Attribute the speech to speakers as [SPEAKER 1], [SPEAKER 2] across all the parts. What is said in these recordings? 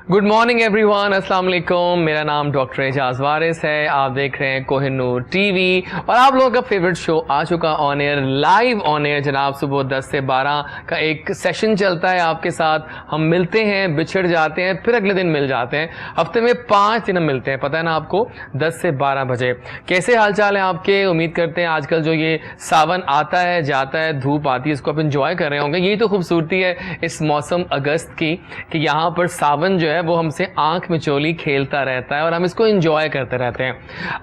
[SPEAKER 1] Good morning everyone, अस्सलाम वालेकुम। मेरा नाम डॉक्टर एजाज वारिस है। आप देख रहे हैं कोहिनूर टीवी और आप लोगों का फेवरेट शो आ चुका on air, live on air जनाब। सुबह 10 से 12 का एक सेशन चलता है आपके साथ। हम मिलते हैं, बिछड़ जाते हैं, फिर अगले दिन मिल जाते हैं। हफ्ते में 5 दिन हम मिलते हैं, पता है ना आपको, 10 से 12 बजे। कैसे हालचाल है आपके? उम्मीद करते हैं आजकल जो ये सावन आता है जाता है, धूप आती है, इसको आप इंजॉय कर रहे होंगे। यही तो खूबसूरती है इस मौसम अगस्त की कि यहाँ पर सावन जो है वो हमसे आंख मिचोली खेलता रहता है और हम इसको एंजॉय करते रहते हैं।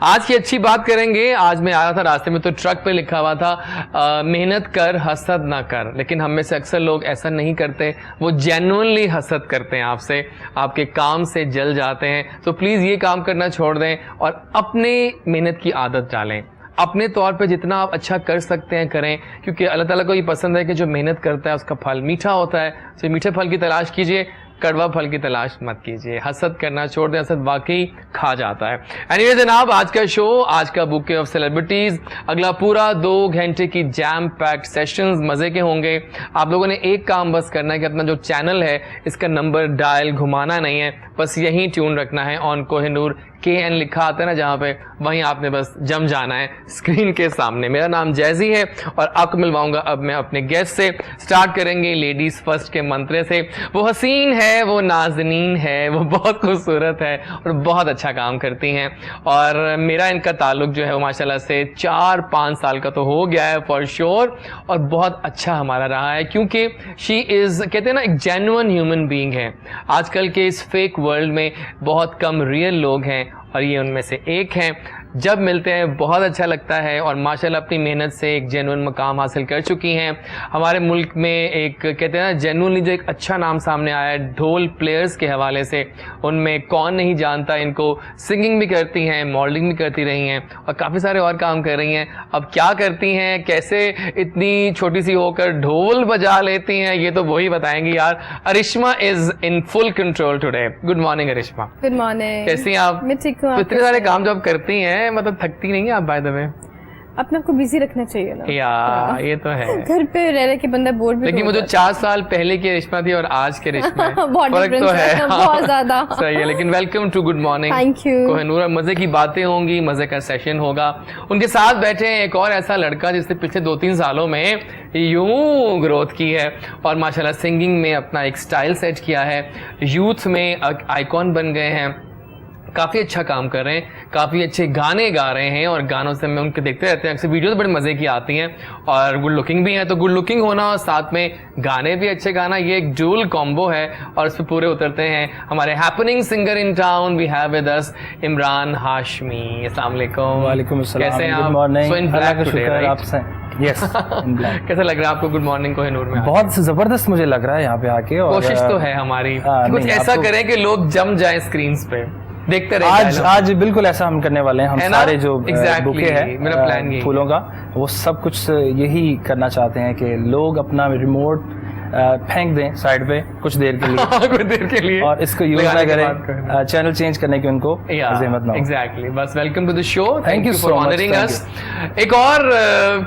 [SPEAKER 1] आज की अच्छी बात करेंगे। आज मैं आ रहा था रास्ते में तो ट्रक पे लिखा हुआ था मेहनत कर हसद ना कर, लेकिन हम में से अक्सर लोग ऐसा नहीं करते। वो जेन्युइनली हसद करते हैं आपसे, आपके काम से जल जाते हैं। तो प्लीज़ ये काम करना छोड़ दें और अपने मेहनत की आदत डालें। अपने तौर पे जितना आप अच्छा कर सकते हैं करें, क्योंकि अल्लाह ताला को ये पसंद है कि जो मेहनत करता है उसका फल मीठा होता है। तो मीठे फल की तलाश कीजिए, कड़वा फल की तलाश मत कीजिए। हसद करना छोड़ दें, हसद वाकई खा जाता है। एनीवे जनाब, आज का शो, आज का बुके ऑफ सेलिब्रिटीज़, अगला पूरा 2 घंटे की जैम पैक्ड सेशंस मज़े के होंगे। आप लोगों ने एक काम बस करना है कि अपना जो चैनल है इसका नंबर डायल घुमाना नहीं है, बस यहीं ट्यून रखना है। ऑन कोहिनूर KN लिखा आता है ना जहाँ पे, वहीं आपने बस जम जाना है स्क्रीन के सामने। मेरा नाम जैजी है और आपको मिलवाऊंगा अब मैं अपने गेस्ट से। स्टार्ट करेंगे लेडीज़ फर्स्ट के मंत्र से। वो हसीन है, वो नाजनीन है, वो बहुत खूबसूरत है और बहुत अच्छा काम करती हैं। और मेरा इनका ताल्लुक जो है वो माशाल्लाह से 4-5 साल का तो हो गया है फॉर श्योर, और बहुत अच्छा हमारा रहा है क्योंकि शी इज़, कहते हैं ना, एक जेन्युइन ह्यूमन बीइंग है। आजकल के इस फेक वर्ल्ड में बहुत कम रियल लोग हैं और ये उनमें से एक हैं। जब मिलते हैं बहुत अच्छा लगता है और माशाल्लाह अपनी मेहनत से एक जेन्युइन मकाम हासिल कर चुकी हैं। हमारे मुल्क में एक, कहते हैं ना, जेन्युइनली जो एक अच्छा नाम सामने आया है ढोल प्लेयर्स के हवाले से, उनमें कौन नहीं जानता इनको। सिंगिंग भी करती हैं, मॉडलिंग भी करती रही हैं और काफ़ी सारे और काम कर रही हैं। अब क्या करती हैं, कैसे इतनी छोटी सी होकर ढोल बजा लेती हैं, ये तो वही बताएंगी यार। Arishma is in full control today. Good morning Arishma.
[SPEAKER 2] Good morning.
[SPEAKER 1] कैसी हैं आप?
[SPEAKER 2] मैं ठीक हूँ।
[SPEAKER 1] इतने सारे काम जो आप करती हैं, मतलब थकती नहीं है आप बाय द वे?
[SPEAKER 2] अपने आपको बिजी रखना चाहिए ना
[SPEAKER 1] यार, ये तो है।
[SPEAKER 2] घर पे रह रहे के बंदा बोर भी,
[SPEAKER 1] लेकिन वो जो 4 साल पहले की रिश्मा थी और आज के रिश्मा
[SPEAKER 2] फर्क
[SPEAKER 1] तो है
[SPEAKER 2] बहुत ज्यादा।
[SPEAKER 1] सही है। लेकिन welcome to good morning.
[SPEAKER 2] Thank you
[SPEAKER 1] Kohinoor. मजे की बातें होंगी, मजे का सेशन होगा। उनके साथ बैठे हैं एक और ऐसा लड़का जिसने पिछले 2-3 सालों में यूं ग्रोथ की है और माशाल्लाह सिंगिंग में अपना एक स्टाइल सेट किया है, यूथ में आइकॉन बन गए हैं, काफ़ी अच्छा काम कर रहे हैं, काफ़ी अच्छे गाने गा रहे हैं और गानों से मैं उनके देखते रहते हैं अक्सर, वीडियोस बड़े मज़े की आती हैं और गुड लुकिंग भी हैं। तो गुड लुकिंग होना और साथ में गाने भी अच्छे गाना, ये एक डुअल कॉम्बो है और इस पर पूरे उतरते हैं हमारे happening singer in town. We have with us Imran Hashmi. अस्सलाम वालेकुम।
[SPEAKER 3] वालेकुम अस्सलाम।
[SPEAKER 1] कैसे हैं आप?
[SPEAKER 3] Good morning.
[SPEAKER 1] So in black today, right?
[SPEAKER 3] आपसे यस इन ब्लैक।
[SPEAKER 1] कैसा लग रहा है आपको गुड मॉर्निंग कोहिनूर में?
[SPEAKER 3] बहुत जबरदस्त मुझे लग रहा है यहाँ पे आके। और
[SPEAKER 1] कोशिश तो है हमारी कुछ ऐसा करें कि लोग जम जाए स्क्रीन पे, देखते रहे।
[SPEAKER 3] आज बिल्कुल ऐसा हम करने वाले हैं। हम सारे जो बुके हैं
[SPEAKER 1] मेरा प्लान
[SPEAKER 3] फूलों का, वो सब कुछ यही करना चाहते हैं कि लोग अपना रिमोट फेंक दें साइड पे कुछ देर के लिए
[SPEAKER 1] कुछ देर के लिए,
[SPEAKER 3] और इसको यूज ना करें, चैनल चेंज करने की उनको जहमत ना हो।
[SPEAKER 1] एग्जैक्टली। बस welcome to the show.
[SPEAKER 3] Thank you
[SPEAKER 1] for honouring us. एक और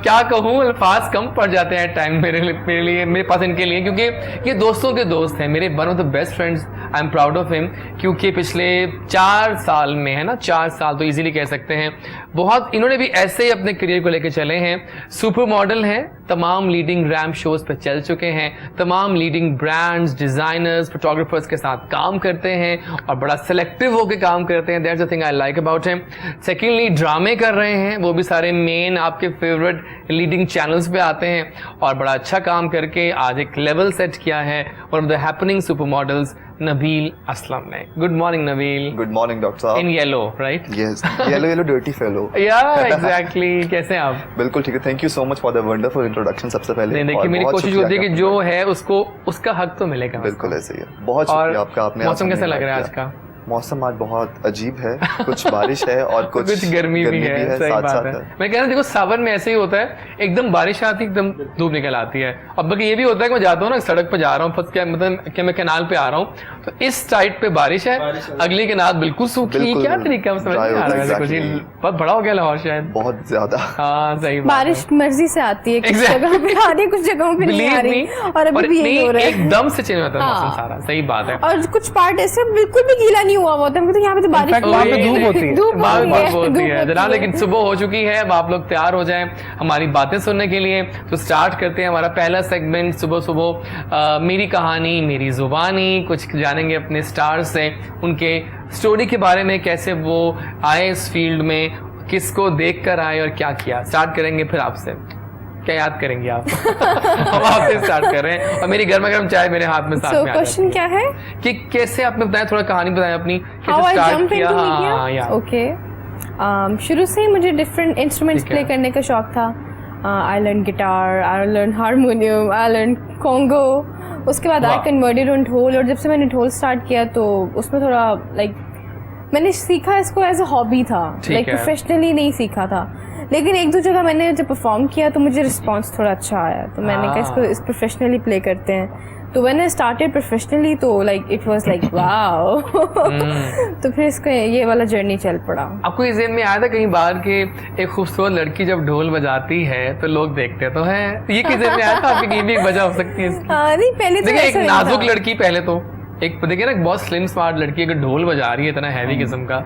[SPEAKER 1] क्या कहूँ, अल्फाज कम पड़ जाते हैं टाइम मेरे लिए, मेरे पास इनके लिए, क्योंकि ये दोस्तों के दोस्त हैं मेरे, one of the best friends. I am proud of him क्योंकि पिछले 4 साल में, है ना, 4 साल तो इजीली कह सकते हैं, बहुत इन्होंने भी ऐसे ही अपने करियर को लेकर चले हैं। सुपर मॉडल हैं, तमाम लीडिंग रैम्प शोज पे चल चुके हैं, तमाम लीडिंग ब्रांड्स, डिजाइनर्स, फोटोग्राफर्स के साथ काम करते हैं और बड़ा सेलेक्टिव होकर काम करते हैं। That's the thing I like about him. Secondly ड्रामे कर रहे हैं, वो भी सारे मेन आपके फेवरेट लीडिंग चैनल्स पे आते हैं और बड़ा अच्छा काम करके आज एक लेवल सेट किया है one of the happening super models, Nabeel Aslam ने। Good morning Nabeel.
[SPEAKER 4] Good morning doctor साहब।
[SPEAKER 1] In yellow, right?
[SPEAKER 4] Yes, yellow dirty fellow.
[SPEAKER 1] Yeah exactly. कैसे हैं आप?
[SPEAKER 4] बिल्कुल ठीक है, thank you so much for the wonderful introduction. सबसे पहले
[SPEAKER 1] देखिए मेरी कोशिश होती है कि जो है उसको उसका हक तो मिलेगा।
[SPEAKER 4] बिल्कुल ऐसे ही है। बहुत शुक्रिया आपका। आपने
[SPEAKER 1] मौसम कैसा लग रहा है आज का?
[SPEAKER 4] मौसम आज बहुत अजीब है, कुछ बारिश है और कुछ
[SPEAKER 1] गर्मी भी है, सही
[SPEAKER 4] साथ
[SPEAKER 1] बात
[SPEAKER 4] साथ
[SPEAKER 1] है। मैं कह रहा हूँ देखो सावन में ऐसे ही होता है, एकदम बारिश आती है एकदम धूप निकल आती है। अब बल्कि ये भी होता है कि मैं जाता हूँ ना सड़क पे जा रहा हूँ, फंस के मतलब कि मैं कैनाल पे आ रहा हूँ, तो इस साइड पे बारिश है, अगली कैनाल बिल्कुल सूखी,
[SPEAKER 4] बिल्कुल
[SPEAKER 1] क्या तरीका है समझ नहीं आ रहा है, कुछ बहुत बड़ा हो गया लाहौर शायद,
[SPEAKER 4] बहुत ज्यादा।
[SPEAKER 1] हाँ सही बात
[SPEAKER 2] बारिश मर्जी से आती है, कुछ
[SPEAKER 1] Exactly.
[SPEAKER 2] जगह पे आ रही है, कुछ जगहों पे नहीं आ रही, और अभी भी यही हो रहा है।
[SPEAKER 1] एकदम से चेंज होता है
[SPEAKER 2] हाँ।
[SPEAKER 1] मौसम सारा, सही बात है।
[SPEAKER 2] और कुछ पार्ट ऐसे बिल्कुल भी गीला नहीं हुआ होता है, मतलब यहाँ पे तो बारिश
[SPEAKER 3] In fact, वहाँ पे धूप होती है।
[SPEAKER 2] धूप
[SPEAKER 1] बात
[SPEAKER 2] होती
[SPEAKER 1] बहुत
[SPEAKER 2] है,
[SPEAKER 1] होती
[SPEAKER 2] धूप
[SPEAKER 1] है
[SPEAKER 2] होती
[SPEAKER 1] जनाब,
[SPEAKER 2] है।
[SPEAKER 1] लेकिन सुबह हो चुकी है, अब आप लोग तैयार हो जाएं हमारी बातें सुनने के लिए। तो स्टार्ट करते हैं हमारा पहला सेगमेंट सुबह सुबह, मेरी कहानी मेरी जुबानी। कुछ जानेंगे अपने स्टार से, उनके स्टोरी के बारे में, कैसे वो आए इस फील्ड में, किसको देख कर आए और क्या किया। स्टार्ट करेंगे फिर आपसे, क्या याद करेंगे आप? हम आपसे स्टार्ट कर रहे हैं और मेरी गर्मा गर्म चाय मेरे हाथ में साथ
[SPEAKER 2] So
[SPEAKER 1] में आ
[SPEAKER 2] क्वेश्चन
[SPEAKER 1] जाती
[SPEAKER 2] क्या है?
[SPEAKER 1] है कि कैसे आपने बताया, थोड़ा कहानी बताया अपनी,
[SPEAKER 2] How
[SPEAKER 1] कैसे
[SPEAKER 2] I
[SPEAKER 1] स्टार्ट
[SPEAKER 2] jump
[SPEAKER 1] किया।
[SPEAKER 2] into
[SPEAKER 1] हाँ
[SPEAKER 2] media?
[SPEAKER 1] यार
[SPEAKER 2] Okay. शुरू से ही मुझे डिफरेंट इंस्ट्रूमेंट्स
[SPEAKER 1] ठीक है।
[SPEAKER 2] प्ले करने का शौक था। I learn guitar, I learn harmonium, I learn Congo, उसके बाद आई
[SPEAKER 1] वाह।
[SPEAKER 2] कन्वर्टेड ऑन ढोल। और जब से मैंने ढोल स्टार्ट किया तो उसमें थोड़ा लाइक मैंने सीखा इसको एज अ हॉबी था,
[SPEAKER 1] ठीक
[SPEAKER 2] लाइक
[SPEAKER 1] है।
[SPEAKER 2] प्रोफेशनली नहीं सीखा था। लेकिन एक दो जगह मैंने जब परफॉर्म किया तो मुझे रिस्पांस थोड़ा अच्छा आया, तो मैंने कहा इसको इस प्रोफेशनली प्ले करते हैं। तो व्हेन आई स्टार्टेड प्रोफेशनली तो like it was like wow. तो फिर इसका ये वाला जर्नी चल पड़ा।
[SPEAKER 1] आपको इस दिन में आया था कहीं बाहर के एक खूबसूरत लड़की जब ढोल बजाती है तो लोग देखते तो हैं, ये किस दिन में आया था आपकी? ये भी एक वजह हो सकती है इसकी।
[SPEAKER 2] नहीं पहले तो
[SPEAKER 1] देखिए एक
[SPEAKER 2] ऐसा नहीं
[SPEAKER 1] नाजुक
[SPEAKER 2] था।
[SPEAKER 1] लड़की, पहले तो एक देखिए ना बहुत स्लिम स्मार्ट लड़की अगर ढोल बजा रही है इतना हैवी किस्म का,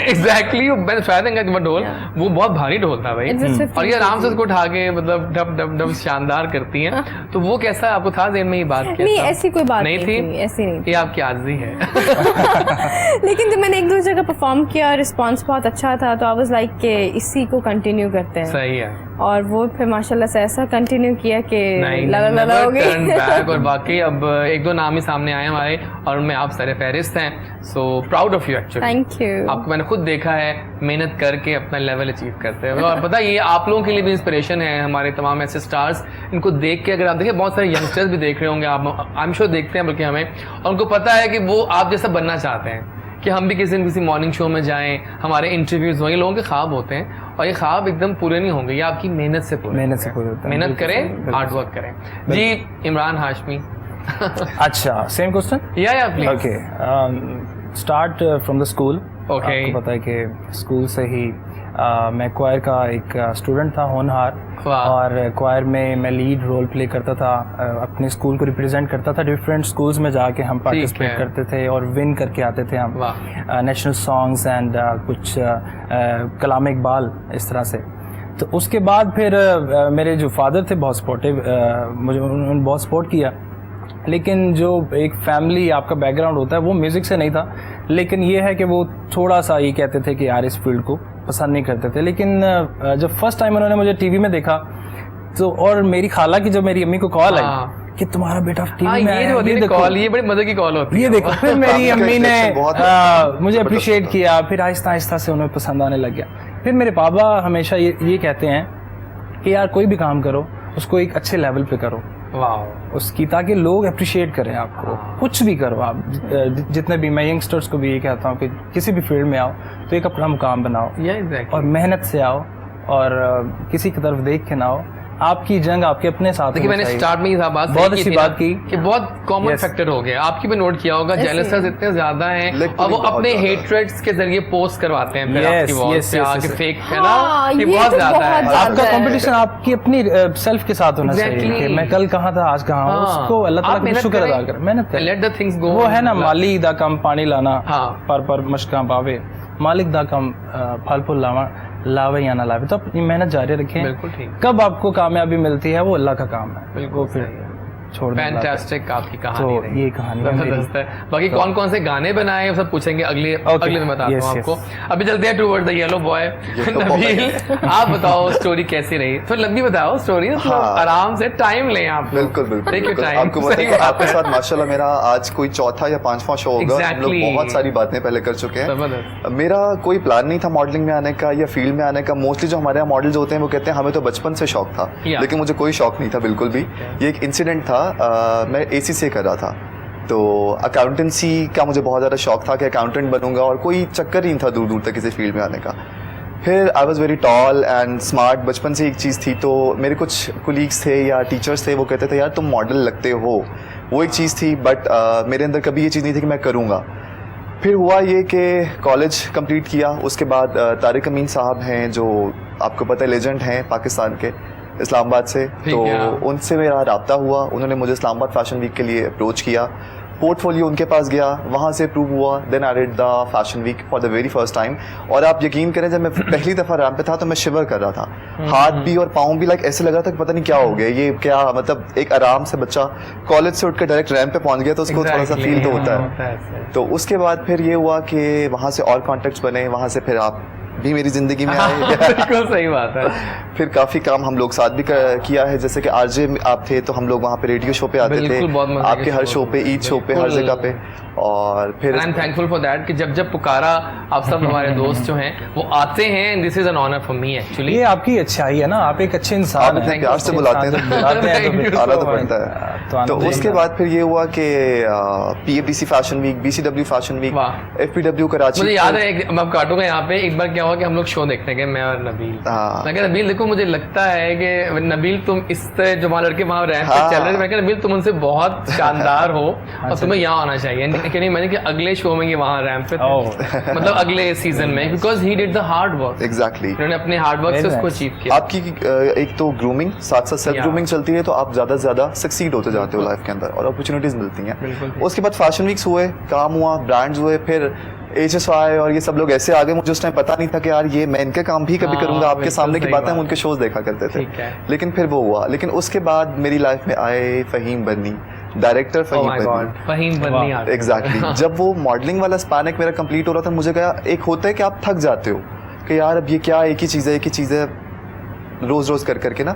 [SPEAKER 1] एग्जैक्टली मैं शायद वो ढोल वो बहुत भारी ढोल था भाई,
[SPEAKER 2] It was 50
[SPEAKER 1] और ये आराम से उसको उठा के मतलब डब डब डब शानदार करती हैं। तो वो कैसा आपको था देर में ये बात?
[SPEAKER 2] नहीं
[SPEAKER 1] कैसा?
[SPEAKER 2] ऐसी कोई बात
[SPEAKER 1] नहीं
[SPEAKER 2] नहीं
[SPEAKER 1] थी?
[SPEAKER 2] थी, ऐसी नहीं थी।
[SPEAKER 1] ये आपकी आज़ी है।
[SPEAKER 2] लेकिन जब मैंने एक दो जगह परफॉर्म किया, रिस्पांस बहुत अच्छा था, तो आई वाज लाइक कि इसी को कंटिन्यू करते हैं।
[SPEAKER 1] सही है।
[SPEAKER 2] और वो फिर माशाल्लाह से ऐसा कंटिन्यू किया कि
[SPEAKER 1] नहीं
[SPEAKER 2] ला ला ला हो गई।
[SPEAKER 1] Turn back. और बाकी अब एक दो नाम ही सामने आए हमारे और उनमें आप सर फहरिस्त हैं, so proud of you actually.
[SPEAKER 2] Thank you.
[SPEAKER 1] आपको मैंने खुद देखा है मेहनत करके अपना लेवल अचीव करते हैं, और पता है ये आप लोगों के लिए भी इंस्पिरेशन है, हमारे तमाम ऐसे स्टार्स। इनको देख के अगर आप देखिए बहुत सारे यंगस्टर्स भी देख रहे होंगे, आप आई एम श्योर देखते हैं बल्कि हमें, और उनको पता है कि वो आप जैसा बनना चाहते हैं कि हम भी किसी न किसी मॉर्निंग शो में जाएं, हमारे इंटरव्यूज हों। ये लोगों के ख्वाब होते हैं और ये ख्वाब एकदम पूरे नहीं होंगे, ये आपकी मेहनत से पूरे
[SPEAKER 3] मेहनत से पूरे होते हैं।
[SPEAKER 1] मेहनत
[SPEAKER 3] बिल्कुल
[SPEAKER 1] करें,
[SPEAKER 3] बिल्कुल।
[SPEAKER 1] हार्ड वर्क करें। जी इमरान हाशमी।
[SPEAKER 3] अच्छा, सेम क्वेश्चन।
[SPEAKER 1] या please.
[SPEAKER 3] Okay, start from the school.
[SPEAKER 1] Okay.
[SPEAKER 3] आपको पता है कि स्कूल से ही मैं क्वायर का एक स्टूडेंट था, होनहार,
[SPEAKER 1] वाह।
[SPEAKER 3] और क्वायर में मैं लीड रोल प्ले करता था। अपने स्कूल को रिप्रेजेंट करता था, डिफरेंट स्कूल्स में जाके हम पार्टिसिपेट
[SPEAKER 1] है।
[SPEAKER 3] करते थे और विन करके आते थे हम,
[SPEAKER 1] वाह।
[SPEAKER 3] नेशनल सॉन्ग्स एंड कुछ कलाम इकबाल इस तरह से। तो उसके बाद फिर मेरे जो फादर थे बहुत सपोर्टिव, मुझे उन्होंने बहुत सपोर्ट किया। लेकिन जो एक फैमिली आपका बैकग्राउंड होता है वो म्यूज़िक से नहीं था, लेकिन ये है कि वो थोड़ा सा ये कहते थे कि यार इस फील्ड को पसंद नहीं करते थे। लेकिन जब फर्स्ट टाइम उन्होंने मुझे टीवी में देखा तो, और मेरी खाला की जब मेरी अम्मी को कॉल आई कि तुम्हारा बेटा टीवी में
[SPEAKER 1] ये
[SPEAKER 3] आया
[SPEAKER 1] जो
[SPEAKER 3] है,
[SPEAKER 1] होती
[SPEAKER 3] ये
[SPEAKER 1] है
[SPEAKER 3] देखो,
[SPEAKER 1] कॉल, ये बड़ी मजे की कॉल होती है।
[SPEAKER 3] ये देखो। फिर मेरी
[SPEAKER 4] आपका
[SPEAKER 3] अम्मी ने
[SPEAKER 4] impression बहुत
[SPEAKER 3] मुझे
[SPEAKER 4] जबरदस्त
[SPEAKER 3] अप्रिशिएट
[SPEAKER 4] था।
[SPEAKER 3] किया, फिर आहिस्ता आहिस्ता से उन्हें पसंद आने लग गया। फिर मेरे पापा हमेशा ये कहते हैं कि यार कोई भी काम करो उसको एक अच्छे लेवल पे करो
[SPEAKER 1] वाह।
[SPEAKER 3] उसकी, ताकि लोग अप्रिशिएट करें आपको। कुछ भी करो आप, जितने भी, मैं यंगस्टर्स को भी ये कहता हूँ कि किसी भी फील्ड में आओ तो एक अपना मुकाम बनाओ
[SPEAKER 1] या एग्जैक्टली।
[SPEAKER 3] और मेहनत से आओ और किसी की तरफ देख के ना आओ। आपकी जंग आपके अपने साथ
[SPEAKER 1] देखिए मैंने
[SPEAKER 3] चाहिए।
[SPEAKER 1] स्टार्ट में ही बात
[SPEAKER 3] बहुत
[SPEAKER 1] सही
[SPEAKER 3] अच्छी
[SPEAKER 1] थी
[SPEAKER 3] बात
[SPEAKER 1] ना,
[SPEAKER 3] की
[SPEAKER 1] कि बहुत कॉमन
[SPEAKER 3] Yes.
[SPEAKER 1] फैक्टर हो गया, आपकी भी नोट किया होगा,
[SPEAKER 2] ऐसे
[SPEAKER 1] जेलसर्स इतने ज्यादा हैं
[SPEAKER 4] Like
[SPEAKER 1] और वो
[SPEAKER 4] बहुत
[SPEAKER 1] अपने
[SPEAKER 4] ज्यादा।
[SPEAKER 1] हेट्रेड्स के जरिए पोस्ट करवाते हैं फिर
[SPEAKER 3] Yes,
[SPEAKER 1] आपकी वॉल
[SPEAKER 3] yes,
[SPEAKER 1] पे
[SPEAKER 3] yes,
[SPEAKER 1] आके
[SPEAKER 3] yes.
[SPEAKER 1] फेक है
[SPEAKER 2] हाँ,
[SPEAKER 1] ना, ये
[SPEAKER 2] ये
[SPEAKER 1] बहुत
[SPEAKER 2] तो
[SPEAKER 1] ज्यादा
[SPEAKER 2] बहुत
[SPEAKER 1] है।
[SPEAKER 2] ज्यादा
[SPEAKER 3] आपका
[SPEAKER 2] है।
[SPEAKER 3] कंपटीशन आपकी अपनी सेल्फ के साथ होना चाहिए
[SPEAKER 1] Exactly.
[SPEAKER 3] कि मैं कल कहाँ था आज कहाँ हूँ, उसको अल्लाह ताला का शुक्र अदा कर, मेहनत कर।
[SPEAKER 1] Let the things go.
[SPEAKER 3] वो है ना, माली दा कम पानी लाना,
[SPEAKER 1] हाँ।
[SPEAKER 3] पर मशका पावे, मालिक दा कम फल फूल लावे या ना लावे। तो अपनी मेहनत जारी रखें।
[SPEAKER 1] बिल्कुल ठीक।
[SPEAKER 3] कब आपको कामयाबी मिलती है वो अल्लाह का काम है,
[SPEAKER 1] बिल्कुल
[SPEAKER 3] वो फिर
[SPEAKER 1] सही है।
[SPEAKER 3] छोड़ देना।
[SPEAKER 1] फैंटास्टिक आपकी कहानी
[SPEAKER 3] तो
[SPEAKER 1] रही।
[SPEAKER 3] ये कहानी है मेरी।
[SPEAKER 1] जबरदस्त है। बाकी कौन कौन से गाने बनाए वो सब पूछेंगे अगले में बताता हूँ
[SPEAKER 3] Yes,
[SPEAKER 1] आपको।
[SPEAKER 3] yes.
[SPEAKER 1] अभी चलते हैं toward the yellow boy. Nabeel आप बताओ स्टोरी कैसी रही? तो लंबी बताओ स्टोरी,
[SPEAKER 4] हाँ।
[SPEAKER 1] आराम से टाइम लें आप।
[SPEAKER 4] बिल्कुल बिल्कुल
[SPEAKER 1] Take your
[SPEAKER 4] बिल्कुल।
[SPEAKER 1] time.
[SPEAKER 4] आपको पता है
[SPEAKER 1] सही
[SPEAKER 4] कि
[SPEAKER 1] बात
[SPEAKER 4] आपके
[SPEAKER 1] है।
[SPEAKER 4] साथ माशाल्लाह मेरा आज कोई चौथा या पांचवा शो होगा। हम
[SPEAKER 1] Exactly.
[SPEAKER 4] लोग बहुत सारी बातें पहले कर चुके हैं।
[SPEAKER 1] जबरदस्त।
[SPEAKER 4] मेरा कोई प्लान नहीं था मॉडलिंग में आने का या फील्ड में आने का। मोस्टली जो हमारे यहाँ मॉडल्स होते हैं वो कहते हैं हमें तो बचपन से शौक था,
[SPEAKER 1] Yeah.
[SPEAKER 4] लेकिन मुझे कोई शौक नहीं था बिल्कुल भी। ये एक इंसिडेंट था, मैं ACCA कर रहा था तो अकाउंटेंसी का मुझे बहुत ज़्यादा शौक था कि अकाउंटेंट बनूंगा, और कोई चक्कर ही नहीं था दूर दूर तक किसी फील्ड में आने का। फिर I was very tall and smart, बचपन से एक चीज़ थी। तो मेरे कुछ कोलीग्स थे या टीचर्स थे, वो कहते थे यार तुम मॉडल लगते हो, वो एक चीज़ थी। बट मेरे अंदर कभी ये चीज़ नहीं थी कि मैं करूँगा। फिर हुआ ये कि कॉलेज कंप्लीट किया, उसके बाद तारिक अमीन साहब हैं जो आपको पता है लेजेंड हैं पाकिस्तान के, इस्लामाबाद से। तो उनसे मेरा रब्ता हुआ, उन्होंने मुझे इस्लामाबाद फैशन वीक के लिए अप्रोच किया, पोर्टफोलियो उनके पास गया, वहाँ से अप्रूव हुआ। Then I did the fashion week for the very first time. और आप यकीन करें, जब मैं पहली दफ़ा रैंप पे था तो मैं शिवर कर रहा था, हाथ भी और पाँव भी लाइक ऐसे लग रहा था कि पता नहीं क्या हो गया, ये क्या, मतलब एक आराम से बच्चा कॉलेज से उठ कर डायरेक्ट रैंप पे पहुँच गया, तो उसको थोड़ा सा फील तो होता है। तो उसके बाद फिर ये हुआ कि वहाँ से और कॉन्टेक्ट्स बने, वहाँ से फिर आप भी मेरी ज़िंदगी में आए।
[SPEAKER 1] बिल्कुल सही बात है।
[SPEAKER 4] फिर काफ़ी काम हम लोग साथ भी किया है, जैसे कि आरजे आप थे तो हम लोग वहाँ पे रेडियो शो पे आते थे, आपके हर शो पे, ईद शो पे, हर जगह पे। और फिर
[SPEAKER 1] I am thankful for that कि जब जब पुकारा आप सब हमारे दोस्त जो हैं वो आते हैं, this is an honour for me actually.
[SPEAKER 3] ये आपकी अच्छाई है ना, आप एक अच्छे इंसान
[SPEAKER 4] आप इतने प्यार से बुलाते हैं, आना तो पड़ता है। तो उसके बाद फिर ये हुआ कि PABC fashion week, BCW fashion week, FPW Karachi.
[SPEAKER 1] मुझे याद है, मैं काटूंगा यहाँ पे, एक बार क्या हुआ कि हम लोग शो देखने गए, मैं और नबील। मैं कहा नबील देखो, मुझे लगता है कि नबील तुम इससे जो हमारे लड़के वहाँ रैंप पे चल रहे थे, मैं कहा नबील तुम उनसे बहुत शानदार हो और तुम्हें यहाँ आना चाहिए। कि नहीं, मैंने कि अगले शो में ये वहाँ रैंप पे थे, मतलब अगले सीजन में, because he did the hard work.
[SPEAKER 4] Exactly,
[SPEAKER 1] उन्होंने अपने हार्ड वर्क से उसको अचीव किया।
[SPEAKER 4] आपकी एक तो ग्रूमिंग, साथ साथ सेल्फ ग्रूमिंग चलती है, तो आप ज़्यादा से ज़्यादा सक्सीड होते जाते हो लाइफ के अंदर और अपॉर्चुनिटीज़ मिलती हैं। उसके बाद फैशन वीक्स हुए, काम हुआ, ब्रांड्स हुए, फिर HSY और ये सब लोग ऐसे आ गए, मुझे उस टाइम पता नहीं था कि यार ये मैं इनके काम भी कभी करूंगा। आपके सामने की बातें हम उनके शोज देखा करते थे, लेकिन फिर वो हुआ। लेकिन उसके बाद मेरी लाइफ में आए फ़हीम बन्नी, डायरेक्टर
[SPEAKER 1] फ़हीम बन्नी।
[SPEAKER 4] एग्जैक्टली। जब वो मॉडलिंग वाला स्पैन एक मेरा कंप्लीट हो रहा था, मुझे कहा एक होता है कि आप थक जाते हो कि यार अब ये क्या, एक ही चीज़ है रोज़ रोज़ कर करके ना।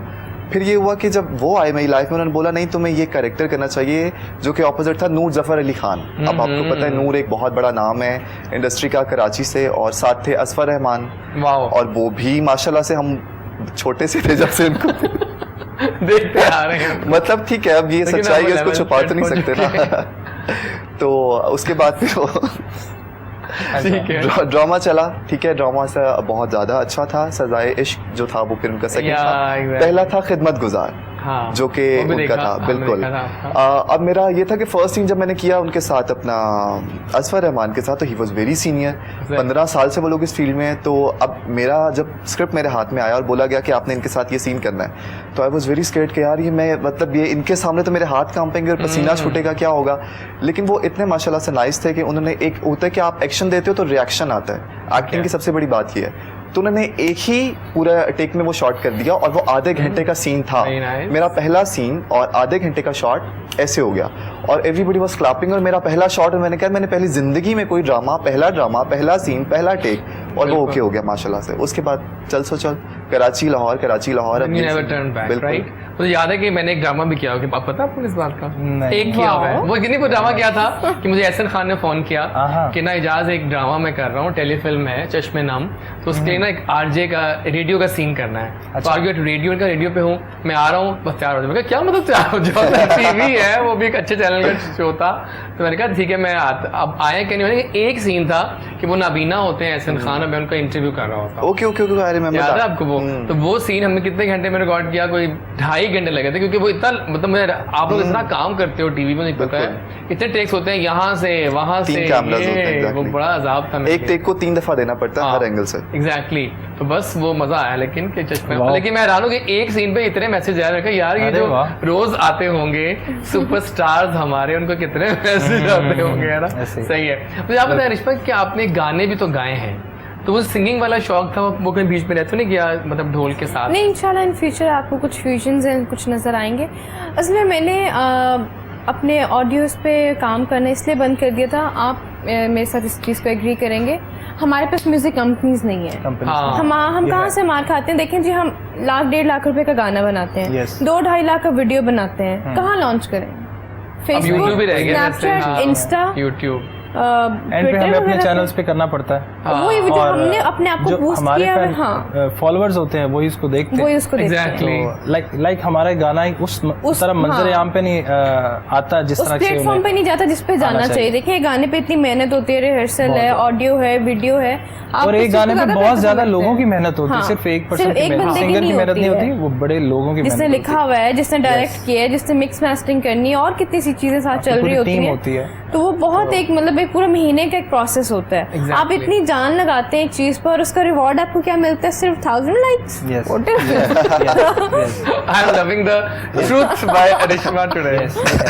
[SPEAKER 4] फिर ये हुआ कि जब वो आए मेरी लाइफ में, उन्होंने बोला नहीं तुम्हें ये कैरेक्टर करना चाहिए, जो कि ऑपोजिट था नूर जफ़र अली खान। अब आपको पता है नूर एक बहुत बड़ा नाम है इंडस्ट्री का, कराची से, और साथ थे असफर रहमान, और वो भी माशाल्लाह से हम छोटे से थे जब से उनको
[SPEAKER 1] देखते आ रहे हैं।
[SPEAKER 4] मतलब ठीक है, अब ये सच्चाई है, उसको छुपा तो नहीं सकते ना। तो उसके बाद फिर
[SPEAKER 1] ठीक है,
[SPEAKER 4] ड्रामा चला। ठीक है, ड्रामा से बहुत ज़्यादा अच्छा था। सजाए इश्क जो था वो फिल्म का सेकंड था। पहला था खिदमत गुजार, जो कि उनका था। बिल्कुल। अब मेरा ये था कि फर्स्ट सीन जब मैंने किया उनके साथ, अपना असफर रहमान के साथ, तो ही वॉज वेरी सीनियर, 15 साल से वो लोग इस फील्ड में हैं। तो अब मेरा जब स्क्रिप्ट मेरे हाथ में आया और बोला गया कि आपने इनके साथ ये सीन करना है, तो आई वॉज वेरी स्केर्ड कि यार ये मैं, मतलब ये इनके सामने तो मेरे हाथ कांपेंगे और पसीना छूटेगा, क्या होगा। लेकिन वो इतने माशाल्लाह से नाइस थे कि उन्होंने, एक होता है कि आप एक्शन देते हो तो रिएक्शन आता है, एक्टिंग की सबसे बड़ी बात ये है। तो उन्होंने एक ही पूरा टेक में वो शॉट कर दिया, और वो आधे घंटे का सीन था, मेरा पहला सीन, और आधे घंटे का शॉट ऐसे हो गया, और एवरीबडी वाज क्लैपिंग, और मेरा पहला शॉट, और मैंने कहा मैंने पहली जिंदगी में कोई ड्रामा, पहला सीन, पहला टेक, और वो ओके हो गया माशाल्लाह से। उसके बाद चल कराची लाहौर
[SPEAKER 1] बिल्कुल। मुझे याद है कि मैंने एक ड्रामा भी किया, आप पता आपको इस बात का? एक किया हुआ है वो, कितनी वो ड्रामा क्या था कि मुझे एहसन खान ने फोन किया कि ना इजाज एक ड्रामा मैं कर रहा हूँ, टेलीफिल्म है चश्मे नाम, तो उसके लिए ना एक RJ का रेडियो का सीन करना है। तो आगे रेडियो पे हूँ, मैं आ रहा हूँ, बस तैयार हो जाओ। क्या मतलब तैयार हो जाओ, TV है, वो भी एक अच्छे चैनल का शो था। तो मैंने कहा ठीक है मैं अब आया क्या नहीं। एक सीन था कि वो नाबीना होते हैं एहसन खान, और मैं उनका इंटरव्यू कर रहा होता।
[SPEAKER 4] ओके,
[SPEAKER 1] याद है आपको वो? तो वो सीन हमने कितने घंटे में रिकॉर्ड किया, कोई 2.5 घंटे लगे थे, क्योंकि वो इतना, मतलब आप लोग इतना काम करते हो टीवी में, नहीं पता है कितने टेक्स होते हैं, यहाँ से वहाँ से, वो बड़ा अजाब था।
[SPEAKER 4] एक टेक को 3 दफा देना पड़ता है हर एंगल से।
[SPEAKER 1] एग्जैक्टली। तो बस वो मजा आया, लेकिन के चश्मे, लेकिन मैं हैरान हूँ कि एक सीन पे इतने मैसेज आया रखा यार, ये जो रोज आते होंगे सुपरस्टार्स हमारे, उनको कितने मैसेज आते होंगे, है ना? सही है। मुझे आप बताएं रिश्पा कि आपने गाने भी तो गाए हैं, तो वो सिंगिंग वाला शौक था, वो कहीं बीच में रहते नहीं गया, मतलब ढोल के साथ?
[SPEAKER 2] नहीं, इंशाल्लाह इन फ्यूचर आपको कुछ फ्यूजन्स हैं, कुछ नज़र आएंगे। असल में मैंने अपने ऑडियोज़ पे काम करना इसलिए बंद कर दिया था, आप मेरे साथ इस चीज़ को एग्री करेंगे, हमारे पास म्यूज़िक कंपनीज नहीं है। हम कहाँ से मार खाते हैं? देखें जी, हम 1.5 लाख रुपए का गाना बनाते हैं, 2-2.5 लाख का वीडियो बनाते हैं, कहाँ लॉन्च करें? Facebook, Snapchat, Insta,
[SPEAKER 1] YouTube,
[SPEAKER 3] and पे हमें अपने चैनल्स पे करना पड़ता है।
[SPEAKER 2] वही जो
[SPEAKER 3] और
[SPEAKER 2] हमने अपने आप को
[SPEAKER 3] जो
[SPEAKER 2] बूस्ट
[SPEAKER 3] हमारे
[SPEAKER 2] किया है, हाँ
[SPEAKER 3] फॉलोअर्स होते हैं वही इसको देखते हैं।
[SPEAKER 2] वही उसको देखते हैं।
[SPEAKER 1] एग्जैक्टली
[SPEAKER 3] लाइक हमारा गाना ही उस तरह मंजर आम पे नहीं आता जिस
[SPEAKER 2] उस
[SPEAKER 3] तरह से
[SPEAKER 2] प्लेटफॉर्म पे नहीं जाता जिस पे जाना चाहिए। देखिए गाने पे इतनी मेहनत होती है, रिहर्सल है, ऑडियो है, वीडियो है,
[SPEAKER 3] और एक गाने पे बहुत ज्यादा लोगों की मेहनत होती है,
[SPEAKER 2] हाँ,
[SPEAKER 3] सिर्फ एक
[SPEAKER 2] सिर्फ एक बंदे की
[SPEAKER 3] सिंगर की
[SPEAKER 2] नहीं
[SPEAKER 3] मेहनत नहीं
[SPEAKER 2] होती
[SPEAKER 3] होती,
[SPEAKER 2] है।
[SPEAKER 3] वो बड़े लोगों की
[SPEAKER 2] जिसने
[SPEAKER 3] मेहनत
[SPEAKER 2] लिखा हुआ है, जिसने डायरेक्ट किया है, जिसने मिक्स मास्टरिंग करनी है और कितनी सी चीजें साथ चल रही होती है, तो वो बहुत एक मतलब एक पूरा महीने का एक प्रोसेस होता है।
[SPEAKER 1] Exactly.
[SPEAKER 2] आप इतनी जान लगाते हैं एक चीज पर, उसका रिवॉर्ड आपको क्या मिलता है? सिर्फ 1000 likes.
[SPEAKER 3] Yes.
[SPEAKER 1] I am loving the truth by Arishma today.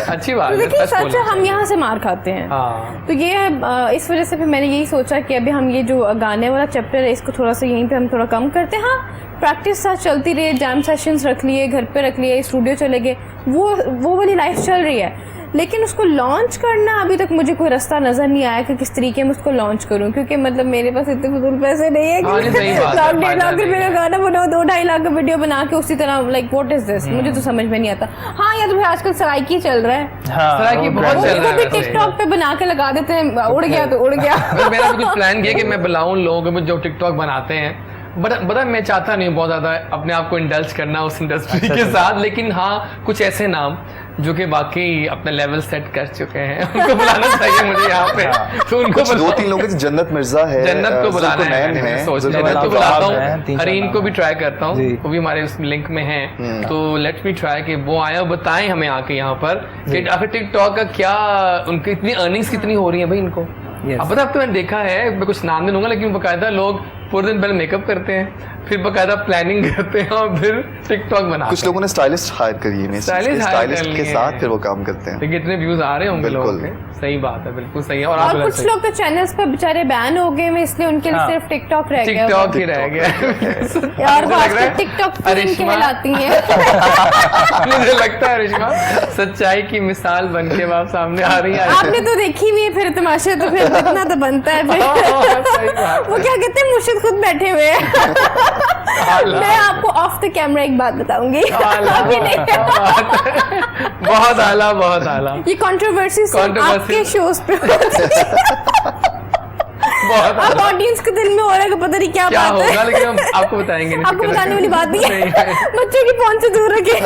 [SPEAKER 1] अच्छी बात है,
[SPEAKER 2] देखिए
[SPEAKER 1] सच
[SPEAKER 2] सच
[SPEAKER 1] बोलना
[SPEAKER 2] है, हम यहाँ से मार खाते हैं।
[SPEAKER 1] हाँ
[SPEAKER 2] तो ये इस वजह से फिर मैंने यही सोचा कि अभी हम ये जो गाने वाला चैप्टर है इसको थोड़ा सा यहीं पे हम थोड़ा कम करते हैं। हाँ, प्रैक्टिस साथ चलती रही, जैम सेशंस रख लिए, घर पे रख लिए, स्टूडियो चले गए, वो वाली लाइफ चल रही है। लेकिन उसको लॉन्च करना अभी तक मुझे कोई रास्ता नजर नहीं आया कि किस तरीके में उसको लॉन्च करूं, क्योंकि मतलब मेरे पास इतने फजूल पैसे नहीं है
[SPEAKER 1] हाँ,
[SPEAKER 2] कि
[SPEAKER 1] नहीं, सही बात है,
[SPEAKER 2] लाख 1.5
[SPEAKER 1] फायदा
[SPEAKER 2] लाख
[SPEAKER 1] नहीं
[SPEAKER 2] रुपए का
[SPEAKER 1] है।
[SPEAKER 2] गाना बनाओ, 2-2.5 लाख का वीडियो बना के उसी तरह लाइक व्हाट इज दिस, मुझे तो समझ में नहीं आता। हाँ, या तो भाई आजकल सराइकी चल रहा है,
[SPEAKER 1] सराइकी बहुत चल रहा है
[SPEAKER 2] भी
[SPEAKER 1] वैसे।
[SPEAKER 2] टिकटॉक पे बना के लगा देते हैं, उड़ गया तो उड़ गया।
[SPEAKER 1] मैंने तो कुछ प्लान किया कि मैं बुलाऊं लोगों को जो टिकटॉक बनाते हैं, बट मैं चाहता नहीं बहुत ज्यादा अपने आप को इंडल्ज करना उस इंडस्ट्री के साथ, लेकिन हाँ कुछ ऐसे नाम जो कि वाकई अपना लेवल सेट कर चुके हैं उनको बुलाना चाहिए मुझे यहाँ पे। तो उनको
[SPEAKER 4] कुछ 2-3 लोग हैं, जन्नत मिर्जा है,
[SPEAKER 1] जन्नत को बुलाना है,
[SPEAKER 4] जुल्फ़ुनैन
[SPEAKER 1] मैंने सोच
[SPEAKER 4] जुल्फ़ुनैन
[SPEAKER 1] जन्नत को
[SPEAKER 3] तो
[SPEAKER 1] बुलाता
[SPEAKER 3] आप हैं,
[SPEAKER 1] हूँ,
[SPEAKER 3] 3-4
[SPEAKER 1] हरीन को भी ट्राई करता हूँ,
[SPEAKER 3] जी।
[SPEAKER 1] वो भी हमारे उस लिंक में हैं, तो लेट्स मी ट्राई कि वो आए और बताएं हमें आके यहाँ पर कि आखिर टिकटॉक का क्या, उनकी इतनी अर्निंग्स कितनी हो रही है भाई इनको।
[SPEAKER 3] Yes.
[SPEAKER 1] अब पता आपको मैंने देखा है, मैं कुछ नाम नहीं लूंगा, लेकिन बकायदा लोग पूरे दिन पहले मेकअप करते हैं, फिर बकायदा प्लानिंग करते हैं और फिर टिकटॉक बनाते
[SPEAKER 4] कुछ लोगों ने स्टाइलिस्ट हायर करी है,
[SPEAKER 1] Stylist hire
[SPEAKER 4] स्टाइलिस्ट
[SPEAKER 1] कर
[SPEAKER 4] के
[SPEAKER 1] लिए
[SPEAKER 4] साथ
[SPEAKER 1] हैं।
[SPEAKER 4] फिर वो काम करते हैं।
[SPEAKER 1] हैं। कितने व्यूज आ रहे होंगे लोगों
[SPEAKER 4] बिल्कुल।
[SPEAKER 1] के, सही बात है, बिल्कुल सही है। और
[SPEAKER 2] और
[SPEAKER 1] आप
[SPEAKER 2] कुछ लोग तो चैनल्स पे बेचारे बैन हो गए, इसलिए उनके लिए
[SPEAKER 3] हाँ।
[SPEAKER 2] सिर्फ टिकटॉक रह गया।
[SPEAKER 1] टिकटॉक ही रह गया
[SPEAKER 2] यार वो
[SPEAKER 1] मुझे लग रहा
[SPEAKER 2] आजकल
[SPEAKER 1] है
[SPEAKER 2] टिकटॉक क्वीन
[SPEAKER 1] अरिश्मा-
[SPEAKER 2] कहलाती हैं।
[SPEAKER 1] मुझे लगता है अरिश्मा सच्चाई की मिसाल बन के आप सामने आ रही है।
[SPEAKER 2] आपने तो देखी हुई है फिर तमाशे, तो फिर इतना तो बनता है फिर।
[SPEAKER 1] सही बात
[SPEAKER 2] वो क्या कहते हैं, मुर्शिद खुद बैठे हुए हैं। मैं आपको ऑफ द कैमरा एक बात बताऊंगी। अभी नहीं।
[SPEAKER 1] बहुत आला, बहुत आला,
[SPEAKER 2] ये कंट्रोवर्सी
[SPEAKER 1] Controversy-
[SPEAKER 2] आपके शोज पे होती है।
[SPEAKER 1] बहुत
[SPEAKER 2] अब
[SPEAKER 1] आला।
[SPEAKER 2] ऑडियंस के दिल में हो रहा है कि पता नहीं क्या
[SPEAKER 1] क्या
[SPEAKER 2] बात
[SPEAKER 1] होगा,
[SPEAKER 2] है।
[SPEAKER 1] लेकिन हम आपको बताएंगे नहीं।
[SPEAKER 2] आपको बताने वाली बात नहीं है,
[SPEAKER 1] नहीं।
[SPEAKER 2] बच्चों की फोन से दूर रखें।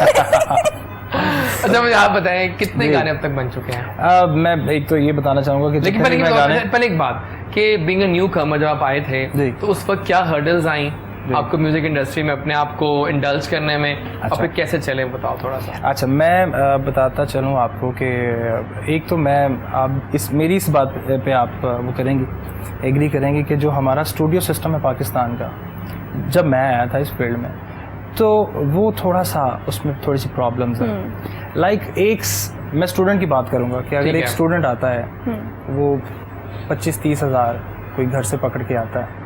[SPEAKER 1] अच्छा मुझे आप बताएं कितने
[SPEAKER 3] जी।
[SPEAKER 1] गाने अब तक बन चुके हैं?
[SPEAKER 3] मैं एक तो ये बताना चाहूंगा कि
[SPEAKER 1] लेकिन
[SPEAKER 3] जितने भी मैं गाने
[SPEAKER 1] पहले एक बात कि बीइंग अ न्यू कमर जब आप आए थे
[SPEAKER 3] जी।
[SPEAKER 1] तो उस वक्त क्या हर्डल्स आई आपको म्यूजिक इंडस्ट्री में अपने आप को इंडल्ज करने में, और फिर कैसे चले बताओ थोड़ा सा।
[SPEAKER 3] अच्छा, मैं बताता चलूँ आपको कि एक तो मैं आप मेरी इस बात पे आप वो करेंगी, एग्री करेंगे कि जो हमारा स्टूडियो सिस्टम है पाकिस्तान का, जब मैं आया था इस फील्ड में तो वो थोड़ा सा उसमें थोड़ी सी प्रॉब्लम्स हैं। लाइक मैं स्टूडेंट की बात करूँगा कि अगर
[SPEAKER 1] ठीक
[SPEAKER 3] एक
[SPEAKER 1] है।
[SPEAKER 3] स्टूडेंट आता है वो 25-30 हज़ार कोई घर से पकड़ के आता है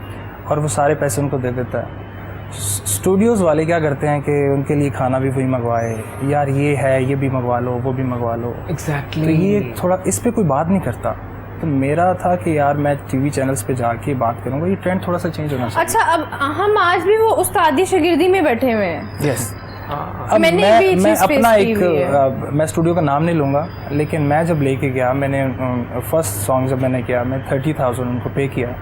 [SPEAKER 3] और वो सारे पैसे उनको दे देता है। स्टूडियोज़ वाले क्या करते हैं कि उनके लिए खाना भी वही मंगवाए, यार ये है ये भी मंगवा लो वो भी मंगवा लो।
[SPEAKER 1] एग्जैक्टली
[SPEAKER 3] तो ये थोड़ा इस पे कोई बात नहीं करता, तो मेरा था कि यार मैं टीवी चैनल्स पे जाके बात करूँगा, ये ट्रेंड थोड़ा सा चेंज होना चाहिए।
[SPEAKER 2] अच्छा, अब हम आज भी वो उस्तादी शागिर्दी में बैठे हुए हैं।
[SPEAKER 3] यस,
[SPEAKER 1] हाँ।
[SPEAKER 3] अब
[SPEAKER 2] मैंने भी ये
[SPEAKER 3] मैं
[SPEAKER 2] चीज़
[SPEAKER 3] अपना
[SPEAKER 2] face की
[SPEAKER 3] एक
[SPEAKER 2] हुई है।
[SPEAKER 3] मैं स्टूडियो का नाम नहीं लूँगा, लेकिन मैं जब लेके गया, मैंने फर्स्ट सॉन्ग जब मैंने किया, मैं 30,000 उनको पे किया।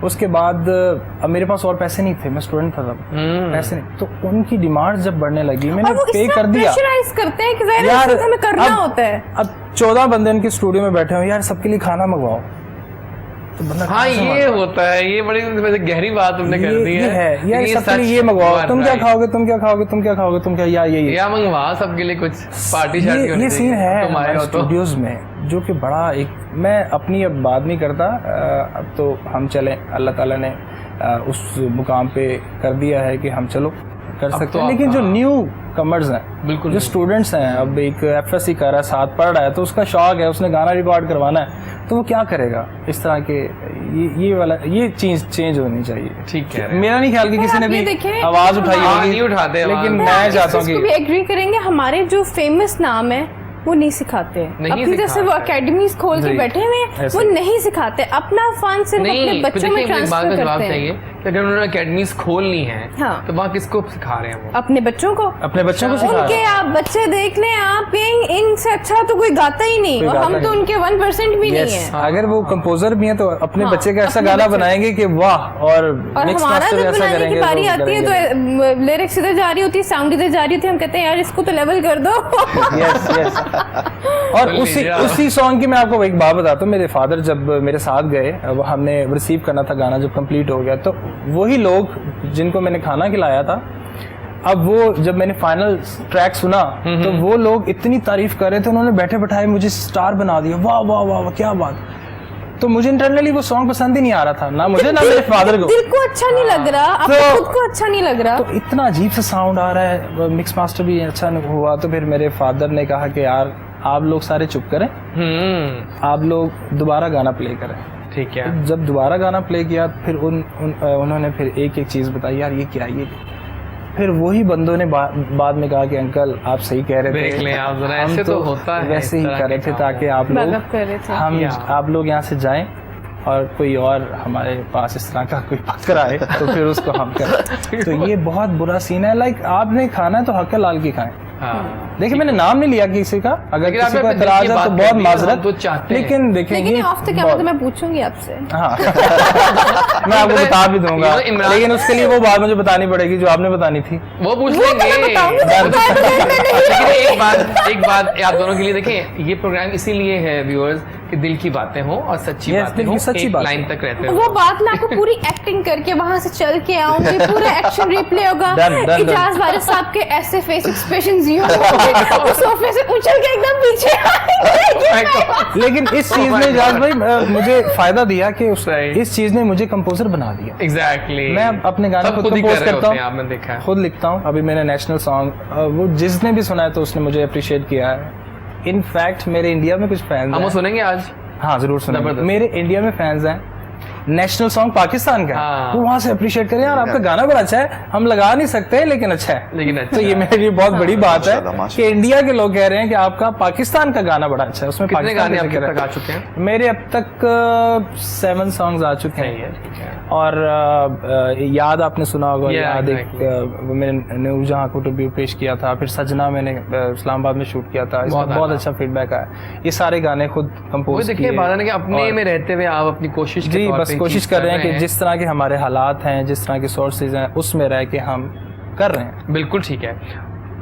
[SPEAKER 3] उसके बाद अब मेरे पास और पैसे नहीं थे, मैं स्टूडेंट था तब, पैसे नहीं, तो उनकी डिमांड जब बढ़ने लगी मैंने
[SPEAKER 2] और वो
[SPEAKER 3] पे
[SPEAKER 2] इस
[SPEAKER 3] कर दिया।
[SPEAKER 2] प्रेशराइज करते हैं कि ज़ाहिर है
[SPEAKER 3] यार
[SPEAKER 2] इसको हमें करना
[SPEAKER 3] अब-
[SPEAKER 2] होता है।
[SPEAKER 3] अब 14 बंदे इनके स्टूडियो में बैठे हो, यार सबके लिए खाना मंगवाओ, तो बंदा
[SPEAKER 1] हाँ
[SPEAKER 3] कहाँ से
[SPEAKER 1] ये
[SPEAKER 3] मंगवाए?
[SPEAKER 1] होता है, ये बड़ी वैसे गहरी बात तुमने कर दी
[SPEAKER 3] ये है यार,
[SPEAKER 1] लेकिन
[SPEAKER 3] सबके लिए
[SPEAKER 1] सच
[SPEAKER 3] ये मंगवाओ,
[SPEAKER 1] हुआ,
[SPEAKER 3] तुम क्या
[SPEAKER 1] right।
[SPEAKER 3] खाओगे तुम क्या खाओगे तुम क्या खाओगे तुम क्या, यार ये
[SPEAKER 1] या मंगवा सबके लिए कुछ पार्टी शार्टी होनी
[SPEAKER 3] ये सीन
[SPEAKER 1] चाहिए,
[SPEAKER 3] है
[SPEAKER 1] तुम आए
[SPEAKER 3] हमारे
[SPEAKER 1] हो तो।
[SPEAKER 3] स्टूडियोज में, जो कि बड़ा एक, मैं अपनी अब बात नहीं करता, अब तो हम चले, अल्लाह ताला ने उस मुकाम पे कर दिया है कि हम चलो कर सकते हैं, लेकिन जो न्यू कमर्स हैं,
[SPEAKER 1] बिल्कुल
[SPEAKER 3] जो स्टूडेंट्स हैं, अब एक FSC कर रहा है, साथ पढ़ रहा है, तो उसका शौक है, उसने गाना रिकॉर्ड करवाना है, तो वो क्या करेगा? इस तरह के ये वाला ये चीज चेंज होनी चाहिए।
[SPEAKER 1] ठीक है,
[SPEAKER 3] मेरा नहीं ख्याल कि किसी ने
[SPEAKER 2] आप ये
[SPEAKER 3] भी
[SPEAKER 2] देखें,
[SPEAKER 3] आवाज उठाई
[SPEAKER 1] हाँ,
[SPEAKER 3] होगी,
[SPEAKER 1] नहीं उठाते
[SPEAKER 3] लेकिन
[SPEAKER 1] आवाज।
[SPEAKER 3] मैं चाहता हूँ
[SPEAKER 2] इसको भी
[SPEAKER 3] कि
[SPEAKER 2] एग्री करेंगे, हमारे जो फेमस नाम है वो नहीं सिखाते
[SPEAKER 1] नहीं
[SPEAKER 2] अपनी तरफ से वो
[SPEAKER 1] सिखाते।
[SPEAKER 2] एकेडमीज खोल के
[SPEAKER 3] जी,
[SPEAKER 2] बैठे हुए हैं,
[SPEAKER 3] ऐसे।
[SPEAKER 2] वो नहीं सिखाते, अपना फन सिर्फ अपने
[SPEAKER 1] नहीं,
[SPEAKER 2] बच्चों में
[SPEAKER 1] देखिए एक बात
[SPEAKER 2] ट्रांसफर
[SPEAKER 1] का जवाब
[SPEAKER 2] करते
[SPEAKER 1] चाहिए
[SPEAKER 2] हैं
[SPEAKER 1] कि अगर उन्होंने अकेडमीज खोलनी है
[SPEAKER 2] हाँ।
[SPEAKER 1] तो वहाँ किसको सिखा रहे हैं वो?
[SPEAKER 2] अपने बच्चों को।
[SPEAKER 3] अपने बच्चों को सिखा
[SPEAKER 2] उनके
[SPEAKER 3] रहे हैं।
[SPEAKER 2] आप बच्चे देख लें, आप कहेंगे इनसे अच्छा तो कोई गाता ही नहीं,
[SPEAKER 3] कोई
[SPEAKER 2] और
[SPEAKER 3] गाता
[SPEAKER 2] हम तो
[SPEAKER 3] नहीं।
[SPEAKER 2] उनके 1% भी नहीं
[SPEAKER 3] Yes,
[SPEAKER 2] है।
[SPEAKER 3] अगर वो कंपोजर भी हैं तो अपने
[SPEAKER 2] हाँ,
[SPEAKER 3] बच्चे का ऐसा
[SPEAKER 2] अपने
[SPEAKER 3] गाना
[SPEAKER 2] बच्चे-
[SPEAKER 3] बनाएंगे कि वाह, और
[SPEAKER 2] और
[SPEAKER 3] mix
[SPEAKER 2] हमारा
[SPEAKER 3] master
[SPEAKER 2] जब
[SPEAKER 3] ऐसा
[SPEAKER 2] बनाने की
[SPEAKER 3] करेंगे
[SPEAKER 2] बारी
[SPEAKER 3] तो
[SPEAKER 2] आती है
[SPEAKER 3] करेंगे।
[SPEAKER 2] तो लिरिक्स इधर जा रही होती है, साउंड इधर जा रही होती है, हम कहते हैं यार इसको तो लेवल कर दो।
[SPEAKER 3] Yes yes. और
[SPEAKER 1] बोल
[SPEAKER 3] उसी
[SPEAKER 1] लीजिए।
[SPEAKER 3] उसी सॉन्ग की मैं आपको एक बात बताता हूँ। मेरे फादर जब मेरे साथ गए, अब हमने रिसीव करना था गाना, जब कंप्लीट हो गया तो वही लोग जिनको मैंने खाना खिलाया था, अब वो जब मैंने फाइनल ट्रैक सुना तो वो लोग इतनी तारीफ कर रहे थे, उन्होंने बैठे बैठाए मुझे स्टार बना दिया, वाह वाह वाह वाह क्या बात। तो मुझे इंटरनली वो सॉन्ग पसंद ही नहीं आ रहा था, ना मुझे ना मेरे फादर को।
[SPEAKER 2] दिल को अच्छा नहीं लग रहा, आपको
[SPEAKER 3] तो-
[SPEAKER 2] खुद को अच्छा नहीं लग रहा।
[SPEAKER 3] तो इतना अजीब सा साउंड आ रहा है, मिक्स मास्टर भी अच्छा नहीं हुआ। तो फिर मेरे फादर ने कहा कि यार आप लोग सारे चुप करें, आप लोग दोबारा गाना प्ले करें।
[SPEAKER 1] ठीक है।
[SPEAKER 3] जब दोबारा गाना प्ले किया फिर उन्होंने फिर एक एक चीज़ बताई, यार ये क्या, ये फिर वही बंदों ने बाद में कहा कि अंकल आप सही कह रहे
[SPEAKER 1] देख
[SPEAKER 3] थे,
[SPEAKER 1] लें आप जरा,
[SPEAKER 3] हम
[SPEAKER 1] ऐसे तो होता है,
[SPEAKER 3] वैसे
[SPEAKER 1] इस
[SPEAKER 3] ही
[SPEAKER 1] तरह
[SPEAKER 3] कर
[SPEAKER 1] के
[SPEAKER 3] रहे थे
[SPEAKER 1] काम
[SPEAKER 3] ताकि आप
[SPEAKER 2] बगब
[SPEAKER 3] लोग
[SPEAKER 2] कर रहे थे।
[SPEAKER 3] हम
[SPEAKER 1] या।
[SPEAKER 3] आप लोग यहाँ से जाएं और कोई और हमारे पास इस तरह का कोई पकड़ आए तो फिर उसको हम करें। तो ये बहुत बुरा सीन है। लाइक आपने खाना है तो हक लाल की खाएं।
[SPEAKER 1] हाँ।
[SPEAKER 3] देखिए मैंने नाम नहीं लिया किसी का, अगर
[SPEAKER 1] लेकिन
[SPEAKER 3] किसी
[SPEAKER 1] आपने
[SPEAKER 3] को
[SPEAKER 1] अपने दिल
[SPEAKER 3] एतराज
[SPEAKER 1] की
[SPEAKER 3] है
[SPEAKER 1] बात
[SPEAKER 3] तो
[SPEAKER 1] कर
[SPEAKER 3] बहुत
[SPEAKER 1] दी और हम
[SPEAKER 3] माजरत,
[SPEAKER 1] तो चाहते हैं।
[SPEAKER 3] लेकिन देखें
[SPEAKER 2] लेकिन
[SPEAKER 3] ये
[SPEAKER 2] ऑफ द कैमरा तो मैं पूछूंगी आपसे।
[SPEAKER 3] हाँ मैं आपको बता भी दूंगा,
[SPEAKER 1] इमरान-
[SPEAKER 3] लेकिन उसके लिए वो बात मुझे बतानी पड़ेगी जो आपने बतानी थी।
[SPEAKER 1] वो पूछ
[SPEAKER 2] वो तो मैं
[SPEAKER 1] लेंगे।
[SPEAKER 2] बताऊंगी, मैं
[SPEAKER 1] लेकिन एक बात आप दोनों के लिए देखें, ये प्रोग्राम इसीलिए है व्यूअर्स कि दिल की बातें हों और सच्ची
[SPEAKER 3] Yes,
[SPEAKER 1] बातें
[SPEAKER 3] दिल की
[SPEAKER 1] हों,
[SPEAKER 3] सच्ची
[SPEAKER 1] एक
[SPEAKER 3] बात
[SPEAKER 1] लाइन
[SPEAKER 3] है।
[SPEAKER 1] तक रहते
[SPEAKER 2] वो
[SPEAKER 1] हो।
[SPEAKER 2] बात मैं आपको पूरी एक्टिंग करके वहां से चल के आऊंगी, पूरा एक्शन रिप्ले होगा।
[SPEAKER 3] Done.
[SPEAKER 2] इजाज वारिस साहब के ऐसे फेस एक्सप्रेशंस यूं होंगे, वो सोफे से उछल के एकदम पीछे आएंगे।
[SPEAKER 3] लेकिन इस चीज ने इजाज भाई मुझे फायदा दिया कि
[SPEAKER 1] सही।
[SPEAKER 3] इस चीज ने मुझे कंपोजर बना दिया।
[SPEAKER 1] एग्जैक्टली।
[SPEAKER 3] मैं अपने गाने
[SPEAKER 1] सब
[SPEAKER 3] खुद
[SPEAKER 1] ही
[SPEAKER 3] compose
[SPEAKER 1] कर रहे
[SPEAKER 3] करता
[SPEAKER 1] होते हैं,
[SPEAKER 3] हूँ,
[SPEAKER 1] आपने देखा है।
[SPEAKER 3] खुद लिखता हूँ। अभी मैंने नेशनल सॉन्ग, वो जिसने भी सुना है तो उसने मुझे अप्रिशिएट किया है। इनफैक्ट मेरे इंडिया में कुछ फैंस
[SPEAKER 1] हम वो
[SPEAKER 3] हैं।
[SPEAKER 1] सुनेंगे आज।
[SPEAKER 3] हाँ जरूर सुनेंगे।
[SPEAKER 1] जबरदस्त।
[SPEAKER 3] मेरे इंडिया में फैंस हैं, नेशनल सॉन्ग पाकिस्तान का है,
[SPEAKER 1] हाँ।
[SPEAKER 3] वो वहाँ से अप्रिशिएट करें, यार आपका गाना बड़ा अच्छा है, हम लगा नहीं सकते लेकिन अच्छा है।
[SPEAKER 1] लेकिन अच्छा
[SPEAKER 3] तो ये
[SPEAKER 1] है।
[SPEAKER 3] मेरे लिए बहुत बड़ी बात है
[SPEAKER 4] माशाल्लाह,
[SPEAKER 3] कि
[SPEAKER 4] माशाल्लाह।
[SPEAKER 3] इंडिया के लोग कह रहे हैं कि आपका पाकिस्तान का गाना बड़ा अच्छा है, उसमें
[SPEAKER 1] कितने
[SPEAKER 3] पाकिस्तान
[SPEAKER 1] गाने
[SPEAKER 3] का
[SPEAKER 1] अब
[SPEAKER 3] जिक्र
[SPEAKER 1] तक
[SPEAKER 3] है।
[SPEAKER 1] आ चुके हैं?
[SPEAKER 3] मेरे अब तक 7 सॉन्ग्स आ चुके
[SPEAKER 1] सही है,
[SPEAKER 3] हैं।
[SPEAKER 1] ठीक है।
[SPEAKER 3] और याद आपने सुना होगा,
[SPEAKER 1] Yeah,
[SPEAKER 3] याद
[SPEAKER 1] exactly.
[SPEAKER 3] वो मैंने नूरजहां को ट्रिब्यूट पेश किया था, फिर सजना मैंने इस्लामाबाद में शूट किया था, इसका
[SPEAKER 1] बहुत
[SPEAKER 3] बहुत
[SPEAKER 1] आला।
[SPEAKER 3] अच्छा फीडबैक आया। ये सारे गाने खुद
[SPEAKER 1] वो
[SPEAKER 3] कंपोज
[SPEAKER 1] देखिए
[SPEAKER 3] किए।
[SPEAKER 1] बात है ना कि अपने
[SPEAKER 3] और-
[SPEAKER 1] में रहते हुए आप अपनी कोशिश के
[SPEAKER 3] जी
[SPEAKER 1] तौर
[SPEAKER 3] बस
[SPEAKER 1] पे
[SPEAKER 3] कोशिश
[SPEAKER 1] चीज़
[SPEAKER 3] कर रहे हैं कि जिस तरह के हमारे हालात हैं, जिस तरह के सोर्सेज हैं, उसमें रह के हम कर रहे हैं।
[SPEAKER 1] बिल्कुल ठीक है।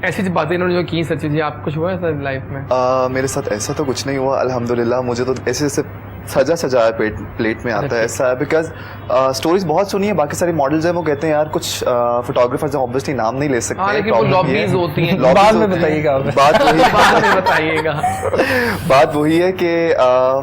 [SPEAKER 1] ऐसी जो बातें इन्होंने जो की सच्ची जी, आप कुछ हुआ है सर लाइफ में?
[SPEAKER 4] मेरे साथ ऐसा तो कुछ नहीं हुआ अल्हम्दुलिल्लाह। मुझे तो ऐसे जैसे सजाया प्लेट में आता है, ऐसा है। बिकॉज स्टोरीज बहुत सुनी है, बाकी सारे मॉडल्स हैं वो कहते हैं यार कुछ फोटोग्राफर्स हैं, ऑब्वियसली नाम नहीं ले सकते
[SPEAKER 1] हाँ,
[SPEAKER 4] हैं,
[SPEAKER 1] लेकिन वो
[SPEAKER 4] problem ये है।
[SPEAKER 1] lobbies होती हैं।
[SPEAKER 4] Lobbies
[SPEAKER 3] बाद में
[SPEAKER 4] होती हैं।
[SPEAKER 3] बताइएगा आप।
[SPEAKER 4] बात वही
[SPEAKER 1] बाद में बताइएगा।
[SPEAKER 4] बात वही है कि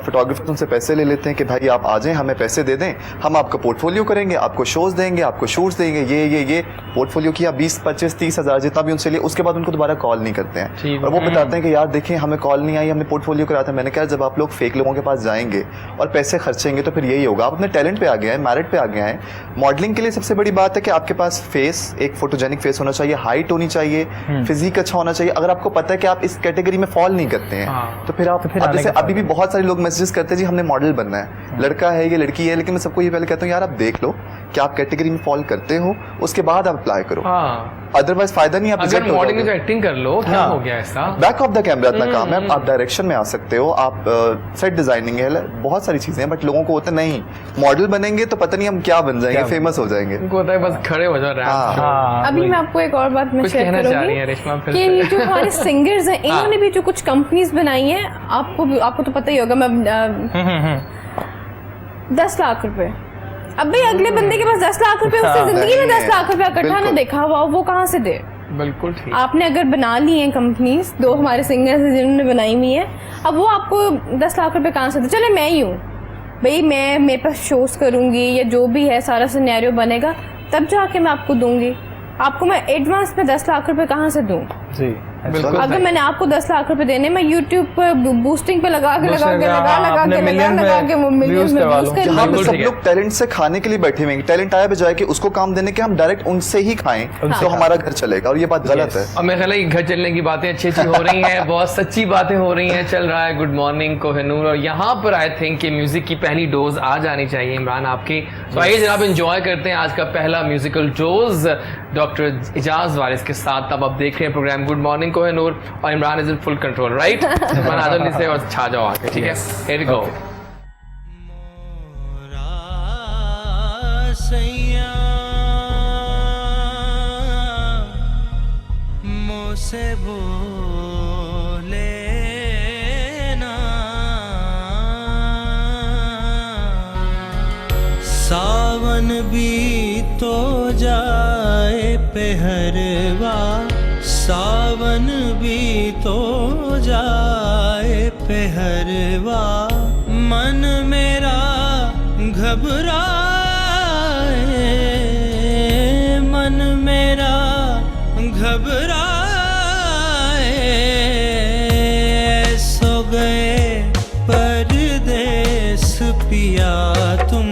[SPEAKER 4] फोटोग्राफर उनसे पैसे ले लेते हैं कि भाई आप आ जाएं, हमें पैसे दे दें, हम आपका पोर्टफोलियो करेंगे, आपको शोज देंगे, आपको शूट्स देंगे, ये पोर्टफोलियो किया 20, 25, 30 हज़ार जितना भी उनसे लिए, उसके बाद उनको दोबारा कॉल नहीं करते हैं।
[SPEAKER 1] ठीक
[SPEAKER 4] और वो बताते हैं कि यार देखें हमें कॉल नहीं आई, हमने पोर्टफोलियो करा था। मैंने कहा जब आप लोग फेक लोगों के पास जाएंगे और पैसे खर्चेंगे तो फिर यही होगा। आप अपने टैलेंट पे आ गए हैं, मेरिट पे आ गए हैं। मॉडलिंग के लिए सबसे बड़ी बात है कि आपके पास फेस, एक फोटोजेनिक फेस होना चाहिए, हाइट होनी चाहिए, फिजिक अच्छा होना चाहिए। अगर आपको पता है कि आप इस कैटेगरी में फॉल नहीं करते हैं
[SPEAKER 1] हाँ।
[SPEAKER 4] तो फिर आप
[SPEAKER 3] फिर
[SPEAKER 4] अब
[SPEAKER 3] आने
[SPEAKER 4] जैसे
[SPEAKER 3] का
[SPEAKER 4] अभी भी बहुत सारे लोग मैसेजेस करते हैं जी हमने मॉडल बनना है, लड़का है ये लड़की है, लेकिन मैं सबको ये पहले कहता हूँ यार आप देख लो कि आप कैटेगरी में फॉल करते हो, उसके बाद आप अप्लाई करो,
[SPEAKER 1] हाँ,
[SPEAKER 4] अदरवाइज फायदा नहीं। आप
[SPEAKER 1] अगर
[SPEAKER 4] reject हो
[SPEAKER 1] मॉडलिंग में
[SPEAKER 4] जाओगे।
[SPEAKER 1] जो एक्टिंग कर लो, क्या
[SPEAKER 3] हाँ।
[SPEAKER 1] हो गया ऐसा?
[SPEAKER 4] बैक ऑफ द कैमरा इतना काम है, आप डायरेक्शन में आ सकते हो, आप सेट डिजाइनिंग है, बहुत सारी चीजें हैं, बट लोगों को होता नहीं मॉडल बनेंगे तो पता नहीं हम क्या बन जाएंगे,
[SPEAKER 3] क्या
[SPEAKER 4] फेमस हो जाएंगे।
[SPEAKER 1] उनको होता है बस खड़े हो जाओ रैप
[SPEAKER 4] हाँ।
[SPEAKER 1] करो।
[SPEAKER 3] हाँ
[SPEAKER 2] अभी मैं आपको एक और बात मैं
[SPEAKER 1] कुछ
[SPEAKER 2] शेयर
[SPEAKER 1] कहना चाह रही
[SPEAKER 2] करूंगी
[SPEAKER 1] हैं रेशमा फिर
[SPEAKER 2] कि
[SPEAKER 1] से?
[SPEAKER 2] ये जो हमारे सिंगर्स हैं इन्होंने भी जो कुछ कंपनीज बनाई हैं, आपको तो पता ही होगा। मैं 10 लाख रुपए, अब भाई अगले बंदे के पास 10 लाख रुपए, उससे
[SPEAKER 3] हाँ,
[SPEAKER 2] जिंदगी में
[SPEAKER 4] नहीं
[SPEAKER 2] 10 लाख रुपए इकट्ठा ना
[SPEAKER 4] बिल्कुल।
[SPEAKER 2] देखा हुआ, वो कहाँ से दे?
[SPEAKER 1] बिल्कुल ठीक।
[SPEAKER 2] आपने अगर बना ली हैं कंपनीज, 2 हमारे सिंगर्स हैं जिन्होंने बनाई हुई है, अब वो आपको 10 लाख रुपए कहाँ से दे? चले मैं ही हूँ भाई, मैं मेरे पास शोज करूँगी या जो भी है सारा सिनेरियो बनेगा, तब जाके मैं आपको दूंगी। आपको मैं एडवांस में 10 लाख रुपए कहाँ से दूँ?
[SPEAKER 3] जी
[SPEAKER 1] बिल्कुल
[SPEAKER 2] अगर मैंने आपको 10 लाख रुपए देने, मैं YouTube पर बूस्टिंग पे लगा के
[SPEAKER 3] अपने million
[SPEAKER 2] वो
[SPEAKER 3] में
[SPEAKER 2] मिलियन
[SPEAKER 3] views
[SPEAKER 2] में
[SPEAKER 3] करवा
[SPEAKER 2] views
[SPEAKER 3] लूं।
[SPEAKER 2] कर
[SPEAKER 4] यहाँ पे
[SPEAKER 1] बिल्कुल
[SPEAKER 4] सब
[SPEAKER 1] ठीक है।
[SPEAKER 4] लोग टैलेंट से खाने के लिए बैठे हुए हैं, टैलेंट आया बजाय कि उसको काम देने के हम डायरेक्ट उनसे ही खाएं तो हमारा घर चलेगा, और ये बात गलत है।
[SPEAKER 1] और मेरे ख्याल है कि घर चलने की बातें अच्छी अच्छी हो रही हैं, बहुत सच्ची बातें हो रही हैं, चल रहा है गुड मॉर्निंग कोहिनूर, और यहाँ पर आई थिंक कि म्यूजिक की पहली डोज आ जानी चाहिए इमरान आपकी। तो आइए जनाब एंजॉय करते हैं आज का पहला म्यूजिकल डोज डॉक्टर एजाज वारिस के साथ। तब आप देख रहे हैं प्रोग्राम गुड मॉर्निंग कोहिनूर और Imran is in full control, right? Imran आ जाओ नीचे और छा जाओ आके, ठीक है? Here we go.
[SPEAKER 5] से बोले ना सावन भी तो जाए पहरवा, सावन भी तो जाए पहरवा, मन मेरा घबराए, मन मेरा घबराए, सो गए परदेस पिया तुम,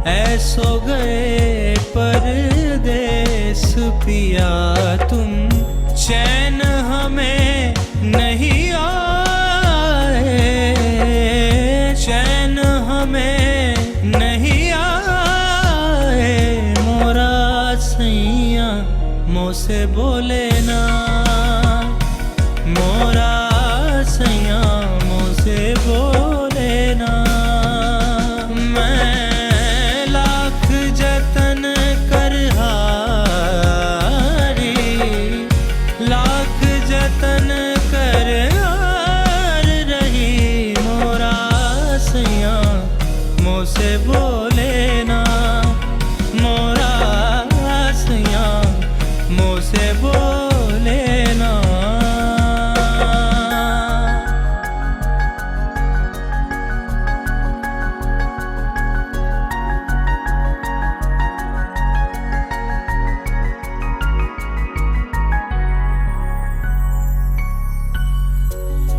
[SPEAKER 5] ऐसो गए परदेस पिया तुम, चैन हमें नहीं आए, चैन हमें नहीं आए, मोरा सैया मुँह से बोले ना, मोरा सैया मुँह से बोले ना, मैं लाख जतन कर हारी, लाख जतन कर हार रही, मोरा सैया मुँह से बोले ना, मोरा सैया मुँह से बोले ना।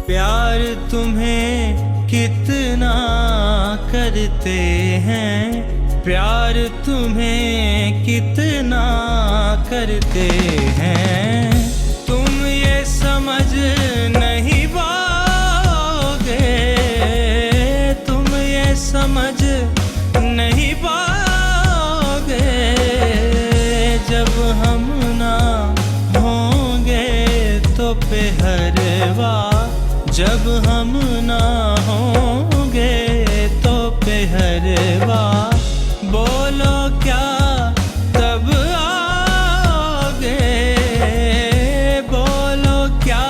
[SPEAKER 5] प्यार तुम्हें कितना करते हैं, प्यार तुम्हें कितना करते हैं, तुम ये समझ नहीं पाओगे, तुम ये समझ नहीं पाओगे, जब हम ना होंगे तो पहरवा, जब हम ना होंगे तो पहरवा, बोलो क्या तब आओगे, बोलो क्या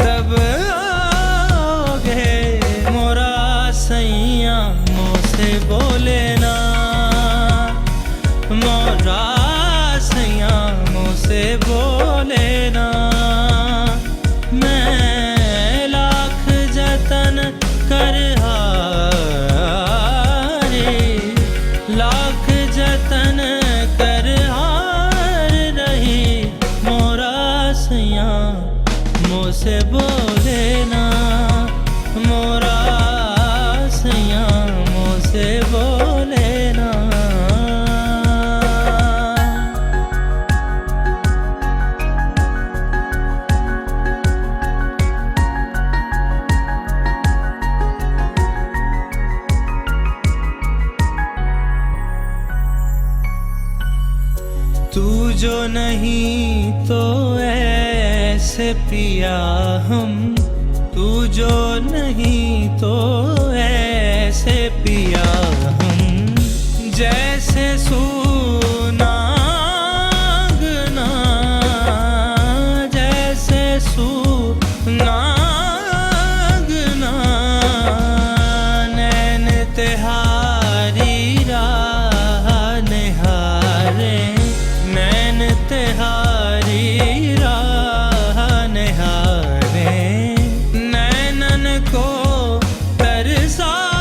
[SPEAKER 5] तब आओगे, मोरा सैया मुँह से बोले ना, मोरा सैया मुँह से बोले ना, मैं लाख जतन कर हारी, लाख जतन कर हार रही, मोरा सैया मुँह से बोले ना, मोरा सैया मुँह से बोले ना। तू जो नहीं तो ऐसे पिया हम, तू जो नहीं तो ऐसे पिया हम, जैसे सुनागना, जैसे सुनागना, नैन तिहारी राह निहारे, नैन तिहारी राह निहारे, नैनन को तरसाना,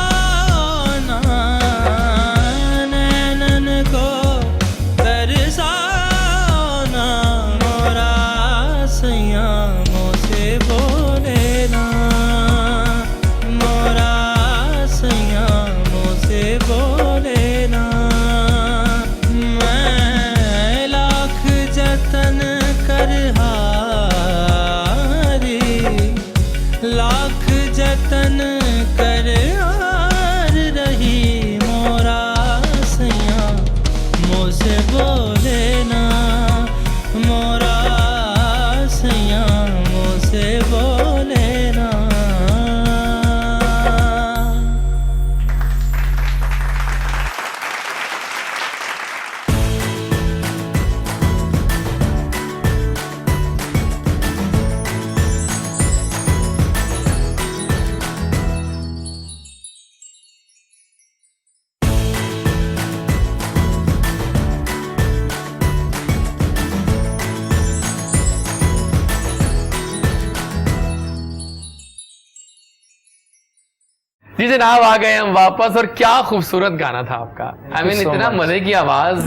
[SPEAKER 1] जी जनाब, आ गए हम वापस और क्या खूबसूरत गाना था आपका। आई मीन
[SPEAKER 3] so
[SPEAKER 1] इतना
[SPEAKER 3] much.
[SPEAKER 1] मजे की आवाज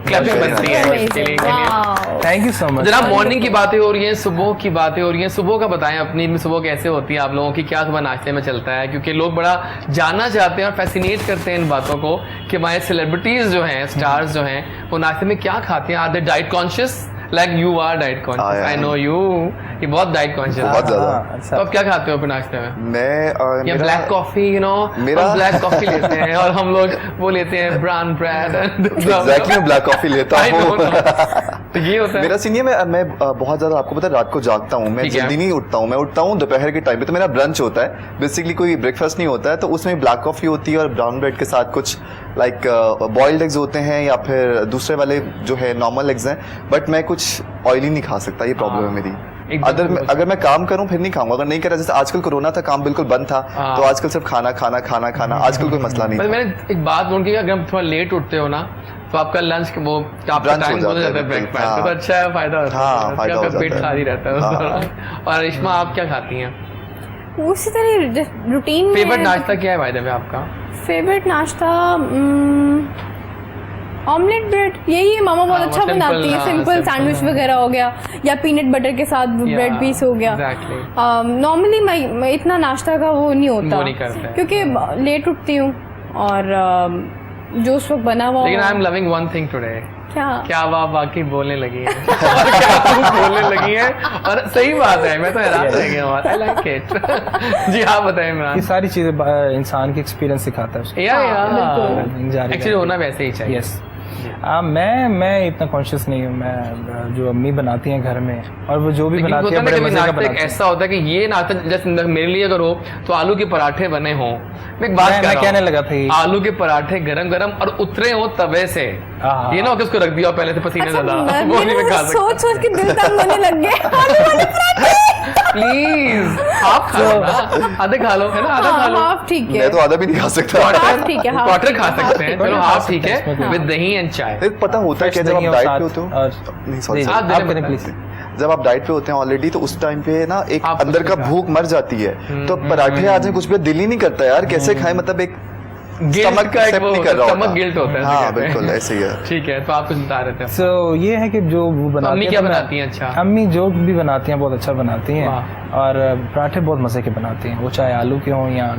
[SPEAKER 1] क्लैपिंग बनती है इसके लिए।
[SPEAKER 2] Wow.
[SPEAKER 3] Thank you so much
[SPEAKER 1] जनाब मॉर्निंग की बातें हो रही हैं, सुबह की बातें हो रही हैं, सुबह का बताएं अपनी सुबह कैसे होती है आप लोगों की, क्या सुबह नाश्ते में चलता है, क्योंकि लोग बड़ा जानना चाहते हैं और फैसिनेट करते हैं इन बातों को कि हमारे सेलिब्रिटीज जो हैं, स्टार्स जो हैं, वो नाश्ते में क्या खाते हैं। Are they diet conscious like you are diet conscious? I know you, ये बहुत डाइट कॉन्शियस
[SPEAKER 4] बहुत
[SPEAKER 1] है।
[SPEAKER 4] ज्यादा।
[SPEAKER 1] तो आप क्या खाते हो फिर नाश्ते में?
[SPEAKER 4] मैं
[SPEAKER 1] या
[SPEAKER 4] मेरा-
[SPEAKER 1] ब्लैक कॉफी, यू नो,
[SPEAKER 4] मेरा-
[SPEAKER 1] हम ब्लैक कॉफी लेते हैं और हम लोग वो लेते हैं ब्राउन ब्रेड।
[SPEAKER 4] एग्जैक्टली मैं ब्लैक कॉफी लेता हूँ।
[SPEAKER 1] तो ये होता है।
[SPEAKER 4] मेरा सीन ये मैं बहुत ज्यादा आपको पता है रात को जागता हूँ, मैं
[SPEAKER 1] ठीक है।
[SPEAKER 4] जल्दी नहीं उठता हूँ, मैं उठता हूँ दोपहर के टाइम पे, तो मेरा ब्रंच होता है बेसिकली, कोई ब्रेकफास्ट नहीं होता है, तो उसमें ब्लैक कॉफी होती है और ब्राउन ब्रेड के साथ कुछ लाइक बॉइल्ड एग्स होते हैं या फिर दूसरे वाले जो है नॉर्मल एग्स हैं, बट मैं कुछ ऑयली नहीं खा सकता, ये प्रॉब्लम है मेरी। अगर मैं काम करूं फिर नहीं खाऊंगा, अगर नहीं करा, जैसे आजकल कोरोना था, काम बिल्कुल बंद था, तो आजकल सिर्फ खाना खाना खाना खाना, आजकल कोई मसला नहीं
[SPEAKER 1] पर
[SPEAKER 4] था।
[SPEAKER 1] मैंने एक बात बोल की, अगर हम थोड़ा लेट उठते हो ना तो आपका लंच वो आपका
[SPEAKER 4] Brunch
[SPEAKER 1] टाइम
[SPEAKER 4] हो
[SPEAKER 1] हो
[SPEAKER 4] जाता
[SPEAKER 1] जाता
[SPEAKER 4] है,
[SPEAKER 1] है ब्रेकफास्ट,
[SPEAKER 4] हाँ।
[SPEAKER 1] तो अच्छा है, फायदा होता है।
[SPEAKER 4] हाँ, फायदा हो
[SPEAKER 1] आपका पेट
[SPEAKER 4] जाता है।
[SPEAKER 1] खाली रहता है उस
[SPEAKER 4] हाँ।
[SPEAKER 1] दौरान। और रिश्मा आप क्या खाती हैं?
[SPEAKER 2] उसी तरह रूटीन
[SPEAKER 1] फेवरेट नाश्ता क्या है भाई देवे आपका?
[SPEAKER 2] फेवरेट नाश्ता ऑमलेट ब्रेड, यही है। मामा बहुत
[SPEAKER 1] हाँ,
[SPEAKER 2] अच्छा
[SPEAKER 1] simple,
[SPEAKER 2] बनाती है,
[SPEAKER 1] हाँ,
[SPEAKER 2] सिंपल
[SPEAKER 1] simple,
[SPEAKER 2] सैंडविच
[SPEAKER 1] हाँ।
[SPEAKER 2] वगैरह हो गया या पीनट बटर के साथ ब्रेड
[SPEAKER 1] Yeah,
[SPEAKER 2] पीस हो गया।
[SPEAKER 1] exactly.
[SPEAKER 2] नॉर्मली मैं इतना नाश्ता का वो नहीं होता,
[SPEAKER 1] वो नहीं करते हैं।
[SPEAKER 2] क्योंकि लेट उठती हूँ और जो उस वक्त बना हुआ
[SPEAKER 1] लेकिन आई एम
[SPEAKER 2] हो-
[SPEAKER 1] लविंग वन थिंग टुडे,
[SPEAKER 2] क्या
[SPEAKER 1] क्या आप वाकई बोलने लगी हैं और क्या आप बोलने लगी हैं, और सही बात है, मैं तो हैरान रह गया हूँ। I like it. जी हाँ बताएं
[SPEAKER 3] ये
[SPEAKER 1] इमरान।
[SPEAKER 3] सारी चीजें इंसान की एक्सपीरियंस सिखाता है उसको।
[SPEAKER 1] या
[SPEAKER 2] बिल्कुल।
[SPEAKER 1] एक्चुअली होना वैसे ही चाहिए।
[SPEAKER 3] यस मैं इतना कॉन्शियस नहीं हूँ। मैं जो अम्मी बनाती हैं घर में, और वो जो भी
[SPEAKER 1] लेकिन
[SPEAKER 3] बनाती
[SPEAKER 1] होता
[SPEAKER 3] है
[SPEAKER 1] है ना
[SPEAKER 3] बड़े
[SPEAKER 1] कभी
[SPEAKER 3] मजे का
[SPEAKER 1] नाश्ता एक
[SPEAKER 3] बनाती है।
[SPEAKER 1] ऐसा होता है कि ये नाश्ता जैसे मेरे लिए अगर हो तो आलू के पराठे बने हों, मैं एक बात
[SPEAKER 3] मैं
[SPEAKER 1] कर रहा
[SPEAKER 3] कहने
[SPEAKER 1] हूं,
[SPEAKER 3] लगा था ये।
[SPEAKER 1] आलू के पराठे गरम गरम और उतरे हो तवे से,
[SPEAKER 3] हाँ।
[SPEAKER 1] ये ना हो कि उसको रख दिया पहले से पसीने
[SPEAKER 2] अच्छा,
[SPEAKER 1] ज्यादा, वो नहीं मैं खा सकता।
[SPEAKER 2] सोच सोच के दिल तंग होने लग गया।
[SPEAKER 1] प्लीज आप खा लो ना, आधे खा लो, है ना, आधा खा लो।
[SPEAKER 2] हाफ ठीक है,
[SPEAKER 4] मैं तो आधा भी नहीं खा सकता।
[SPEAKER 2] हाफ ठीक है, हाफ
[SPEAKER 1] क्वार्टर
[SPEAKER 2] ठीक
[SPEAKER 1] खा
[SPEAKER 2] है,
[SPEAKER 1] सकते हैं,
[SPEAKER 2] हाफ
[SPEAKER 1] चलो
[SPEAKER 2] ठीक
[SPEAKER 1] हाफ ठीक
[SPEAKER 3] इसमें
[SPEAKER 1] है,
[SPEAKER 3] क्या?
[SPEAKER 1] विद दही एंड चाय।
[SPEAKER 4] फिर पता होता है कि जब आप
[SPEAKER 3] दही और
[SPEAKER 4] डाइट पे
[SPEAKER 3] साथ-
[SPEAKER 4] होते हो,
[SPEAKER 3] और-
[SPEAKER 4] नहीं सॉरी
[SPEAKER 3] जी,
[SPEAKER 1] आप
[SPEAKER 3] आप
[SPEAKER 1] देने
[SPEAKER 3] करें
[SPEAKER 1] बताएं।
[SPEAKER 3] प्लीज।
[SPEAKER 4] जब आप डाइट पे होते हैं ऑलरेडी, तो उस टाइम पे ना एक
[SPEAKER 1] आप
[SPEAKER 4] अंदर का
[SPEAKER 1] कुछ भी
[SPEAKER 4] भूख मर जाती है, तो पराठे आ जाए कुछ भी दिल ही नहीं करता यार, कैसे खाए, मतलब एक
[SPEAKER 1] गिल्ट
[SPEAKER 4] stomach
[SPEAKER 1] का एक
[SPEAKER 4] accept
[SPEAKER 1] वो
[SPEAKER 4] नहीं कर रहा
[SPEAKER 1] स्टमक
[SPEAKER 4] होता।
[SPEAKER 1] गिल्ट होता है,
[SPEAKER 4] हाँ
[SPEAKER 1] जिसे कहते हैं।
[SPEAKER 4] बिल्कुल ऐसे ही है।
[SPEAKER 1] ठीक है, तो आप कुछ बता रहे थे।
[SPEAKER 3] सो ये है कि जो वो बनाती
[SPEAKER 1] अम्मी
[SPEAKER 3] हैं,
[SPEAKER 1] क्या
[SPEAKER 3] तो मैं-
[SPEAKER 1] बनाती हैं? अच्छा।
[SPEAKER 3] अम्मी जो भी बनाती हैं बहुत अच्छा बनाती हैं,
[SPEAKER 1] वाह।
[SPEAKER 3] और पराठे बहुत मज़े के बनाती हैं, वो चाहे आलू के हों या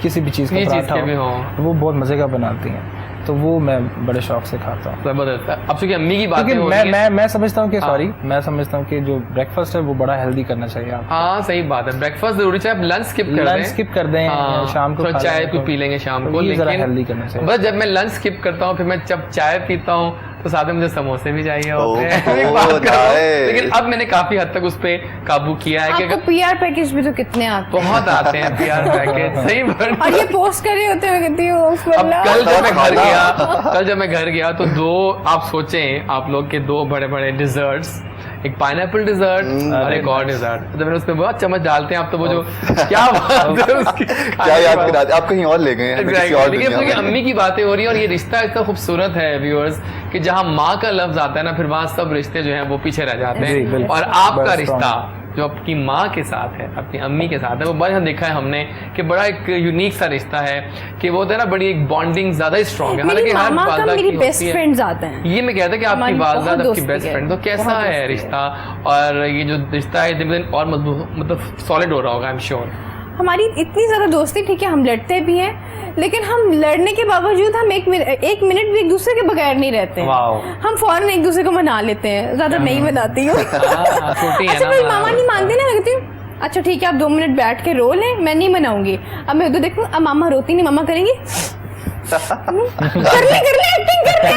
[SPEAKER 3] किसी भी चीज़ का
[SPEAKER 1] ये चीज़
[SPEAKER 3] पराठा
[SPEAKER 1] के भी
[SPEAKER 3] हो,
[SPEAKER 1] हों।
[SPEAKER 3] वो बहुत मज़े का बनाती हैं, तो वो मैं बड़े शौक से खाता हूँ।
[SPEAKER 1] जबरदस्त है। अब चूंकि अम्मी की
[SPEAKER 3] क्योंकि
[SPEAKER 1] बातें हो रही हैं,
[SPEAKER 3] मैं समझता हूँ कि
[SPEAKER 1] हाँ।
[SPEAKER 3] सॉरी मैं समझता हूँ कि जो ब्रेकफास्ट है वो बड़ा हेल्दी करना चाहिए आप।
[SPEAKER 1] हाँ सही बात है, ब्रेकफास्ट जरूरी, चाहे आप लंच स्किप कर दें,
[SPEAKER 3] लंच स्किप कर दें,
[SPEAKER 1] हाँ,
[SPEAKER 3] शाम को
[SPEAKER 1] थोड़ा
[SPEAKER 3] खा
[SPEAKER 1] चाय
[SPEAKER 3] लें,
[SPEAKER 1] कुछ
[SPEAKER 3] तो-
[SPEAKER 1] पी लेंगे शाम
[SPEAKER 3] तो
[SPEAKER 1] को,
[SPEAKER 3] ये ज़रा
[SPEAKER 1] लेकिन
[SPEAKER 3] हेल्दी करना चाहिए।
[SPEAKER 1] बस जब मैं लंच स्किप करता हूँ फिर मैं जब चाय पीता हूँ तो साथ में मुझे समोसे भी चाहिए होते हैं।
[SPEAKER 4] ओह,
[SPEAKER 1] एक बात कर रहा हूँ,
[SPEAKER 4] nice।
[SPEAKER 1] लेकिन अब मैंने काफी हद तक उस पे काबू किया है कि
[SPEAKER 2] आपको पीआर पैकेज भी तो कितने आते हैं,
[SPEAKER 1] बहुत आते हैं पीआर पैकेज, सही बात।
[SPEAKER 2] और ये पोस्ट कर रहे होते हैं, मैं कहती हूँ
[SPEAKER 1] अब कल जब मैं घर
[SPEAKER 4] खाना।
[SPEAKER 1] गया, कल जब मैं घर गया तो दो, आप सोचें आप लोग के दो बड़े बड़े डिजर्ट्स, एक पाइनएप्पल डिजर्ट और एक और डिजर्ट, तो मैंने उसमें बहुत चम्मच डालते हैं आप, तो वो जो क्या बात है उसकी,
[SPEAKER 4] क्या याद करा, आप कहीं और ले गए हैं, हमें किसी और
[SPEAKER 1] Exactly. देखिए
[SPEAKER 4] दुनिया
[SPEAKER 1] अब
[SPEAKER 4] में।
[SPEAKER 1] अम्मी की बातें हो रही हैं और ये रिश्ता इतना खूबसूरत है व्यूअर्स कि जहाँ माँ का लफ्ज आता है ना, फिर वहाँ सब रिश्ते जो हैं वो पीछे रह जाते
[SPEAKER 3] जी,
[SPEAKER 1] हैं,
[SPEAKER 3] बिल्कुल।
[SPEAKER 1] और आपका
[SPEAKER 3] बड़ा
[SPEAKER 1] रिश्ता जो आपकी माँ के साथ है, अपनी अम्मी के साथ है, वो बड़ा देखा है हमने कि बड़ा एक यूनिक सा रिश्ता है, कि वो होता है ना, बड़ी एक बॉन्डिंग ज्यादा ही स्ट्रॉन्ग है।
[SPEAKER 2] मेरी
[SPEAKER 1] हर
[SPEAKER 2] मामा का
[SPEAKER 1] वालदा
[SPEAKER 2] मेरी
[SPEAKER 1] की
[SPEAKER 2] बेस्ट
[SPEAKER 1] होती है।
[SPEAKER 2] फ्रेंड्स आते हैं।
[SPEAKER 1] ये मैं कहता कि आपकी
[SPEAKER 2] हमारी
[SPEAKER 1] वालदा
[SPEAKER 2] बहुत
[SPEAKER 1] आपकी
[SPEAKER 2] दोस्ती
[SPEAKER 1] बेस्ट
[SPEAKER 2] है,
[SPEAKER 1] फ्रेंड, तो कैसा
[SPEAKER 2] बहुत
[SPEAKER 1] है
[SPEAKER 2] दोस्ती है।
[SPEAKER 1] रिश्ता, और ये जो रिश्ता है दिन ब दिन और मजबूत, मतलब सॉलिड हो रहा होगा, आई एम श्योर।
[SPEAKER 2] हमारी इतनी ज़्यादा दोस्ती, ठीक है हम लड़ते भी हैं, लेकिन हम लड़ने के बावजूद हम एक मिनट भी एक दूसरे के बगैर नहीं रहते हैं।
[SPEAKER 1] वाओ।
[SPEAKER 2] हम फौरन एक दूसरे को मना लेते हैं, ज़्यादा नहीं मनाती हूँ।
[SPEAKER 1] हाँ, छोटी है
[SPEAKER 2] अच्छा
[SPEAKER 1] ना
[SPEAKER 2] मेरी
[SPEAKER 1] हमारा।
[SPEAKER 2] मामा नहीं मानती ना, मैं कहती हूँ अच्छा ठीक है आप 2 मिनट बैठ के रो लें, मैं नहीं मनाऊंगी। अब मैं उधर देखूँ, अब मामा रोती नहीं, मामा करेंगी कर ले एक्टिंग कर ले।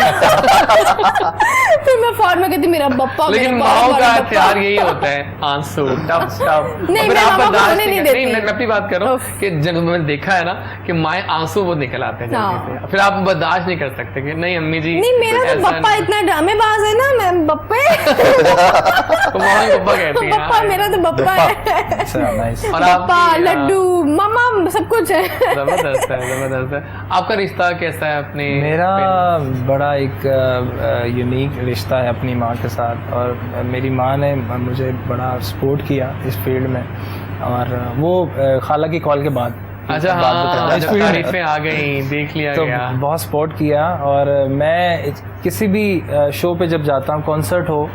[SPEAKER 2] फिर मैं फौरन में कहती मेरा बप्पा,
[SPEAKER 1] लेकिन
[SPEAKER 2] मेरा
[SPEAKER 1] माओ
[SPEAKER 2] बड़ा
[SPEAKER 1] का
[SPEAKER 2] बप्पा।
[SPEAKER 1] हथियार यही होता है, आंसू, टप टप।
[SPEAKER 2] नहीं,
[SPEAKER 1] फिर
[SPEAKER 2] मैं
[SPEAKER 1] आप
[SPEAKER 2] मामा को
[SPEAKER 1] बर्दाश्त
[SPEAKER 2] रोने नहीं देती।
[SPEAKER 1] मैं अपनी बात कर रहा हूँ
[SPEAKER 2] उफ।
[SPEAKER 1] कि जब मैंने देखा है ना कि माए आंसू वो निकल आते हैं जल्दी
[SPEAKER 2] हाँ।
[SPEAKER 1] से, फिर आप बर्दाश्त नहीं कर सकते कि नहीं अम्मी जी
[SPEAKER 2] नहीं मेरा तो
[SPEAKER 1] ऐसा
[SPEAKER 2] बप्पा
[SPEAKER 1] नहीं।
[SPEAKER 2] इतना ड्रामेबाज है ना, मैं बप्पे
[SPEAKER 1] तो मामा को बप्पा कहती हैं।
[SPEAKER 2] बप्पा मेरा तो बप्पा है।
[SPEAKER 3] अच्छा नाइस।
[SPEAKER 1] और
[SPEAKER 2] बप्पा
[SPEAKER 1] आपकी,
[SPEAKER 2] लड्डू मामा सब कुछ है।
[SPEAKER 1] जबरदस्त है, जबरदस्त है। आपका रिश्ता कैसा है अपनी?
[SPEAKER 3] मेरा बड़ा एक यूनिक रिश्ता है अपनी माँ के साथ, और मेरी माँ ने मुझे बड़ा सपोर्ट किया इस फील्ड में, और वो खाला की कॉल के बाद
[SPEAKER 1] अच्छा
[SPEAKER 3] बात
[SPEAKER 1] हाँ,
[SPEAKER 3] बताऊं।
[SPEAKER 1] जब तारीफें आ गई देख लिया
[SPEAKER 3] तो
[SPEAKER 1] गया।
[SPEAKER 3] बहुत सपोर्ट किया। और मैं किसी भी शो पे जब जाता हूँ, कॉन्सर्ट हो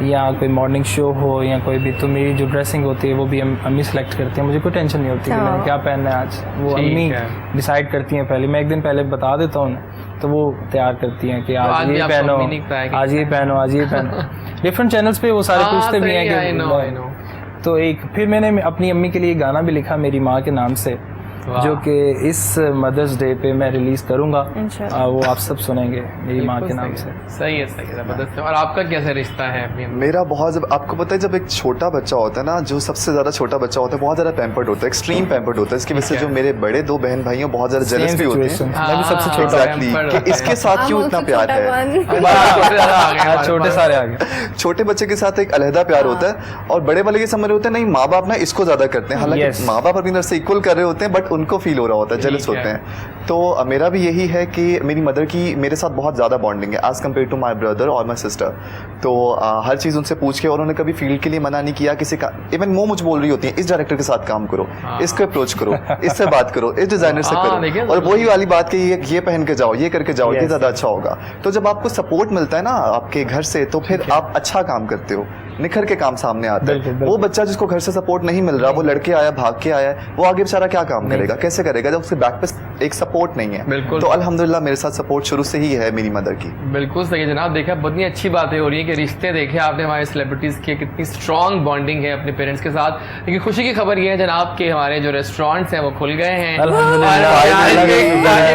[SPEAKER 3] या कोई मॉर्निंग शो हो या कोई भी, तो मेरी जो ड्रेसिंग होती है वो भी अम्मी सेलेक्ट करती है। मुझे कोई टेंशन नहीं होती कि मैंने क्या पहनना है आज, वो
[SPEAKER 1] ठीक
[SPEAKER 3] अम्मी
[SPEAKER 1] है।
[SPEAKER 3] डिसाइड करती हैं पहले। मैं एक दिन पहले बता देता हूँ उन्हें, तो वो तैयार करती हैं कि
[SPEAKER 1] आज
[SPEAKER 3] आज
[SPEAKER 1] भी
[SPEAKER 3] ये
[SPEAKER 1] आपको
[SPEAKER 3] पहनो,
[SPEAKER 1] अम्मी नहीं बताया
[SPEAKER 3] आज ये पहनो, आज ये पहनो। डिफरेंट चैनल्स पे वो सारे
[SPEAKER 1] हाँ,
[SPEAKER 3] पूछते भी हैं
[SPEAKER 1] I know, I
[SPEAKER 3] कि
[SPEAKER 1] know।
[SPEAKER 3] तो एक फिर मैंने अपनी अम्मी के लिए गाना भी लिखा मेरी माँ के नाम से,
[SPEAKER 1] वाह।
[SPEAKER 3] जो कि इस मदर्स डे पे मैं रिलीज करूंगा।
[SPEAKER 2] इंशाल्लाह।
[SPEAKER 3] वो आप सब सुनेंगे मेरी माँ के नाम से।
[SPEAKER 1] सही है जबरदस्त है। और आपका कैसा रिश्ता है अपनी अम्मी?
[SPEAKER 4] मेरा बहुत आपको पता है, जब एक छोटा बच्चा होता है ना, जो सबसे ज़्यादा छोटा बच्चा होता है, बहुत ज़्यादा पैम्पर्ड होता है, एक्सट्रीम पैम्पर्ड होता है। इसकी वजह से जो मेरे बड़े 2 बहन भाई हैं बहुत ज़्यादा जेलस भी होते हैं।
[SPEAKER 3] मैं भी सबसे छोटा
[SPEAKER 4] एग्जैक्टली, कि इसके साथ क्यों इतना प्यार है।
[SPEAKER 3] छोटे सारे आ गए।
[SPEAKER 4] छोटे बच्चे के साथ एक अलहदा प्यार होता है, और बड़े वाले के समझ रहे होते हैं नहीं माँ बाप ना इसको ज्यादा करते हैं, हालांकि
[SPEAKER 3] Yes.
[SPEAKER 4] माँ बाप अपनी तरफ से इक्वल कर रहे होते हैं, बट उनको फील हो रहा होता है, जेलस
[SPEAKER 1] ठीक है।
[SPEAKER 4] होते हैं। तो मेरा भी यही है कि मेरी मदर की मेरे साथ बहुत ज़्यादा बॉन्डिंग है as compare to my brother और माई सिस्टर। तो हर चीज़ उनसे पूछ के, और उन्होंने कभी फील्ड के लिए मना नहीं किया किसी का। इवन वो मुझे बोल रही होती है इस डायरेक्टर के साथ काम करो, इसको अप्रोच करो, इससे बात करो, इस डिज़ाइनर से
[SPEAKER 1] देखिए,
[SPEAKER 4] करो, और वही वाली बात कि ये पहन के जाओ, ये करके जाओ, ये
[SPEAKER 3] Yes.
[SPEAKER 4] ज़्यादा अच्छा होगा। तो जब आपको सपोर्ट मिलता है ना आपके घर से, तो फिर आप अच्छा काम करते हो, निखर के काम सामने आता
[SPEAKER 3] बिल्कुल,
[SPEAKER 4] है।
[SPEAKER 3] बिल्कुल।
[SPEAKER 4] वो बच्चा जिसको घर से सपोर्ट नहीं मिल रहा, वो लड़के आया, भाग के आया है, वो आगे बेचारा क्या काम करेगा, कैसे करेगा जब उसके बैक पे एक सपोर्ट नहीं है।
[SPEAKER 1] बिल्कुल।
[SPEAKER 4] तो अल्हम्दुलिल्लाह मेरे साथ सपोर्ट शुरू से ही है मेरी मदर की।
[SPEAKER 1] बिल्कुल सही है जनाब। देखा बहुत अच्छी बातें हो रही है कि रिश्ते देखे आपने हमारे सेलिब्रिटीज़ के, कितनी स्ट्रॉन्ग बॉन्डिंग है अपने पेरेंट्स के साथ। लेकिन खुशी की खबर ये है जनाब कि हमारे जो रेस्टोरेंट्स हैं वो खुल गए हैं।
[SPEAKER 3] अल्हम्दुलिल्लाह।
[SPEAKER 1] और आज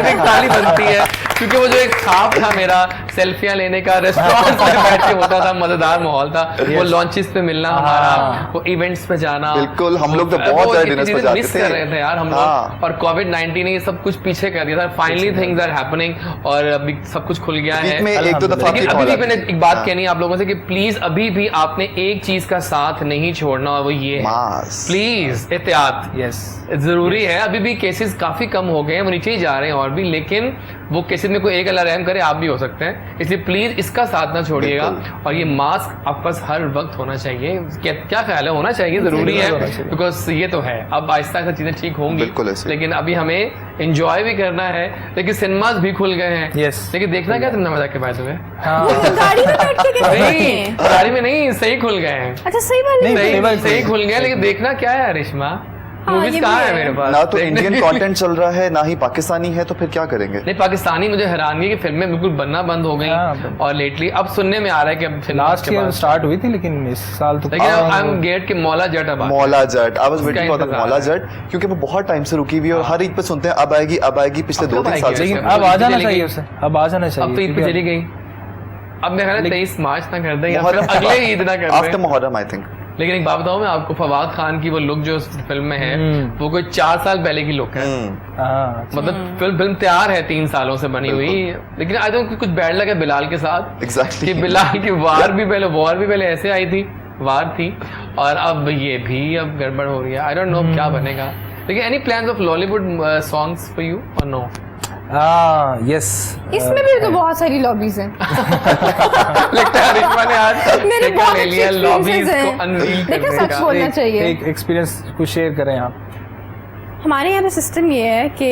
[SPEAKER 1] एक ताली बनती है, क्योंकि वो जो एक ख्वाब था मेरा सेल्फियां लेने का, रेस्टोरेंट में बैठ के होता था, मजेदार माहौल था, वो लॉन्चेस पे मिलना हमारा, वो इवेंट्स पे जाना।
[SPEAKER 4] बिल्कुल, हम लोग तो
[SPEAKER 1] वो
[SPEAKER 4] बहुत सारे
[SPEAKER 1] कितनी
[SPEAKER 4] dinners पे
[SPEAKER 1] चीज़ें
[SPEAKER 4] जाते
[SPEAKER 1] मिस
[SPEAKER 4] थे।
[SPEAKER 1] कर रहे थे यार हम
[SPEAKER 4] हाँ।
[SPEAKER 1] लोग। और कोविड-19 ने ये सब कुछ पीछे कर दिया था। फाइनली थिंग्स आर हैपनिंग और अभी सब कुछ खुल गया है।
[SPEAKER 4] वीक में 1-2 दफा
[SPEAKER 1] लेकिन
[SPEAKER 4] आपकी
[SPEAKER 1] अभी
[SPEAKER 4] कॉल
[SPEAKER 1] भी मैंने
[SPEAKER 4] आती है।
[SPEAKER 1] एक बात
[SPEAKER 4] हाँ।
[SPEAKER 1] कहनी है आप लोगों से कि प्लीज अभी भी आपने एक चीज का साथ नहीं छोड़ना, और वो ये है
[SPEAKER 4] मास्क।
[SPEAKER 1] प्लीज एहतियात
[SPEAKER 3] यस।
[SPEAKER 1] जरूरी है। अभी भी केसेस काफी कम हो गए हैं, वो नीचे ही जा रहे हैं और भी, लेकिन वो केसेस में कोई एक अल्लाह रहम करे आप भी हो सकते हैं, इसलिए प्लीज इसका साथ ना छोड़िएगा। और ये मास्क आपके पास हर वक्त होना चाहिए। क्या ख्याल है? होना चाहिए, जरूरी है,
[SPEAKER 3] होना चाहिए।
[SPEAKER 1] बिकॉज ये तो है। अब आहिस्ता आहिस्ता चीजें ठीक होंगी,
[SPEAKER 4] बिल्कुल ऐसे।
[SPEAKER 1] लेकिन अभी हमें एंजॉय भी करना है। लेकिन सिनेमाज भी खुल गए हैं।
[SPEAKER 3] Yes.
[SPEAKER 1] लेकिन देखना क्या सिनेमा जाके बाय द वे?
[SPEAKER 3] हाँ।
[SPEAKER 2] गाड़ी में बैठ के कैसे
[SPEAKER 1] नहीं,
[SPEAKER 2] देखते हैं?
[SPEAKER 1] गाड़ी में नहीं, सही खुल गए हैं।
[SPEAKER 2] अच्छा सही बात
[SPEAKER 3] नहीं,
[SPEAKER 2] नहीं
[SPEAKER 1] सही खुल गए, लेकिन देखना क्या है रिश्मा,
[SPEAKER 2] हाँ,
[SPEAKER 1] मूवीज
[SPEAKER 2] ये
[SPEAKER 1] कहाँ
[SPEAKER 2] भी
[SPEAKER 1] है
[SPEAKER 2] है।
[SPEAKER 1] मेरे पास?
[SPEAKER 4] ना तो
[SPEAKER 1] देखने
[SPEAKER 4] इंडियन
[SPEAKER 1] के
[SPEAKER 4] कंटेंट चल रहा है, ना ही पाकिस्तानी है, तो फिर क्या करेंगे।
[SPEAKER 1] नहीं, पाकिस्तानी मुझे हैरानगी की फिल्में बिल्कुल बनना बंद हो गई।
[SPEAKER 3] हाँ,
[SPEAKER 1] और लेटली अब सुनने में आ रहा है कि अब फिल्म
[SPEAKER 3] लास्ट ईयर स्टार्ट हुई थी, लेकिन इस साल तो
[SPEAKER 1] लेकिन आई एम गेट के मौला जट अब आ गया।
[SPEAKER 4] मौला जट, आई वाज
[SPEAKER 1] उसका
[SPEAKER 4] वेटिंग फॉर द
[SPEAKER 1] इंतजार
[SPEAKER 4] मौला
[SPEAKER 1] है।
[SPEAKER 4] जट, क्योंकि वो बहुत टाइम से रुकी हुई है, और हर ईद पे सुनते हैं अब आएगी, अब आएगी, पिछले
[SPEAKER 1] अब
[SPEAKER 4] 2-3
[SPEAKER 1] कब
[SPEAKER 4] साल से।
[SPEAKER 1] आएगी?
[SPEAKER 3] लेकिन अब आ जाना
[SPEAKER 1] चली
[SPEAKER 3] चाहिए
[SPEAKER 1] गई।
[SPEAKER 3] उसे, अब आ जाना चाहिए।
[SPEAKER 1] अब तो ईद पे
[SPEAKER 3] क्योंकि
[SPEAKER 1] चली गई। अब मेरा ख्याल है 23 मार्च ना कर दें या फिर
[SPEAKER 4] मुहर्रम
[SPEAKER 1] अगले ईद ना कर
[SPEAKER 4] आफ्टर
[SPEAKER 1] दें।
[SPEAKER 4] Muharram I think.
[SPEAKER 1] लेकिन एक बात बताऊं मैं आपको, फवाद खान की वो लुक जो उस फिल्म में है, वो कोई 4 साल पहले की लुक है।
[SPEAKER 3] हाँ,
[SPEAKER 1] मतलब फिल्म तैयार है 3 सालों से बनी हुई, लेकिन आई थिंक कुछ बैड लगा बिलाल के साथ
[SPEAKER 4] एग्जैक्टली।
[SPEAKER 1] कि बिलाल की वॉर भी पहले ऐसे आई थी, वार थी, और अब ये भी अब गड़बड़ हो रही है। आई डोंट नो क्या बनेगा। लेकिन any plans of Lollywood songs for you और नो?
[SPEAKER 3] यस।
[SPEAKER 2] इसमें भी तो बहुत सारी लॉबीज हैं।
[SPEAKER 1] लगता है रिश्मा ने आज
[SPEAKER 2] मेरे
[SPEAKER 1] एक
[SPEAKER 2] बहुत
[SPEAKER 1] ले
[SPEAKER 2] अच्छे
[SPEAKER 1] लिया लॉबीज
[SPEAKER 2] experiences
[SPEAKER 1] को
[SPEAKER 2] हैं।
[SPEAKER 1] अनरील
[SPEAKER 2] देखिए,
[SPEAKER 1] करने
[SPEAKER 2] सच
[SPEAKER 1] का।
[SPEAKER 2] बोलना चाहिए।
[SPEAKER 3] एक एक्सपीरियंस कुछ शेयर करें आप।
[SPEAKER 2] हमारे यहाँ पे सिस्टम ये है कि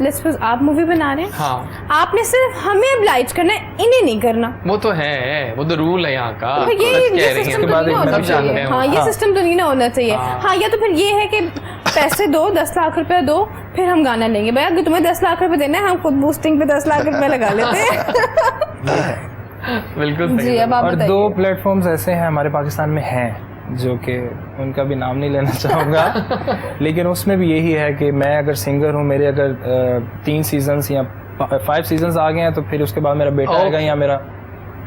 [SPEAKER 2] लेट्स सपोज आप मूवी बना रहे हैं,
[SPEAKER 1] हाँ,
[SPEAKER 2] आपने सिर्फ हमें oblige करना है, इन्हें नहीं करना।
[SPEAKER 1] वो तो है, वो तो रूल है यहाँ का।
[SPEAKER 2] तो ये
[SPEAKER 1] सच कह
[SPEAKER 2] ये
[SPEAKER 1] रही
[SPEAKER 2] सिस्टम
[SPEAKER 1] हैं।
[SPEAKER 2] तो
[SPEAKER 3] बाद
[SPEAKER 2] नहीं
[SPEAKER 3] एक
[SPEAKER 2] होना
[SPEAKER 1] सब जानते
[SPEAKER 2] चाहिए।
[SPEAKER 1] हैं।
[SPEAKER 2] हाँ, ये
[SPEAKER 3] हाँ।
[SPEAKER 2] सिस्टम तो नहीं ना होना चाहिए। हाँ, या तो फिर ये है कि पैसे दो, 10 लाख रुपए दो, फिर हम गाना लेंगे। भाई अगर तुम्हें 10 लाख रुपए देना है, हम खुद बूस्टिंग पे 10 लाख रुपए लगा लेते हैं।
[SPEAKER 1] बिल्कुल सही
[SPEAKER 2] जी,
[SPEAKER 1] है।
[SPEAKER 2] अब आप
[SPEAKER 3] और
[SPEAKER 2] बताइए।
[SPEAKER 3] 2 प्लेटफॉर्म्स ऐसे हैं हमारे पाकिस्तान में हैं, जो कि उनका भी नाम नहीं लेना चाहूँगा, लेकिन उसमें भी यही है कि मैं अगर सिंगर हूँ, मेरे अगर 3 सीजन्स या 5 सीजन्स आ गए हैं, तो फिर उसके बाद मेरा बेटा
[SPEAKER 1] Oh.
[SPEAKER 3] आएगा या मेरा।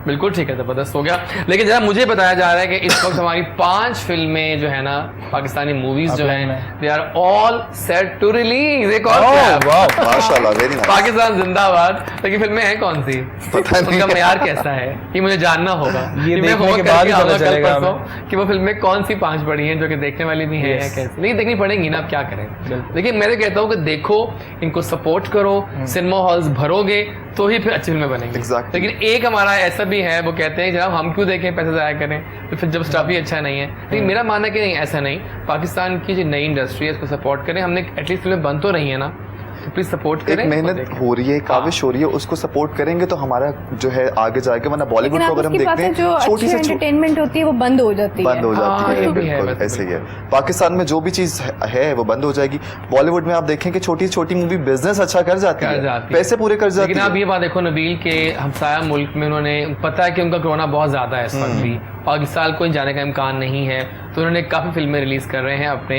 [SPEAKER 1] बिल्कुल ठीक है, जबरदस्त हो गया। लेकिन जरा मुझे बताया जा रहा है कि इस वक्त हमारी 5 फिल्में जो है ना, पाकिस्तानी मूवीज जो हैं, they are all set to release. एक और clap।
[SPEAKER 4] माशाल्लाह, वेरी नाइस।
[SPEAKER 1] पाकिस्तान जिंदाबाद। लेकिन फिल्में हैं कौन सी,
[SPEAKER 4] पता नहीं।
[SPEAKER 1] उनका मेयार कैसा है, ये मुझे जानना होगा।
[SPEAKER 3] ये
[SPEAKER 1] कि मैं
[SPEAKER 3] देखने
[SPEAKER 1] होमवर्क
[SPEAKER 3] के बाद ही
[SPEAKER 1] करके
[SPEAKER 3] पता
[SPEAKER 1] आऊंगा कल
[SPEAKER 3] चलेगा
[SPEAKER 1] परसों कि वो फिल्में कौन सी 5 बड़ी हैं जो कि देखने वाली भी हैं या
[SPEAKER 3] Yes.
[SPEAKER 1] कैसी। लेकिन देखनी पड़ेंगी ना, अब क्या करें।
[SPEAKER 3] बिल्कुल।
[SPEAKER 1] लेकिन मैं तो कहता हूँ कि देखो, इनको सपोर्ट करो, सिनेमा हॉल्स भरोगे तो ही फिर अच्छी फिल्में बनेंगी।
[SPEAKER 4] Exactly.
[SPEAKER 1] लेकिन एक हमारा ऐसा भी है, वो कहते हैं जनाब हम क्यों देखें, पैसे ज़ाया करें, तो फिर जब स्टफ ही अच्छा नहीं है। लेकिन मेरा मानना है कि नहीं, ऐसा नहीं, पाकिस्तान की जो नई इंडस्ट्री है इसको सपोर्ट करें। हमने एटलीस्ट फिल्में बन तो रही है ना, तो प्लीज सपोर्ट
[SPEAKER 4] एक
[SPEAKER 1] करें।
[SPEAKER 4] मेहनत हो रही है, काविश हो रही है, उसको सपोर्ट करेंगे तो हमारा जो है आगे जाएगा। वरना बॉलीवुड
[SPEAKER 2] लेकिन
[SPEAKER 4] को
[SPEAKER 2] आप
[SPEAKER 4] अगर हम
[SPEAKER 2] उसकी बात
[SPEAKER 4] देखते
[SPEAKER 2] है,
[SPEAKER 4] हैं
[SPEAKER 2] जो
[SPEAKER 4] छोटी
[SPEAKER 2] अच्छी
[SPEAKER 4] से
[SPEAKER 2] एंटरटेनमेंट होती है वो बंद हो जाती
[SPEAKER 4] बंद हो जाती
[SPEAKER 1] हाँ,
[SPEAKER 4] है,
[SPEAKER 1] ये भी है,
[SPEAKER 4] बिल्कुल
[SPEAKER 1] वैसे
[SPEAKER 4] ऐसे ही है। पाकिस्तान में जो भी चीज है वो बंद हो जाएगी। बॉलीवुड में आप देखें कि छोटी छोटी मूवी बिजनेस अच्छा कर जाती है, पैसे पूरे कर जाती
[SPEAKER 1] लेकिन आप
[SPEAKER 4] है।
[SPEAKER 1] ये बात देखो, नबील के हमसाया मुल्क में उन्होंने, पता है कि उनका कोरोना बहुत ज़्यादा है इस वक्त भी, और इस साल कोई जाने का इम्कान नहीं है, तो उन्होंने काफ़ी फिल्में रिलीज़ कर रहे हैं अपने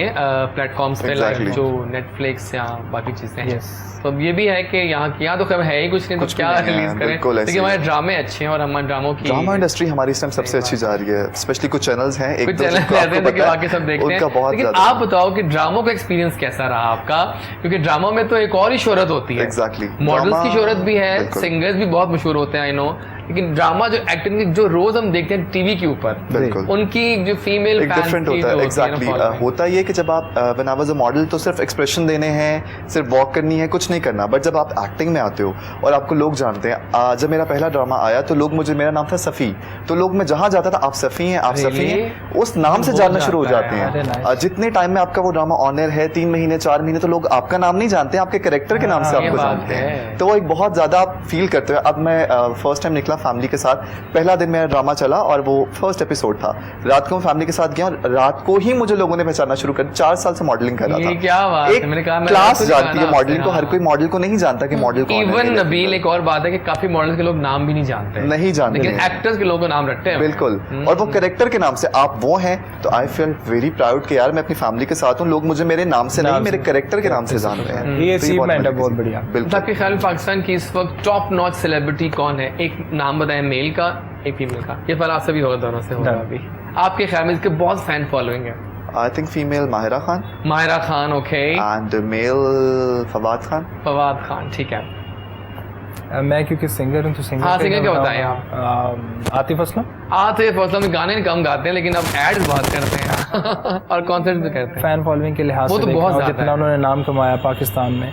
[SPEAKER 1] प्लेटफॉर्म्स पे,
[SPEAKER 4] Exactly.
[SPEAKER 1] जो नेटफ्लिक्स या बाकी चीज़ें हैं। तो अब ये भी है कि यहाँ तो खैर है ही कुछ नहीं, तो
[SPEAKER 4] कुछ
[SPEAKER 1] क्या
[SPEAKER 4] भी नहीं है,
[SPEAKER 1] रिलीज़ करें।
[SPEAKER 4] बिल्कुल ऐसे
[SPEAKER 1] लेकिन हमारे
[SPEAKER 4] ही है।
[SPEAKER 1] ड्रामे अच्छे हैं और हमारे ड्रामों की
[SPEAKER 4] ड्रामा इंडस्ट्री हमारी इस टाइम सबसे अच्छी जा रही है, स्पेशली कुछ चैनल्स हैं, एक
[SPEAKER 1] कुछ
[SPEAKER 4] दो
[SPEAKER 1] चैनल
[SPEAKER 4] जिनको
[SPEAKER 1] ऐसे
[SPEAKER 4] आपको
[SPEAKER 1] हैं कि
[SPEAKER 4] पता है,
[SPEAKER 1] बाकी सब देखते
[SPEAKER 4] उनका
[SPEAKER 1] हैं।
[SPEAKER 4] बहुत
[SPEAKER 1] लेकिन
[SPEAKER 4] ज्यादा
[SPEAKER 1] आप बताओ कि ड्रामों का एक्सपीरियंस कैसा रहा आपका, क्योंकि ड्रामा में तो एक और ही शोहरत होती है।
[SPEAKER 4] Exactly.
[SPEAKER 1] मॉडल्स
[SPEAKER 4] ड्रामा-
[SPEAKER 1] की शोहरत भी है,
[SPEAKER 4] बिल्कुल।
[SPEAKER 1] सिंगर्स भी बहुत मशहूर होते हैं, आई नो, लेकिन ड्रामा जो एक्टिंग की जो रोज हम देखते हैं टीवी के ऊपर,
[SPEAKER 4] बिल्कुल
[SPEAKER 1] उनकी जो फीमेल
[SPEAKER 4] एक डिफरेंट होता है। एग्जैक्टली होता ये कि जब आप when I was a model तो सिर्फ एक्सप्रेशन देने हैं, सिर्फ वॉक करनी है, कुछ नहीं करना। बट जब आप एक्टिंग में आते हो और आपको लोग जानते हैं, जब मेरा पहला ड्रामा आया तो लोग मुझे, मेरा नाम था सफ़ी, तो लोग मैं जहाँ जाता था आप सफ़ी हैं, आप सफ़ी हैं, उस नाम से
[SPEAKER 1] बहुत
[SPEAKER 4] जानना शुरू हो
[SPEAKER 1] जाता
[SPEAKER 4] जाते
[SPEAKER 1] है,
[SPEAKER 3] अरे
[SPEAKER 4] हैं।
[SPEAKER 3] nice.
[SPEAKER 4] जितने टाइम में आपका वो ड्रामा ऑन एयर है, 3 महीने 4 महीने, तो लोग आपका नाम नहीं जानते, आपके कैरेक्टर के नाम से
[SPEAKER 1] ये
[SPEAKER 4] आपको
[SPEAKER 1] बात
[SPEAKER 4] जानते
[SPEAKER 1] है।
[SPEAKER 4] हैं। तो वो एक बहुत ज़्यादा आप फील करते हो। अब मैं फर्स्ट टाइम निकला फैमिली के साथ, पहला दिन मेरा ड्रामा चला और वो फर्स्ट एपिसोड था। रात को मैं फैमिली के साथ गया और रात को ही मुझे लोगों ने पहचानना शुरू कर। 4 साल से मॉडलिंग कर रहा था।
[SPEAKER 1] ये क्या बात है,
[SPEAKER 4] एक
[SPEAKER 1] मैंने कहा मैं
[SPEAKER 4] क्लास
[SPEAKER 1] कुछ
[SPEAKER 4] जाती
[SPEAKER 1] गाना
[SPEAKER 4] है मॉडलिंग को,
[SPEAKER 1] आपसे,
[SPEAKER 4] हर कोई मॉडल को नहीं जानता कि मॉडल कौन है।
[SPEAKER 1] इवन
[SPEAKER 4] मेरे
[SPEAKER 1] नबील,
[SPEAKER 4] अंदर।
[SPEAKER 1] एक और बात है कि काफी मॉडल्स के लोग नाम भी नहीं जानते हैं।
[SPEAKER 4] नहीं जानते
[SPEAKER 1] लेकिन
[SPEAKER 4] नहीं।
[SPEAKER 1] एक्टर्स के लोगों को नाम रखते हैं।
[SPEAKER 4] बिल्कुल, और वो कैरेक्टर के नाम से आप वो हैं, तो आई फील वेरी प्राउड कि यार मैं अपनी फैमिली के साथ हूँ, लोग मुझे मेरे नाम से नहीं, मेरे कैरेक्टर के नाम से जान रहे हैं।
[SPEAKER 3] ये
[SPEAKER 4] तो
[SPEAKER 3] अचीवमेंट है
[SPEAKER 4] बड़ी
[SPEAKER 3] बहुत
[SPEAKER 4] चीज़
[SPEAKER 3] बढ़िया।
[SPEAKER 1] तो
[SPEAKER 4] बिल्कुल।
[SPEAKER 1] आपके ख्याल में पाकिस्तान की इस वक्त टॉप नॉच सेलिब्रिटी कौन है? एक नाम बताएं, मेल का, एक फीमेल का। ये सवाल आपसे भी होगा, दोनों से होगा अभी। आपके ख्याल में इसके बहुत फैन फॉलोइंग है?
[SPEAKER 4] I think female Mahira Khan
[SPEAKER 1] Mahira Khan, okay,
[SPEAKER 4] and male Fawad Khan.
[SPEAKER 1] Fawad Khan, ठीक है।
[SPEAKER 3] मैं क्योंकि सिंगर हूँ तो सिंगर
[SPEAKER 1] हाँ, सिंगर क्या बताएं आप?
[SPEAKER 3] आतिफ असलम।
[SPEAKER 1] आतिफ असलम गाने कम गाते हैं लेकिन अब एड्स बहुत करते हैं और कॉन्सर्ट भी करते हैं।
[SPEAKER 3] फैन फॉलोइंग के लिहाज
[SPEAKER 1] वो
[SPEAKER 3] से
[SPEAKER 1] तो
[SPEAKER 3] देखा
[SPEAKER 1] बहुत
[SPEAKER 3] और
[SPEAKER 1] ज़्यादा
[SPEAKER 3] जितना
[SPEAKER 1] है।
[SPEAKER 3] उन्होंने नाम कमाया पाकिस्तान में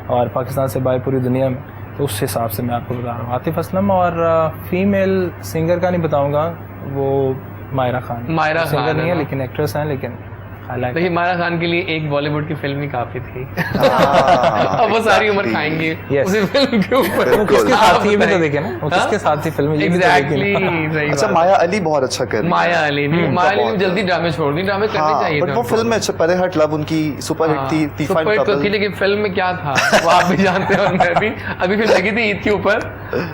[SPEAKER 3] और पाकिस्तान से बाहर पूरी दुनिया में, तो उस हिसाब से मैं आपको बता रहा हूँ आतिफ असलम। और फीमेल सिंगर का नहीं बताऊंगा, वो माहिरा खान।
[SPEAKER 1] माहिरा
[SPEAKER 3] सिंगर
[SPEAKER 1] खान
[SPEAKER 3] नहीं
[SPEAKER 1] है
[SPEAKER 3] है
[SPEAKER 1] ना?
[SPEAKER 3] लेकिन एक्ट्रेस हैं, लेकिन I like
[SPEAKER 1] देखिए, माहिरा खान के लिए एक बॉलीवुड की फिल्म ही काफी थी।
[SPEAKER 4] हाँ,
[SPEAKER 1] अब वो सारी उम्र
[SPEAKER 4] exactly.
[SPEAKER 1] खाएंगी
[SPEAKER 3] Yes.
[SPEAKER 1] उसी फिल्म के ऊपर।
[SPEAKER 3] वो किसके
[SPEAKER 1] आप
[SPEAKER 3] साथ थी ये भी तो
[SPEAKER 1] बताइए।
[SPEAKER 3] देखे ना, वो
[SPEAKER 1] हाँ?
[SPEAKER 3] किसके साथ थी फिल्म ये भी तो
[SPEAKER 1] एग्जैक्टली,
[SPEAKER 3] देखे ना।
[SPEAKER 1] सही
[SPEAKER 4] अच्छा,
[SPEAKER 1] बात।
[SPEAKER 4] माया अली बहुत अच्छा कर रही है।
[SPEAKER 1] माया अली भी, माया अली ने
[SPEAKER 4] बहुत
[SPEAKER 1] जल्दी ड्रामे छोड़ दी, ड्रामे करने
[SPEAKER 4] हाँ,
[SPEAKER 1] चाहिए
[SPEAKER 4] बट
[SPEAKER 1] थे
[SPEAKER 4] वो
[SPEAKER 1] उनको।
[SPEAKER 4] फिल्म में अच्छा, परे हट लव उनकी सुपर हिट थी, तीफा
[SPEAKER 1] सुपर हिट तो थी, लेकिन फिल्म में क्या था वो आप भी जानते हैं और मैं भी। अभी फिल्म लगी थी ईद के ऊपर,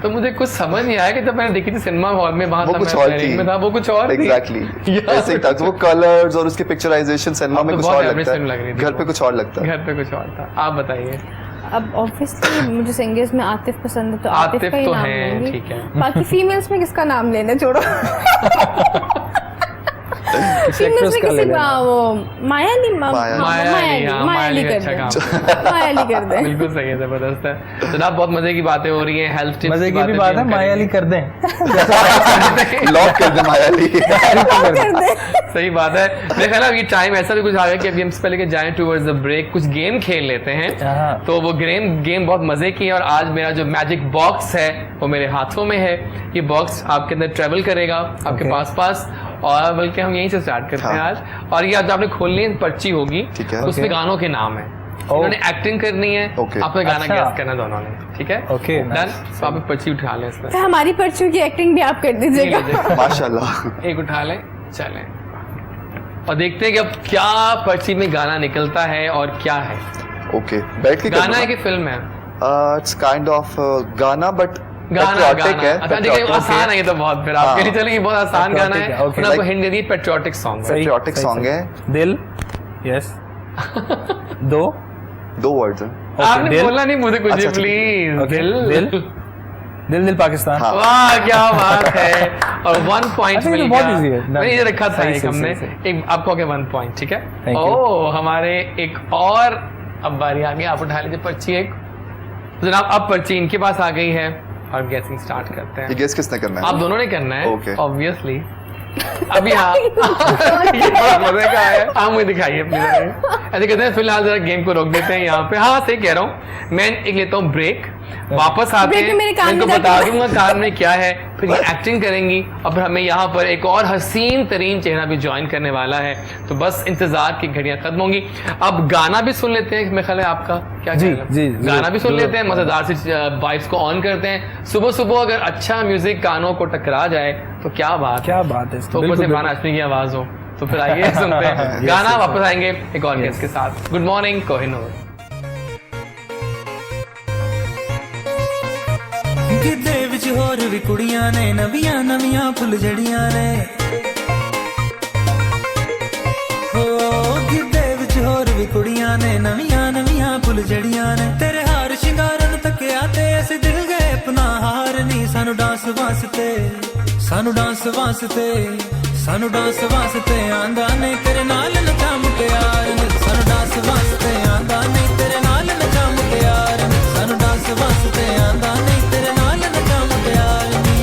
[SPEAKER 1] तो मुझे कुछ समझ नहीं आया कि जब मैंने देखी थी सिनेमा हॉल में, वहां
[SPEAKER 4] वो
[SPEAKER 1] था,
[SPEAKER 4] कुछ
[SPEAKER 1] मैं
[SPEAKER 4] और
[SPEAKER 1] पेरेंट
[SPEAKER 4] थी
[SPEAKER 1] में था, वो कुछ और थी।
[SPEAKER 4] एग्जैक्टली
[SPEAKER 1] यार,
[SPEAKER 4] ऐसे ही था। तो वो कलर्स और उसकी पिक्चराइजेशन सिनेमा
[SPEAKER 1] अब
[SPEAKER 4] में
[SPEAKER 1] तो
[SPEAKER 4] कुछ
[SPEAKER 1] बहुत
[SPEAKER 4] और
[SPEAKER 1] average
[SPEAKER 4] लगता
[SPEAKER 1] film लग रही
[SPEAKER 4] है,
[SPEAKER 1] थी
[SPEAKER 4] घर
[SPEAKER 1] वो।
[SPEAKER 4] पे कुछ और लगता है।
[SPEAKER 1] घर पे कुछ और था। आप बताइए।
[SPEAKER 2] अब ऑब्वियसली मुझे सिंगर्स में आतिफ पसंद है तो आतिफ
[SPEAKER 1] आतिफ
[SPEAKER 2] का ही
[SPEAKER 1] तो
[SPEAKER 2] नाम
[SPEAKER 1] है,
[SPEAKER 2] लूंगी।
[SPEAKER 1] ठीक है।
[SPEAKER 2] बाकी फीमेल्स में किसका नाम लेना, छोड़ो। फीमेल्स
[SPEAKER 3] एक्ट्रेस
[SPEAKER 2] में
[SPEAKER 3] का ले
[SPEAKER 2] किसी
[SPEAKER 3] लेना।
[SPEAKER 2] वो माया अली,
[SPEAKER 4] माया अली।
[SPEAKER 1] माया अली
[SPEAKER 2] कर
[SPEAKER 1] अच्छा
[SPEAKER 2] दे,
[SPEAKER 1] काम।
[SPEAKER 2] माया अली कर दे।
[SPEAKER 1] बिल्कुल सही है, जबरदस्त है। जनाब, बहुत मजे की बातें हो रही हैं, हेल्थ टिप्स
[SPEAKER 3] मजे की भी बात है, माया अली कर दें।
[SPEAKER 4] लॉक कर दे माया अली।
[SPEAKER 2] कर दे।
[SPEAKER 1] सही बात है। मेरे ख्याल में ये टाइम ऐसा भी कुछ आ गया कि अभी हम इससे पहले के जाएं टुवर्ड्स द ब्रेक, कुछ गेम खेल लेते हैं।
[SPEAKER 3] हाँ।
[SPEAKER 1] तो वो गेम बहुत मजे की है और आज मेरा जो मैजिक बॉक्स है वो मेरे हाथों में है। ये बॉक्स आपके अंदर ट्रेवल करेगा, आपके
[SPEAKER 3] Okay.
[SPEAKER 1] पास और बल्कि हम यहीं से स्टार्ट करते हैं
[SPEAKER 4] हाँ।
[SPEAKER 1] आज। और ये आज आपने खोलनी है, पर्ची होगी,
[SPEAKER 4] ठीक है।
[SPEAKER 1] उसमें
[SPEAKER 3] Okay.
[SPEAKER 1] गानों के नाम है। उन्होंने एक्टिंग करनी है,
[SPEAKER 4] Okay.
[SPEAKER 1] आपने गाना
[SPEAKER 3] अच्छा।
[SPEAKER 1] गैस करना दोनों ने, ठीक है?
[SPEAKER 3] Okay,
[SPEAKER 1] done.
[SPEAKER 3] nice.
[SPEAKER 1] तो आप एक पर्ची उठा लें इसमें
[SPEAKER 2] तो हमारी पर्चियों की एक्टिंग भी आप कर
[SPEAKER 1] ये
[SPEAKER 2] दीजिएगा।
[SPEAKER 1] लीजिए।
[SPEAKER 4] माशाल्लाह।
[SPEAKER 1] एक उठा लें, चलें और देखते हैं कि अब क्या पर्ची में गाना निकलता है और क्या है।
[SPEAKER 4] ओके, बैठ के
[SPEAKER 1] गाना है कि फिल्म है?
[SPEAKER 4] इट्स काइंड ऑफ गाना, बट
[SPEAKER 1] गाना
[SPEAKER 4] पेट्रियोटिक है।
[SPEAKER 1] अच्छा, देखिए आसान है ये तो बहुत, फिर आपके लिए चलिए ये बहुत आसान गाना
[SPEAKER 3] Patriotic
[SPEAKER 1] है।
[SPEAKER 3] है, okay.
[SPEAKER 1] मैंने आपको
[SPEAKER 4] Like-
[SPEAKER 1] हिंट दे दी, पेट्रियोटिक सॉन्ग है।
[SPEAKER 4] पेट्रियोटिक
[SPEAKER 3] सही,
[SPEAKER 4] सॉन्ग
[SPEAKER 3] सही।
[SPEAKER 4] है।
[SPEAKER 3] दिल, यस। दो
[SPEAKER 4] 2 वर्ड्स हैं।
[SPEAKER 1] आपने
[SPEAKER 3] दिल।
[SPEAKER 1] बोलना नहीं मुझे कुछ
[SPEAKER 4] अच्छा,
[SPEAKER 1] प्लीज।
[SPEAKER 3] Okay,
[SPEAKER 1] दिल
[SPEAKER 3] दिल दिल पाकिस्तान।
[SPEAKER 4] हाँ।
[SPEAKER 1] वाह क्या बात है। और 1 पॉइंट
[SPEAKER 3] अच्छा, ये
[SPEAKER 1] मिल
[SPEAKER 3] तो बहुत
[SPEAKER 1] गया।
[SPEAKER 3] easy है।
[SPEAKER 1] मैंने ये रखा था
[SPEAKER 3] सही,
[SPEAKER 1] एक
[SPEAKER 3] सही,
[SPEAKER 1] हमने
[SPEAKER 3] सही,
[SPEAKER 1] एक आपको के 1 पॉइंट, ठीक है?
[SPEAKER 3] Thank you.
[SPEAKER 1] ओ हमारे एक और अब बारी आ गई, आप उठा लीजिए पर्ची एक। तो जनाब अब पर्ची इनके पास आ गई है और गैसिंग स्टार्ट करते
[SPEAKER 4] ये
[SPEAKER 1] हैं।
[SPEAKER 4] गेस किसने करना है?
[SPEAKER 1] आप दोनों ने करना है
[SPEAKER 4] Okay.
[SPEAKER 1] ऑब्वियसली। अभी हाँ ये बड़ा मजे का है। हाँ मुझे दिखाइए अपनी तरफ। ऐसे कहते हैं फिलहाल जरा गेम को रोक देते हैं यहाँ पे। हाँ सही कह रहा हूँ। मैं एक लेता हूँ ब्रेक, वापस आते
[SPEAKER 2] ब्रेक में
[SPEAKER 1] हैं,
[SPEAKER 2] मेरे कान
[SPEAKER 1] मैं इनको
[SPEAKER 2] में जाके-
[SPEAKER 1] बता दूंगा कार में क्या है, फिर ये एक्टिंग करेंगी और फिर हमें यहाँ पर एक और हसीन तरीन चेहरा भी ज्वाइन करने वाला है। तो बस इंतजार की घड़ियां खत्म होंगी। अब गाना भी सुन लेते हैं, मेरा ख्याल है आपका क्या
[SPEAKER 3] जी,
[SPEAKER 1] ख्याल है?
[SPEAKER 3] जी,
[SPEAKER 1] गाना भी सुन
[SPEAKER 3] जरूर।
[SPEAKER 1] लेते हैं, मजेदार सी वाइब्स को ऑन करते हैं। सुबह सुबह अगर अच्छा म्यूजिक कानों को टकरा जाए तो क्या बात है।
[SPEAKER 3] क्या बात है।
[SPEAKER 1] तो ऊपर से फरहान हाशमी की आवाज हो तो फिर आइए सुनते हैं गाना। वापस आएंगे एक और गेस्ट के साथ। Good morning Kohinoor.
[SPEAKER 5] गिद्धे विच होर भी कुड़ियां ने, नवियां नवियां फुलझड़ियां ने। हो गिद्धे विच होर भी कुड़ियां ने, नवियां नवियां फुलझड़ियां ने। तेरे हार शिंगारन तकिया ते असीं दिल गए अपना हार नी। सानू डांस वास्ते, सानू डांस वास्ते, सानू डांस वास्ते आंदा ने तेरे नाल नचा मुटियार नी। सानू डांस वास्ते आंदा ने तेरे नाल नचा मुटियार नी। सानू डांस वास्ते आंदा ने तेरे नाल नचा मुटियार नी।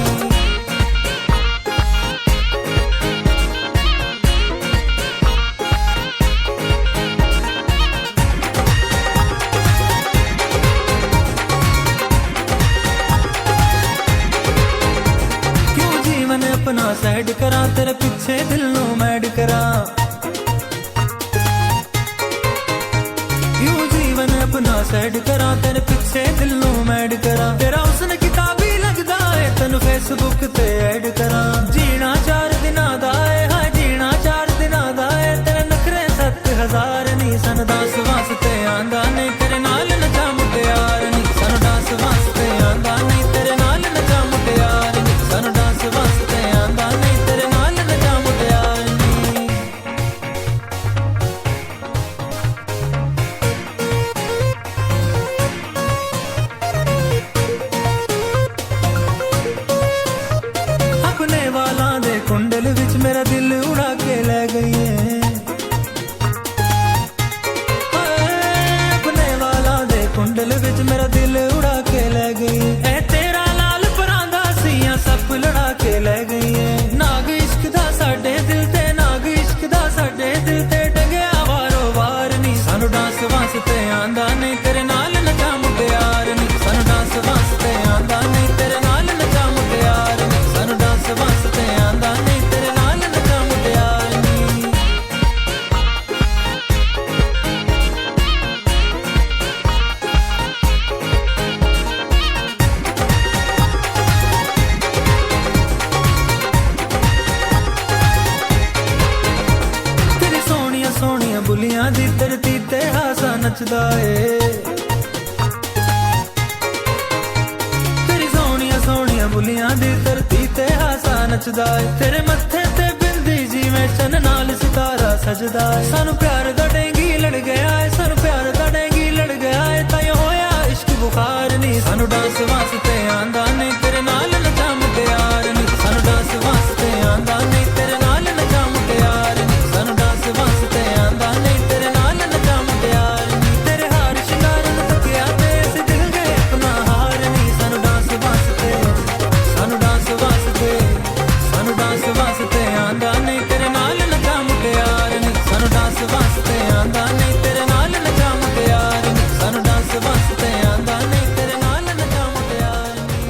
[SPEAKER 5] क्यों जीवन अपना सैड करा, तेरे पीछे दिल नू मैड करा। क्यों जीवन अपना सैड करा, तेरे पीछे दिल नू मैड करा। तेरा उसने किताबी लगदा है, तैनू फेसबुक ते ऐड करा। जीना 4 दिनां दा है, हाय जीना 4 दिनां दा है। तेरे नखरे 7000 नी। सानू डांस वास्ते आंदा ने तेरे नाल नचा मुटियार नी। सानू डांस वास्ते आंदा ने तेरे नाल नचा मुटियार नी। सानू डांस वास्ते आंदा ने तेरे नाल नचा मुटियार नी। अपने वाला दे कुंडल विच मेरा दिल उड़ा के ले गई है। हाय, अपने वाला दे कुंडल विच मेरा दिल उड़ा के ले गई है। ए तेरा लाल परांदा सियां सप लड़ा के ले गई है। नाग इश्क दा साडे दिल ते, नाग इश्क दा साडे दिल ते टंगया वारो वार नी। सानू डांस वास्ते आंदा ने तेरे नाल नचा मुटियार नी। सानू डांस वास्ते आंदा ने तेरे नाल नचा मुटियार नी। सानू डांस वास्ते आंदा ने तेरे नाल नचा मुटियार नी। तेरी सोहणियां सोहणियां बुलियां दी धरती ते हासा नचदा ए। तेरी सोहणियां सोहणियां बुलियां दी धरती ते हासा नचदा ए। तेरे मत्थे ते बिंदी जिवें चन नाल सितारा सजदा ए। सानू प्यार दा डेंगी लड़ गया है, सानू प्यार दा डेंगी लड़ गया है। तां होया इश्क बुखार नी। सानू डांस वास्ते आंदा ने तेरे नाल नचा मुटियार नी। सानू डांस वास्ते आंदा ने तेरे नाल नचा मुटियार नी। सानू डांस वास्ते आंदा ने तेरे नाल नचा मुटियार नी। तेरे हार शिंगारन तकिया ते असीं दिल गए अपना हार नी। सानू डांस वास्ते, सानू डांस वास्ते, सानू डांस वास्ते आंदा ने तेरे नाल नचा मुटियार नी। सानू डांस वास्ते आंदा ने तेरे नाल नचा मुटियार नी। सानू डांस वास्ते आंदा ने तेरे नाल नचा मुटियार नी।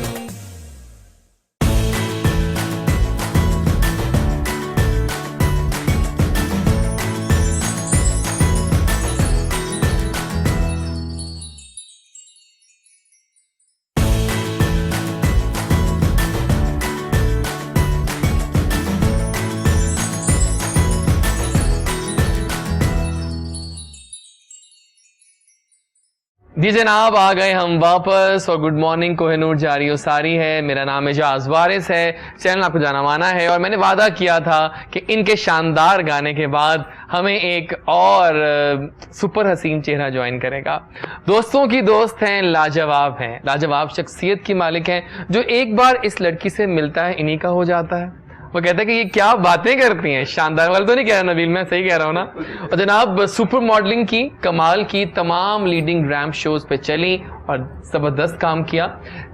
[SPEAKER 1] जी जनाब आ गए हम वापस और गुड मॉर्निंग कोहिनूर जारी और सारी है। मेरा नाम एजाज वारिस है, चैनल आपको जाना माना है और मैंने वादा किया था कि इनके शानदार गाने के बाद हमें एक और सुपर हसीन चेहरा ज्वाइन करेगा। दोस्तों की दोस्त हैं, लाजवाब हैं, लाजवाब शख्सियत की मालिक हैं, जो एक बार इस लड़की से मिलता है इन्हीं का हो जाता है वो कहते हैं कि ये क्या बातें करती हैं, शानदार। वाले तो नहीं कह रहा नबील, मैं सही कह रहा हूँ ना। और जनाब सुपर मॉडलिंग की, कमाल की, तमाम लीडिंग रैम्प शोज पे चली और ज़बरदस्त काम किया।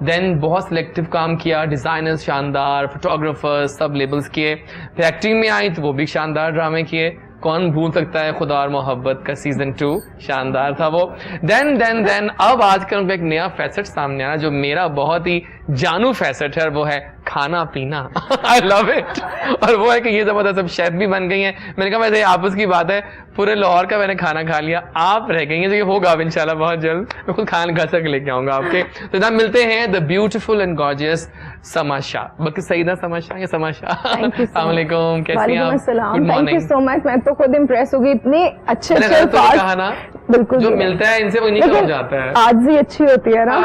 [SPEAKER 1] देन बहुत सिलेक्टिव काम किया, डिज़ाइनर्स शानदार, फोटोग्राफर्स सब लेबल्स किए। फिर एक्टिंग में आई तो वो भी शानदार ड्रामे किए। कौन भूल सकता है खुदा और मोहब्बत का सीजन 2, शानदार था वो। देन अब आजकल उनका एक नया फैसेट सामने आया जो मेरा बहुत ही जानू फैसेट है, और वो है खाना पीना। आई लव इट। और वो है कि ये जबरदस्त सब शेफ भी बन गई हैं। मैंने कहा वैसे आपस की बात है, पूरे लाहौर का मैंने खाना खा लिया, आप रह गई हैं, जो कि होगा अब इंशाल्लाह बहुत जल्द। मैं खुद खाना खा सक लेके आऊंगा आपके। तो जनाब मिलते हैं द ब्यूटीफुल एंड गॉर्जियस समा शाह। बाकी सही ना समा शाह या समा शाह? अस्सलाम वालेकुम, कैसी हैं आप? Good
[SPEAKER 6] thank you so much. मैं तो खुद इम्प्रेस हो गई, इतने अच्छे अच्छे
[SPEAKER 1] कहा ना,
[SPEAKER 6] बिल्कुल
[SPEAKER 1] जो मिलता है इनसे वो नहीं हो जाता है।
[SPEAKER 6] आज भी अच्छी होती है ना।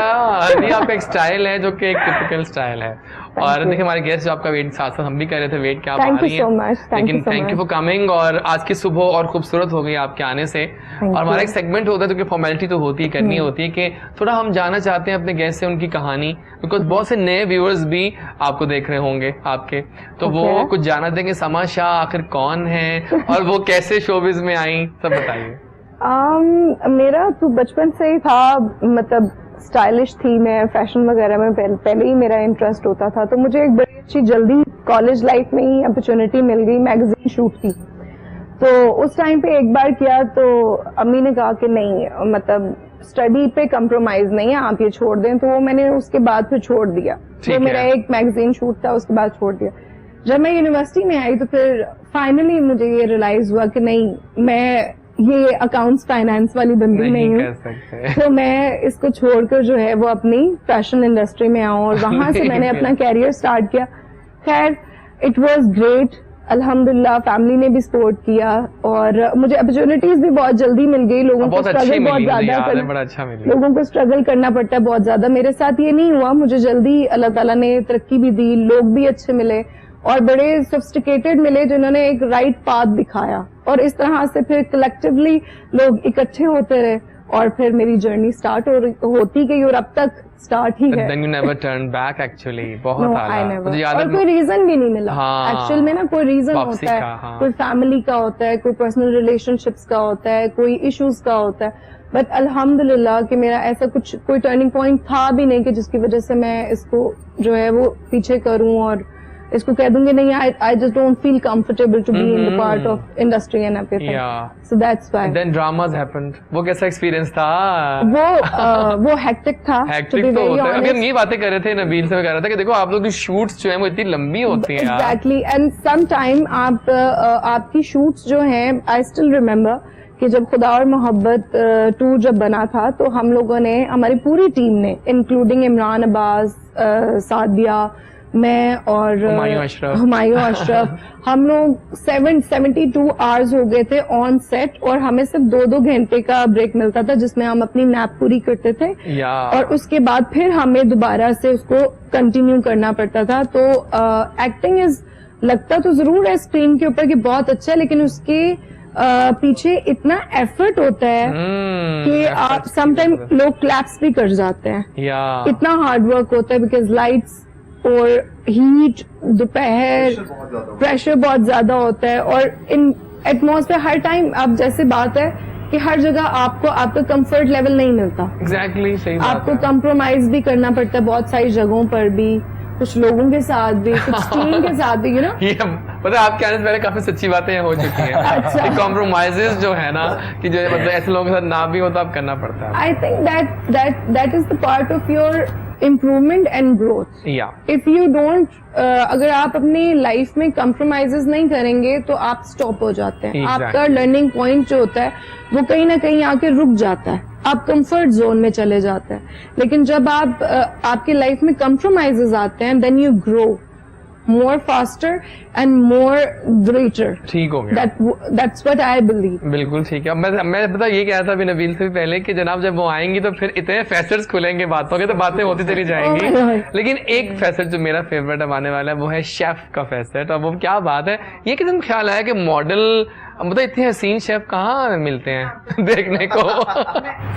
[SPEAKER 1] ये आपका एक स्टाइल है जो कि एक टिपिकल स्टाइल है। और देखिए हमारे गेस्ट जो आपका वेट साथ साथ हम भी कर रहे थे, वेट क्या आप आ रही हैं, लेकिन थैंक यू फॉर कमिंग। और आज की सुबह और खूबसूरत हो गई आपके आने से। और हमारा एक सेगमेंट होता है जो कि फॉर्मेलिटी तो होती है, करनी होती है कि थोड़ा हम जानना चाहते हैं अपने गेस्ट से उनकी कहानी, बिकॉज बहुत से नए व्यूअर्स भी आपको देख रहे होंगे आपके, तो वो कुछ जानना चाहते हैं कि समा शाह आखिर कौन है और वो कैसे शोबिज में आई, सब बताइए।
[SPEAKER 6] मेरा तो बचपन से ही था, मतलब स्टाइलिश थी मैं, फैशन वगैरह में पहले ही मेरा इंटरेस्ट होता था। तो मुझे एक बड़ी अच्छी जल्दी कॉलेज लाइफ में ही अपॉर्चुनिटी मिल गई, मैगजीन शूट की। तो उस टाइम पे एक बार किया तो अम्मी ने कहा कि नहीं, मतलब स्टडी पे कंप्रोमाइज नहीं है, आप ये छोड़ दें। तो वो मैंने उसके बाद फिर छोड़ दिया। तो मेरा एक मैगजीन शूट था, उसके बाद छोड़ दिया। जब मैं यूनिवर्सिटी में आई तो फिर फाइनली मुझे ये रियलाइज हुआ कि नहीं, मैं ये अकाउंट्स फाइनेंस वाली बंदी नहीं हूँ। तो मैं इसको छोड़कर जो है वो अपनी फैशन इंडस्ट्री में आऊँ, और वहां से मैंने अपना कैरियर स्टार्ट किया। खैर इट वाज ग्रेट, अल्हम्दुलिल्लाह फैमिली ने भी सपोर्ट किया और मुझे अपॉर्चुनिटीज भी बहुत जल्दी मिल गई। लोगों को स्ट्रगल बहुत ज्यादा लोगों को स्ट्रगल करना पड़ता है बहुत ज्यादा। मेरे साथ ये नहीं हुआ, मुझे जल्दी अल्लाह ताला ने तरक्की भी दी, लोग भी अच्छे मिले और बड़े सोफिस्टिकेटेड मिले जिन्होंने एक राइट पाथ दिखाया। और इस तरह से फिर कलेक्टिवली लोग इकट्ठे होते रहे और फिर मेरी जर्नी स्टार्ट होती गई और अब तक स्टार्ट ही है।
[SPEAKER 1] Then you never turned back actually, बहुत आला। मुझे याद है,
[SPEAKER 6] और कोई रीजन भी नहीं मिला। एक्चुअल में ना कोई रीजन होता है, कोई फैमिली का होता है, कोई पर्सनल रिलेशनशिप्स का होता है, कोई इश्यूज का होता है। बट अल्हम्दुलिल्लाह कि मेरा ऐसा कुछ कोई टर्निंग पॉइंट था भी नहीं कि जिसकी वजह से मैं इसको जो है वो पीछे करूं और इसको कह दूंगी नहीं, I just don't feel comfortable to be in the part of industry and everything, so that's why.
[SPEAKER 1] Then dramas happened. वो कैसा एक्सपीरियंस था?
[SPEAKER 6] वो हेक्टिक था।
[SPEAKER 1] हेक्टिक तो होता है। अभी हम ये बातें कर रहे थे, नबील से कह रहा था कि देखो आप लोग की शूट्स जो है वो इतनी लंबी होती हैं।
[SPEAKER 6] एग्जैक्टली, एंड सम टाइम आपकी शूट्स जो हैं, आई स्टिल रिमेम्बर कि जब खुदा और मोहब्बत 2 जब बना था तो हम लोगों ने, हमारी पूरी टीम ने, इंक्लूडिंग इमरान अब्बास, सादिया, मैं और हुमायूं अशरफ, हम लोग 72 आवर्स हो गए थे ऑन सेट और हमें सिर्फ 2-2 घंटे का ब्रेक मिलता था जिसमें हम अपनी नैप पूरी करते थे और उसके बाद फिर हमें दोबारा से उसको कंटिन्यू करना पड़ता था। तो एक्टिंग इज, लगता तो जरूर है स्क्रीन के ऊपर कि बहुत अच्छा है, लेकिन उसके पीछे इतना एफर्ट होता है कि आप समटाइम लोग क्लैप्स भी कर जाते हैं। इतना हार्ड वर्क होता है बिकॉज लाइट्स और हीट, दोपहर, प्रेशर बहुत ज्यादा होता है और इन एटमॉस्फेयर हर टाइम, अब जैसे बात है कि हर जगह आपको आपका कंफर्ट लेवल नहीं मिलता।
[SPEAKER 1] एग्जैक्टली, सही बात
[SPEAKER 6] आपको कंप्रोमाइज भी करना पड़ता है बहुत सारी जगहों पर भी, कुछ लोगों के साथ भी, कुछ टीम के साथ भी, यू नो।
[SPEAKER 1] मतलब आपके आने से पहले काफी सच्ची बातें हो चुकी हैं।
[SPEAKER 6] अच्छा।
[SPEAKER 1] कॉम्प्रोमाइजेस जो है ना कि जो मतलब ऐसे लोगों के साथ ना भी हो तो आप करना पड़ता है।
[SPEAKER 6] I think that is the part of your improvement and growth. If you don't, अगर आप अपनी लाइफ में कंप्रोमाइजेस नहीं करेंगे तो आप स्टॉप हो जाते हैं। आपका लर्निंग पॉइंट जो होता है वो कहीं ना कहीं आके रुक जाता है, आप कंफर्ट जोन में चले जाते हैं। लेकिन जब आप आपकी लाइफ में कंप्रोमाइजेस आते हैं, then you grow more faster and more greater।
[SPEAKER 1] ठीक हो गया।
[SPEAKER 6] That's what I believe।
[SPEAKER 1] बिल्कुल ठीक है। मैं पता ये कह रहा था अभी नबील से भी पहले कि जनाब जब वो आएंगी तो फिर इतने फैसेट्स खुलेंगे बातों के, तो बातें होती चली जाएंगी। लेकिन एक फैसेट जो मेरा फेवरेट अब आने वाला है वो है शेफ का फैसेट। और वो क्या बात है, ये किस दिन ख्याल आया कि मॉडल अब मतलब इतने हसीन शेफ कहाँ मिलते हैं देखने को?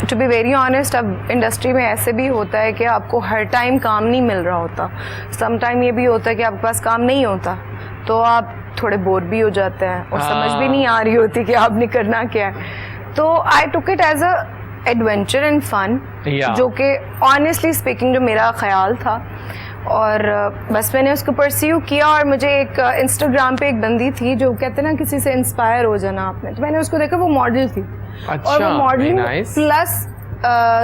[SPEAKER 6] टू बी वेरी ऑनेस्ट, अब इंडस्ट्री में ऐसे भी होता है कि आपको हर टाइम काम नहीं मिल रहा होता. सम टाइम ये भी होता है कि आपके पास काम नहीं होता, तो आप थोड़े बोर भी हो जाते हैं और समझ भी नहीं आ रही होती कि आपने करना क्या है. तो I took it as a adventure and fun,
[SPEAKER 1] Yeah.
[SPEAKER 6] जो कि ऑनेस्टली स्पीकिंग जो मेरा ख्याल था. और बस मैंने उसको परस्यू किया. और मुझे एक इंस्टाग्राम पे एक बंदी थी जो कहते हैं ना किसी से इंस्पायर हो जाना आपने, तो मैंने उसको देखा, वो मॉडल थी.
[SPEAKER 1] अच्छा,
[SPEAKER 6] और वो मॉडलिंग
[SPEAKER 1] very nice.
[SPEAKER 6] प्लस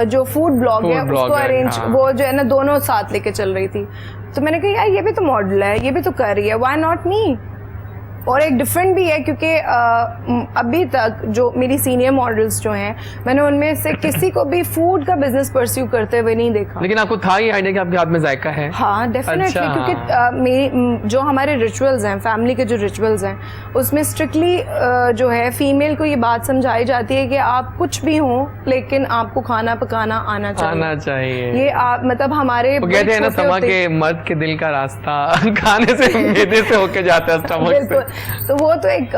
[SPEAKER 6] जो फूड ब्लॉग है
[SPEAKER 1] Food
[SPEAKER 6] उसको
[SPEAKER 1] blogger,
[SPEAKER 6] अरेंज
[SPEAKER 1] हाँ.
[SPEAKER 6] वो जो है ना दोनों साथ लेके चल रही थी. तो मैंने कहा यार ये भी तो मॉडल है, ये भी तो कर रही है, व्हाई नॉट मी. और एक डिफरेंट भी है क्योंकि अभी तक जो मेरी सीनियर मॉडल्स जो हैं, मैंने उनमें से किसी को भी फूड का बिजनेस परस्यू करते हुए नहीं देखा.
[SPEAKER 1] लेकिन आपको था ये आइडिया कि आपके हाथ में जायका है?
[SPEAKER 6] हाँ डेफिनेटली.
[SPEAKER 1] अच्छा.
[SPEAKER 6] क्योंकि मेरी जो हमारे रिचुअल्स हैं, फैमिली के जो रिचुअल्स हैं, उसमें स्ट्रिक्टली जो है फीमेल को ये बात समझाई जाती है कि आप कुछ भी हों लेकिन आपको खाना पकाना आना चाहिए. ये आप मतलब हमारे
[SPEAKER 1] वो कहते हैं ना समा के मर्द के दिल का रास्ता खाने से मैदे से होके जाता है स्टमक से.
[SPEAKER 6] बिल्कुल. तो वो तो एक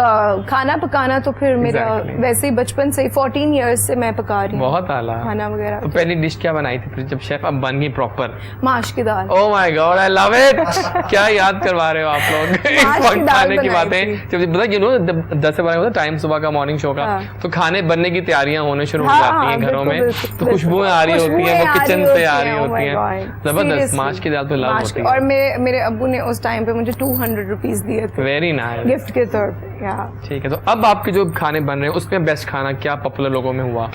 [SPEAKER 6] खाना पकाना तो फिर मेरा
[SPEAKER 1] Exactly.
[SPEAKER 6] वैसे ही बचपन से 14 इयर्स से मैं पका रही हूँ
[SPEAKER 1] बहुत आला.
[SPEAKER 6] खाना वगैरह.
[SPEAKER 1] तो पहली डिश क्या बनाई थी फिर जब शेफ अब बन गई प्रॉपर?
[SPEAKER 6] माश की दाल.
[SPEAKER 1] Oh my god, I love it. क्या याद करवा रहे हो आप लोग
[SPEAKER 6] माश की दाल
[SPEAKER 1] खाने की
[SPEAKER 6] बनाई
[SPEAKER 1] बातें. जब पता यू नो 10 से 12 होता टाइम सुबह का मॉर्निंग शो का,
[SPEAKER 6] हाँ.
[SPEAKER 1] तो खाने बनने की तैयारियां होने शुरू हो
[SPEAKER 6] हाँ,
[SPEAKER 1] जाती
[SPEAKER 6] हाँ,
[SPEAKER 1] हैं घरों में.
[SPEAKER 6] बिल्कुल,
[SPEAKER 1] तो खुशबुएं आ रही होती हैं, वो किचन से आ रही होती हैं. जबरदस्त. माश की दाल तो लव होती
[SPEAKER 6] और
[SPEAKER 1] है.
[SPEAKER 6] मेरे अब्बू ने उस टाइम पे मुझे 200 रुपीज दिए थे
[SPEAKER 1] वेरी नाइस.
[SPEAKER 6] गिफ्ट के तौर पे.
[SPEAKER 1] ठीक है, तो अब आपके जो खाने बन रहे हैं उसमें बेस्ट खाना क्या पॉपुलर लोगों में हुआ?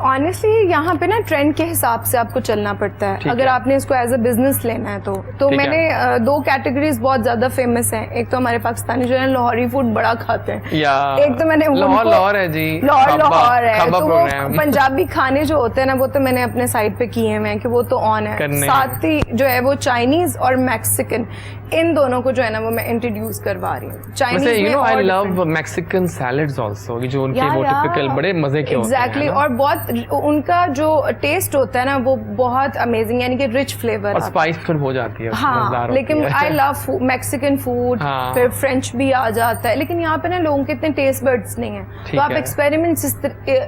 [SPEAKER 6] ऑनेस्टली यहाँ पे ना ट्रेंड के हिसाब से आपको चलना पड़ता है. अगर आपने इसको एज अ बिजनेस लेना है तो
[SPEAKER 1] ठीक
[SPEAKER 6] मैंने दो कैटेगरीज बहुत ज्यादा फेमस हैं. एक तो हमारे पाकिस्तानी जो है लाहौरी फूड बड़ा खाते हैं.
[SPEAKER 1] या
[SPEAKER 6] एक तो मैंने
[SPEAKER 1] लाहौर है जी.
[SPEAKER 6] लाहौर है.
[SPEAKER 1] खबा
[SPEAKER 6] तो वो
[SPEAKER 1] प्रोग्राम.
[SPEAKER 6] पंजाबी खाने जो होते हैं ना वो तो मैंने अपने साइड पे किए हैं कि वो तो ऑन है.
[SPEAKER 1] करने
[SPEAKER 6] साथ ही जो है वो चाइनीज और मैक्सिकन, इन दोनों को जो है ना वो मैं इंट्रोड्यूस करवा रही हूँ. चाइनीज
[SPEAKER 1] वैसे यू नो आई
[SPEAKER 6] और
[SPEAKER 1] लव मैक्सिकन सैलेड्स आल्सो, जो उनके वो टिपिकल बड़े मजे के होते हैं.
[SPEAKER 6] एग्जैक्टली. और बहुत उनका जो टेस्ट होता है ना वो बहुत अमेजिंग, यानी कि रिच फ्लेवर.
[SPEAKER 1] और स्पाइस फिर हो जाती है.
[SPEAKER 6] हाँ, लेकिन आई लव मैक्सिकन फूड.
[SPEAKER 1] हाँ.
[SPEAKER 6] फिर फ्रेंच भी आ जाता है. लेकिन यहाँ पे ना लोगों के इतने टेस्ट बर्ड्स नहीं है, तो आप
[SPEAKER 1] है.
[SPEAKER 6] एक्सपेरिमेंट्स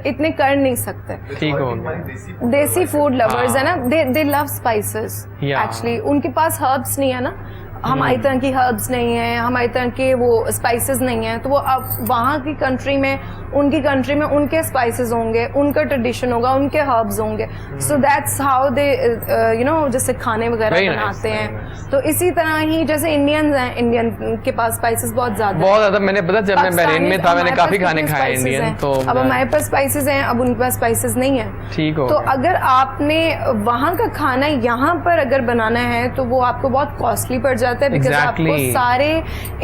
[SPEAKER 6] इतने कर नहीं सकते.
[SPEAKER 1] ठीक हो गया.
[SPEAKER 6] देसी फूड लवर्स
[SPEAKER 1] हाँ.
[SPEAKER 6] है ना, दे लव स्पाइसेस.
[SPEAKER 1] Yeah.
[SPEAKER 6] एक्चुअली उनके पास हर्ब्स नहीं है ना, हमारी तरह की हर्ब्स नहीं है, हमारी तरह के वो स्पाइसेस नहीं है. तो वो अब वहाँ की कंट्री में, उनकी कंट्री में उनके स्पाइसेस होंगे, उनका ट्रेडिशन होगा, उनके हर्ब्स होंगे. So that's how they you know जैसे खाने वगैरह
[SPEAKER 1] Very
[SPEAKER 6] बनाते
[SPEAKER 1] nice,
[SPEAKER 6] हैं.
[SPEAKER 1] very nice.
[SPEAKER 6] तो इसी तरह ही जैसे इंडियंस हैं, इंडियन के पास स्पाइसेस बहुत ज्यादा
[SPEAKER 1] बहुत ज्यादा. मैंने पता जब मैं बहरीन में था मैंने
[SPEAKER 6] हमारे
[SPEAKER 1] काफी
[SPEAKER 6] पास
[SPEAKER 1] खाने
[SPEAKER 6] कितने
[SPEAKER 1] खाए
[SPEAKER 6] spices
[SPEAKER 1] इंडियन.
[SPEAKER 6] हैं.
[SPEAKER 1] तो
[SPEAKER 6] अब हमारे पास स्पाइसेस हैं, अब उनके पास स्पाइसेस नहीं है.
[SPEAKER 1] ठीक हो
[SPEAKER 6] तो
[SPEAKER 1] गया.
[SPEAKER 6] अगर आपने वहाँ का खाना यहाँ पर अगर बनाना है तो वो आपको बहुत कॉस्टली पड़ जाता है. Because
[SPEAKER 1] Exactly.
[SPEAKER 6] आपको सारे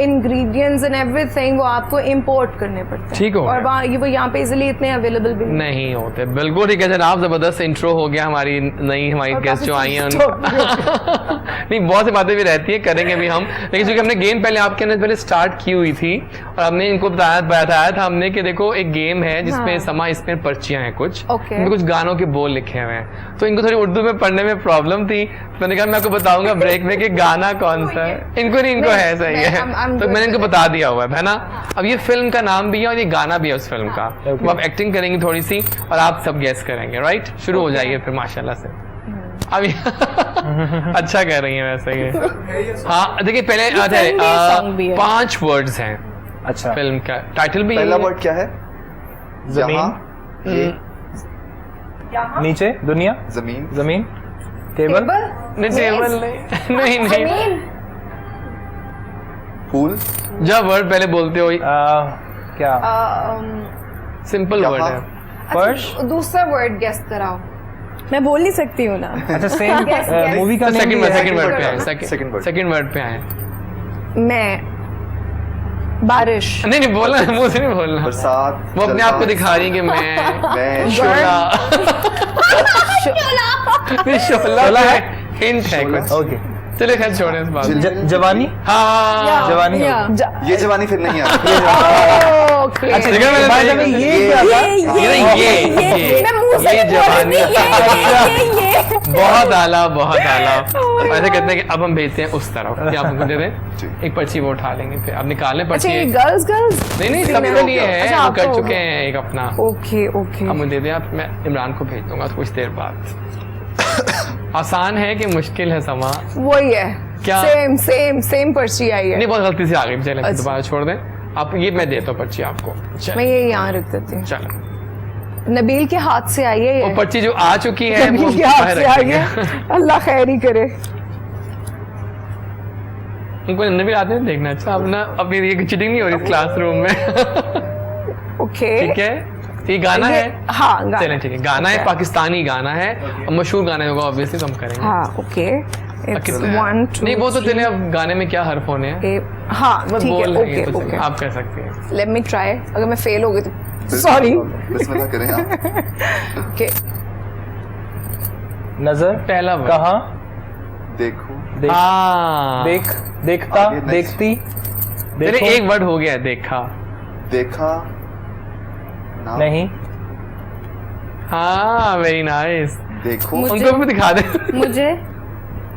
[SPEAKER 6] इंग्रेडिएंट्स एंड एवरीथिंग वो आपको इंपोर्ट करने पड़ते हैं.
[SPEAKER 1] ठीक हो
[SPEAKER 6] और
[SPEAKER 1] गया.
[SPEAKER 6] वहाँ ये वो यहाँ पे इजिली इतने अवेलेबल भी
[SPEAKER 1] नहीं होते. बिल्कुल ठीक है जनाब, जबरदस्त इंट्रो हो गया. हमारी नई हमारी
[SPEAKER 6] और
[SPEAKER 1] गेस्ट जो
[SPEAKER 6] काफी
[SPEAKER 1] आई हैं
[SPEAKER 6] चीज़
[SPEAKER 1] नहीं बहुत सी बातें भी रहती है, करेंगे भी हम. लेकिन चूंकि हमने गेम पहले आपके अंदर पहले स्टार्ट की हुई थी और हमने इनको बताया था हमने कि देखो एक गेम है जिसमें
[SPEAKER 6] हाँ.
[SPEAKER 1] समा इसमें पर्चियां हैं कुछ.
[SPEAKER 6] Okay.
[SPEAKER 1] इनमें कुछ गानों के बोल लिखे हुए हैं, तो इनको थोड़ी उर्दू में पढ़ने में प्रॉब्लम थी. मैंने कहा मैं आपको बताऊंगा ब्रेक में कि गाना कौन सा है. इनको नहीं, इनको है सही है. तो मैंने इनको बता दिया हुआ है ना. अब ये फिल्म का नाम भी है और ये गाना भी है उस फिल्म का. तो आप एक्टिंग करेंगे थोड़ी सी और आप सब गेस करेंगे. राइट, शुरू हो जाइए फिर माशाल्लाह से. अब अच्छा कर रही हैं वैसे ये. हाँ देखिए पहले
[SPEAKER 6] film भी है, song भी है.
[SPEAKER 1] 5 वर्ड्स हैं
[SPEAKER 3] अच्छा.
[SPEAKER 1] फिल्म का. टाइटल भी
[SPEAKER 4] पहला
[SPEAKER 1] यही है.
[SPEAKER 4] वर्ड क्या है?
[SPEAKER 3] जमीन.
[SPEAKER 4] यहाँ, ये,
[SPEAKER 3] नीचे दुनिया.
[SPEAKER 4] जमीन.
[SPEAKER 3] जमीन. टेबल.
[SPEAKER 1] नहीं टेबल नहीं नहीं नहीं.
[SPEAKER 6] जमीन.
[SPEAKER 4] फूल.
[SPEAKER 1] जब वर्ड पहले बोलते हो
[SPEAKER 3] क्या.
[SPEAKER 1] सिंपल वर्ड है.
[SPEAKER 3] फर्श.
[SPEAKER 6] दूसरा वर्ड गेस कराओ.
[SPEAKER 2] मैं बोल नहीं सकती हूँ ना.
[SPEAKER 3] अच्छा सेम
[SPEAKER 6] Yes, yes.
[SPEAKER 3] मूवी का
[SPEAKER 1] second
[SPEAKER 3] name
[SPEAKER 1] word
[SPEAKER 4] second
[SPEAKER 1] word
[SPEAKER 4] word
[SPEAKER 1] पे
[SPEAKER 4] पे
[SPEAKER 1] आए.
[SPEAKER 4] आए. Second word.
[SPEAKER 1] सेकंड वर्ड पे आए.
[SPEAKER 6] मैं. बारिश.
[SPEAKER 1] नहीं नहीं बोलना है, मुंह से नहीं बोलना.
[SPEAKER 4] बरसात.
[SPEAKER 1] वो अपने आप को
[SPEAKER 4] जलवा,
[SPEAKER 1] दिखा रही है कि मैं
[SPEAKER 4] मैं
[SPEAKER 1] शोला. नहीं शोला
[SPEAKER 3] शोला
[SPEAKER 1] है
[SPEAKER 3] है?
[SPEAKER 1] हिंट है
[SPEAKER 4] शोला.
[SPEAKER 1] कुछ.
[SPEAKER 3] ओके.
[SPEAKER 1] चलिए खैर छोड़ें इस बात को।
[SPEAKER 3] जवानी
[SPEAKER 1] हाँ
[SPEAKER 3] जवानी
[SPEAKER 4] ये जवानी फिर नहीं आती।
[SPEAKER 3] अच्छा
[SPEAKER 1] देखा मैंने
[SPEAKER 3] by the way, ये क्या था?
[SPEAKER 2] मैं मुंह से
[SPEAKER 1] ये
[SPEAKER 2] बोल रही
[SPEAKER 1] जवानी
[SPEAKER 2] थी, ये
[SPEAKER 1] बहुत आला बहुत आला। ऐसे कहते हैं कि अब हम भेजते हैं उस तरफ कि आप उनको दे दें, एक पर्ची वो उठा लेंगे, फिर आप निकालें
[SPEAKER 6] अच्छा
[SPEAKER 1] पर्ची।
[SPEAKER 6] ये गर्ल्स
[SPEAKER 1] नहीं नहीं सबके लिए है,
[SPEAKER 6] अच्छा,
[SPEAKER 1] वो
[SPEAKER 6] आपका
[SPEAKER 1] कर
[SPEAKER 6] हो
[SPEAKER 1] चुके
[SPEAKER 6] गया।
[SPEAKER 1] हैं एक अपना।
[SPEAKER 6] ओके ओके
[SPEAKER 1] अब मुझे दे दें आप, मैं इमरान को भेज दूंगा कुछ देर बाद। आसान है कि मुश्किल है समा?
[SPEAKER 6] वही है
[SPEAKER 1] क्या?
[SPEAKER 6] सेम पर्ची आई है
[SPEAKER 1] नहीं बहुत गलती से आ गई, चलें
[SPEAKER 6] अच्छा।
[SPEAKER 1] दोबारा छोड़ दें आप। ये मैं देता हूँ पर्ची आपको।
[SPEAKER 6] मैं ये यहाँ रख देती हूँ
[SPEAKER 1] चलो
[SPEAKER 6] नबील के हाथ से आई है
[SPEAKER 1] वो
[SPEAKER 6] ये
[SPEAKER 1] पर्ची जो आ चुकी है वो
[SPEAKER 6] नबील के हाथ
[SPEAKER 1] बाहर
[SPEAKER 6] से आई
[SPEAKER 1] रखेंगे।
[SPEAKER 6] है अल्लाह खैर ही करे
[SPEAKER 1] उनको नन्हे भी आते हैं देखना। अच्छा अब ना अब ये चीटिंग नहीं हो रही इस क्लासरूम में।
[SPEAKER 6] ओके
[SPEAKER 1] ठीक है ये गाना है।
[SPEAKER 6] हाँ गाना
[SPEAKER 1] चलें ठीक है, गाना है पाकिस्तानी गाना है, अब मशहूर गाने होगा ऑब्वियसली तो हम करेंगे।
[SPEAKER 6] हाँ ओके इट्स
[SPEAKER 1] कितना-
[SPEAKER 6] 1 2
[SPEAKER 1] नहीं वो तो चले, अब गाने में क्या हर्फ होने हैं,
[SPEAKER 6] हाँ
[SPEAKER 1] बस
[SPEAKER 6] ठीक है
[SPEAKER 1] बोल रहे हैं
[SPEAKER 6] ओके
[SPEAKER 1] कुछ,
[SPEAKER 6] ओके
[SPEAKER 1] आप कर सकते हैं।
[SPEAKER 6] लेट मी ट्राई अगर मैं फेल हो गई तो सॉरी
[SPEAKER 4] बिस्मिल्लाह करें आप।
[SPEAKER 6] ओके
[SPEAKER 3] नजर
[SPEAKER 1] पहला वर्ड।
[SPEAKER 3] कहाँ
[SPEAKER 4] देखो
[SPEAKER 3] देख
[SPEAKER 1] हाँ
[SPEAKER 3] देख देखता
[SPEAKER 4] आगे next।
[SPEAKER 3] देखती
[SPEAKER 1] चलिए
[SPEAKER 3] देखो
[SPEAKER 1] एक वर्ड हो गया, देखा।
[SPEAKER 4] देखा ना
[SPEAKER 3] नहीं
[SPEAKER 1] हाँ वेरी नाइस।
[SPEAKER 4] देखो
[SPEAKER 2] मुझे-
[SPEAKER 1] उनको भी दिखा दे।
[SPEAKER 2] मुझे